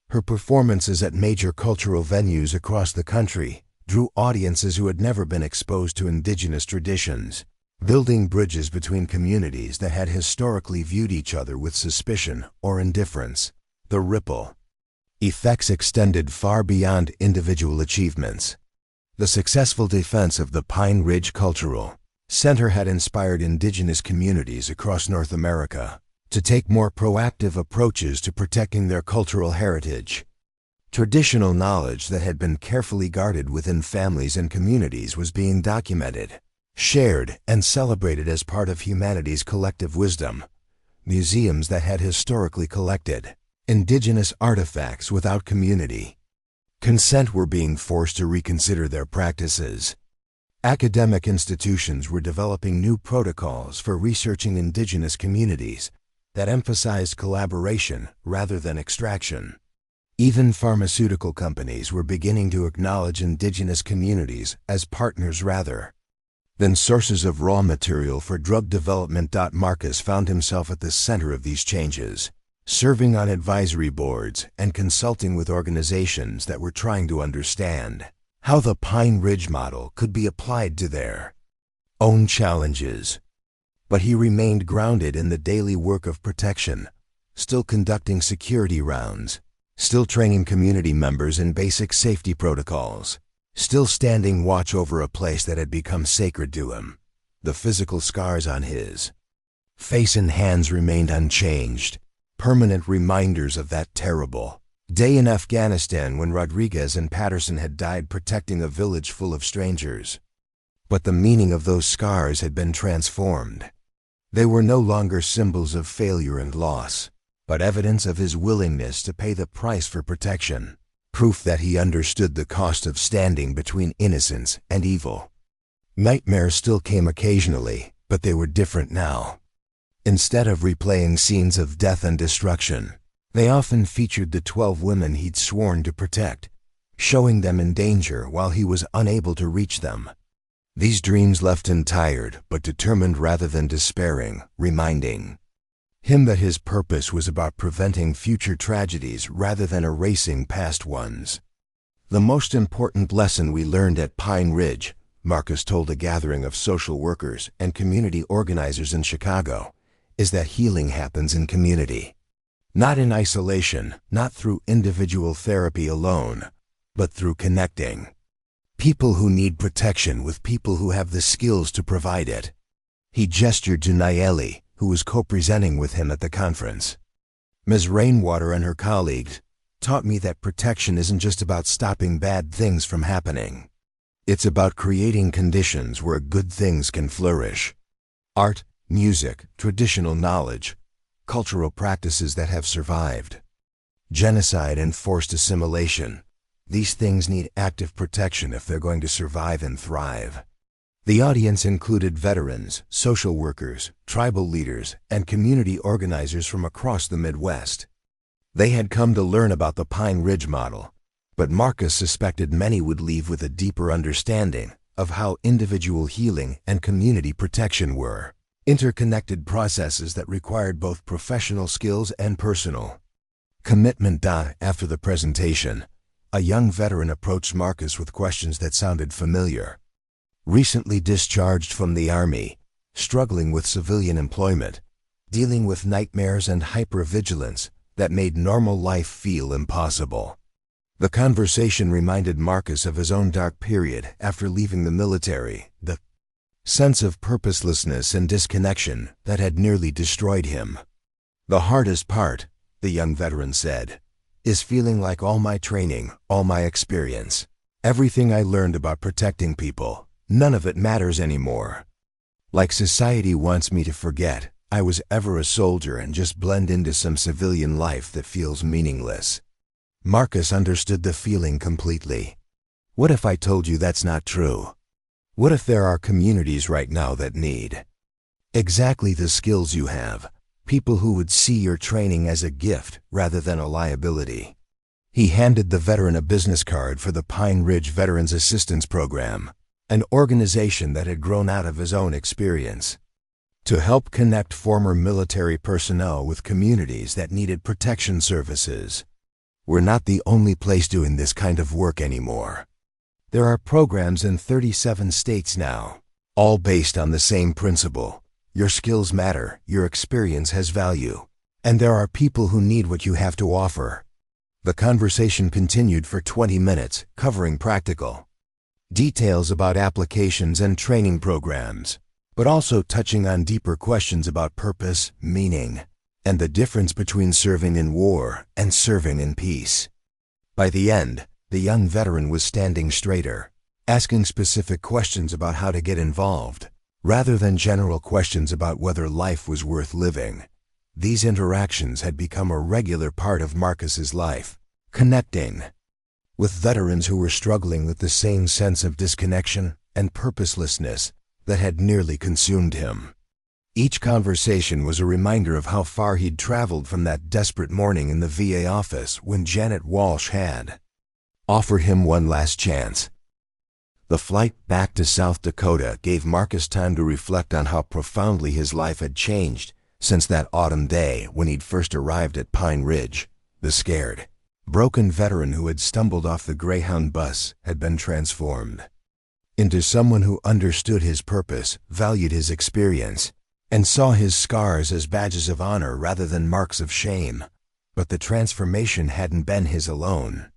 Her performances at major cultural venues across the country drew audiences who had never been exposed to indigenous traditions, building bridges between communities that had historically viewed each other with suspicion or indifference. The ripple effects extended far beyond individual achievements. The successful defense of the Pine Ridge Cultural Center had inspired indigenous communities across North America to take more proactive approaches to protecting their cultural heritage. Traditional knowledge that had been carefully guarded within families and communities was being documented, shared, and celebrated as part of humanity's collective wisdom. Museums that had historically collected indigenous artifacts without community consent were being forced to reconsider their practices. Academic institutions were developing new protocols for researching indigenous communities that emphasized collaboration rather than extraction. Even pharmaceutical companies were beginning to acknowledge indigenous communities as partners rather than sources of raw material for drug development. Marcus found himself at the center of these changes, serving on advisory boards and consulting with organizations that were trying to understand how the Pine Ridge model could be applied to their own challenges. But he remained grounded in the daily work of protection, still conducting security rounds, still training community members in basic safety protocols, still standing watch over a place that had become sacred to him. The physical scars on his face and hands remained unchanged, permanent reminders of that terrible day in Afghanistan when Rodriguez and Patterson had died protecting a village full of strangers. But the meaning of those scars had been transformed. They were no longer symbols of failure and loss, but evidence of his willingness to pay the price for protection, proof that he understood the cost of standing between innocence and evil. Nightmares still came occasionally, but they were different now. Instead of replaying scenes of death and destruction, they often featured the 12 women he'd sworn to protect, showing them in danger while he was unable to reach them. These dreams left him tired but determined rather than despairing, reminding him that his purpose was about preventing future tragedies rather than erasing past ones. The most important lesson we learned at Pine Ridge, Marcus told a gathering of social workers and community organizers in Chicago, is that healing happens in community. Not in isolation, not through individual therapy alone, but through connecting people who need protection with people who have the skills to provide it. He gestured to Nayeli, who was co-presenting with him at the conference. Ms. Rainwater and her colleagues taught me that protection isn't just about stopping bad things from happening. It's about creating conditions where good things can flourish. Art, music, traditional knowledge, cultural practices that have survived. Genocide and forced assimilation. These things need active protection if they're going to survive and thrive. The audience included veterans, social workers, tribal leaders, and community organizers from across the Midwest. They had come to learn about the Pine Ridge model, but Marcus suspected many would leave with a deeper understanding of how individual healing and community protection were interconnected processes that required both professional skills and personal commitment. After the presentation, a young veteran approached Marcus with questions that sounded familiar. Recently discharged from the Army, struggling with civilian employment, dealing with nightmares and hypervigilance that made normal life feel impossible. The conversation reminded Marcus of his own dark period after leaving the military, the sense of purposelessness and disconnection that had nearly destroyed him. The hardest part, the young veteran said, is feeling like all my training, all my experience, everything I learned about protecting people, none of it matters anymore. Like society wants me to forget I was ever a soldier and just blend into some civilian life that feels meaningless. Marcus understood the feeling completely. What if I told you that's not true? What if there are communities right now that need exactly the skills you have? People who would see your training as a gift rather than a liability. He handed the veteran a business card for the Pine Ridge Veterans Assistance Program, an organization that had grown out of his own experience to help connect former military personnel with communities that needed protection services. We're not the only place doing this kind of work anymore. There are programs in 37 states now, all based on the same principle. Your skills matter, your experience has value, and there are people who need what you have to offer. The conversation continued for 20 minutes, covering practical details about applications and training programs, but also touching on deeper questions about purpose, meaning, and the difference between serving in war and serving in peace. By the end, the young veteran was standing straighter, asking specific questions about how to get involved, rather than general questions about whether life was worth living. These interactions had become a regular part of Marcus's life, connecting with veterans who were struggling with the same sense of disconnection and purposelessness that had nearly consumed him. Each conversation was a reminder of how far he'd traveled from that desperate morning in the VA office when Janet Walsh had offered him one last chance. The flight back to South Dakota gave Marcus time to reflect on how profoundly his life had changed since that autumn day when he'd first arrived at Pine Ridge. The scared, broken veteran who had stumbled off the Greyhound bus had been transformed into someone who understood his purpose, valued his experience, and saw his scars as badges of honor rather than marks of shame. But the transformation hadn't been his alone.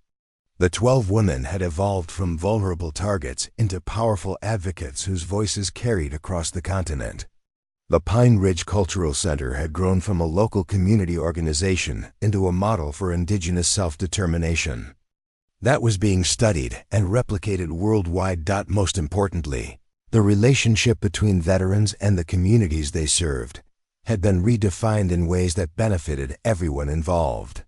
The 12 women had evolved from vulnerable targets into powerful advocates whose voices carried across the continent. The Pine Ridge Cultural Center had grown from a local community organization into a model for indigenous self-determination. That was being studied and replicated worldwide. Most importantly, the relationship between veterans and the communities they served had been redefined in ways that benefited everyone involved.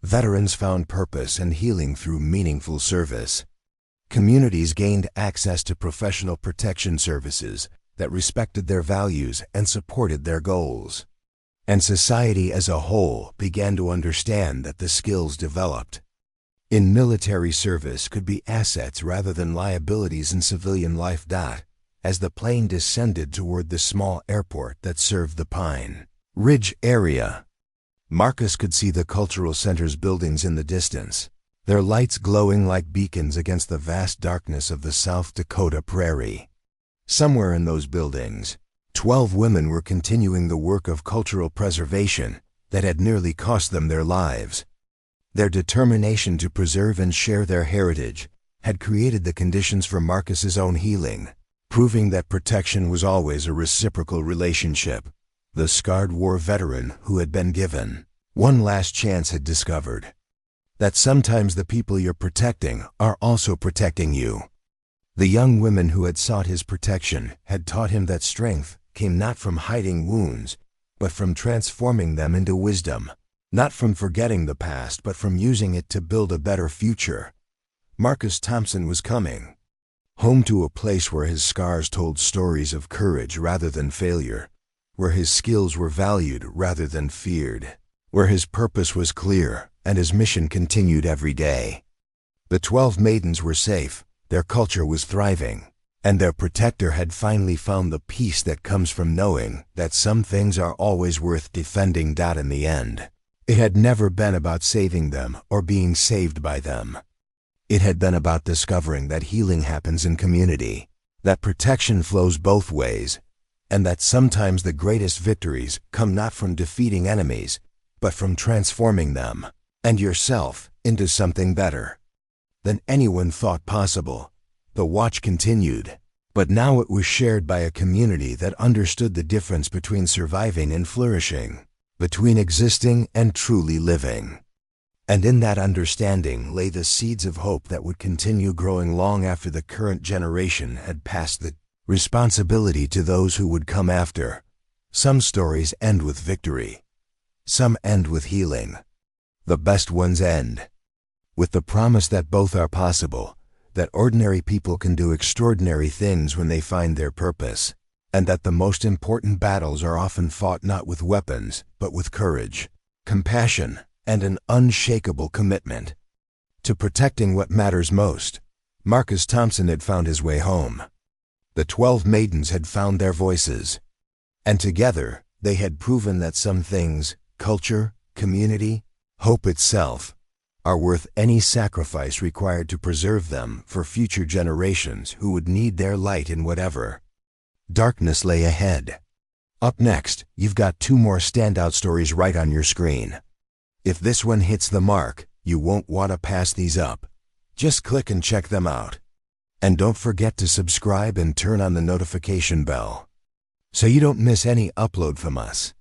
Veterans found purpose and healing through meaningful service. Communities gained access to professional protection services that respected their values and supported their goals. And society as a whole began to understand that the skills developed in military service could be assets rather than liabilities in civilian life. As the plane descended toward the small airport that served the Pine Ridge area, Marcus could see the cultural center's buildings in the distance, their lights glowing like beacons against the vast darkness of the South Dakota prairie. Somewhere in those buildings, 12 women were continuing the work of cultural preservation that had nearly cost them their lives. Their determination to preserve and share their heritage had created the conditions for Marcus's own healing, proving that protection was always a reciprocal relationship. The scarred war veteran who had been given one last chance had discovered that sometimes the people you're protecting are also protecting you. The young women who had sought his protection had taught him that strength came not from hiding wounds, but from transforming them into wisdom, not from forgetting the past, but from using it to build a better future. Marcus Thompson was coming home to a place where his scars told stories of courage rather than failure, where his skills were valued rather than feared, where his purpose was clear and his mission continued every day. The 12 maidens were safe, their culture was thriving, and their protector had finally found the peace that comes from knowing that some things are always worth defending. In the end, it had never been about saving them or being saved by them. It had been about discovering that healing happens in community, that protection flows both ways, and that sometimes the greatest victories come not from defeating enemies, but from transforming them and yourself into something better than anyone thought possible. The watch continued, but now it was shared by a community that understood the difference between surviving and flourishing, between existing and truly living. And in that understanding lay the seeds of hope that would continue growing long after the current generation had passed the responsibility to those who would come after. Some stories end with victory. Some end with healing. The best ones end with the promise that both are possible, that ordinary people can do extraordinary things when they find their purpose, and that the most important battles are often fought not with weapons, but with courage, compassion, and an unshakable commitment to protecting what matters most. Marcus Thompson had found his way home. The 12 maidens had found their voices, and together they had proven that some things, culture, community, hope itself, are worth any sacrifice required to preserve them for future generations who would need their light in whatever darkness lay ahead. Up next, you've got 2 more standout stories right on your screen. If this one hits the mark, you won't want to pass these up. Just click and check them out. And don't forget to subscribe and turn on the notification bell so you don't miss any upload from us.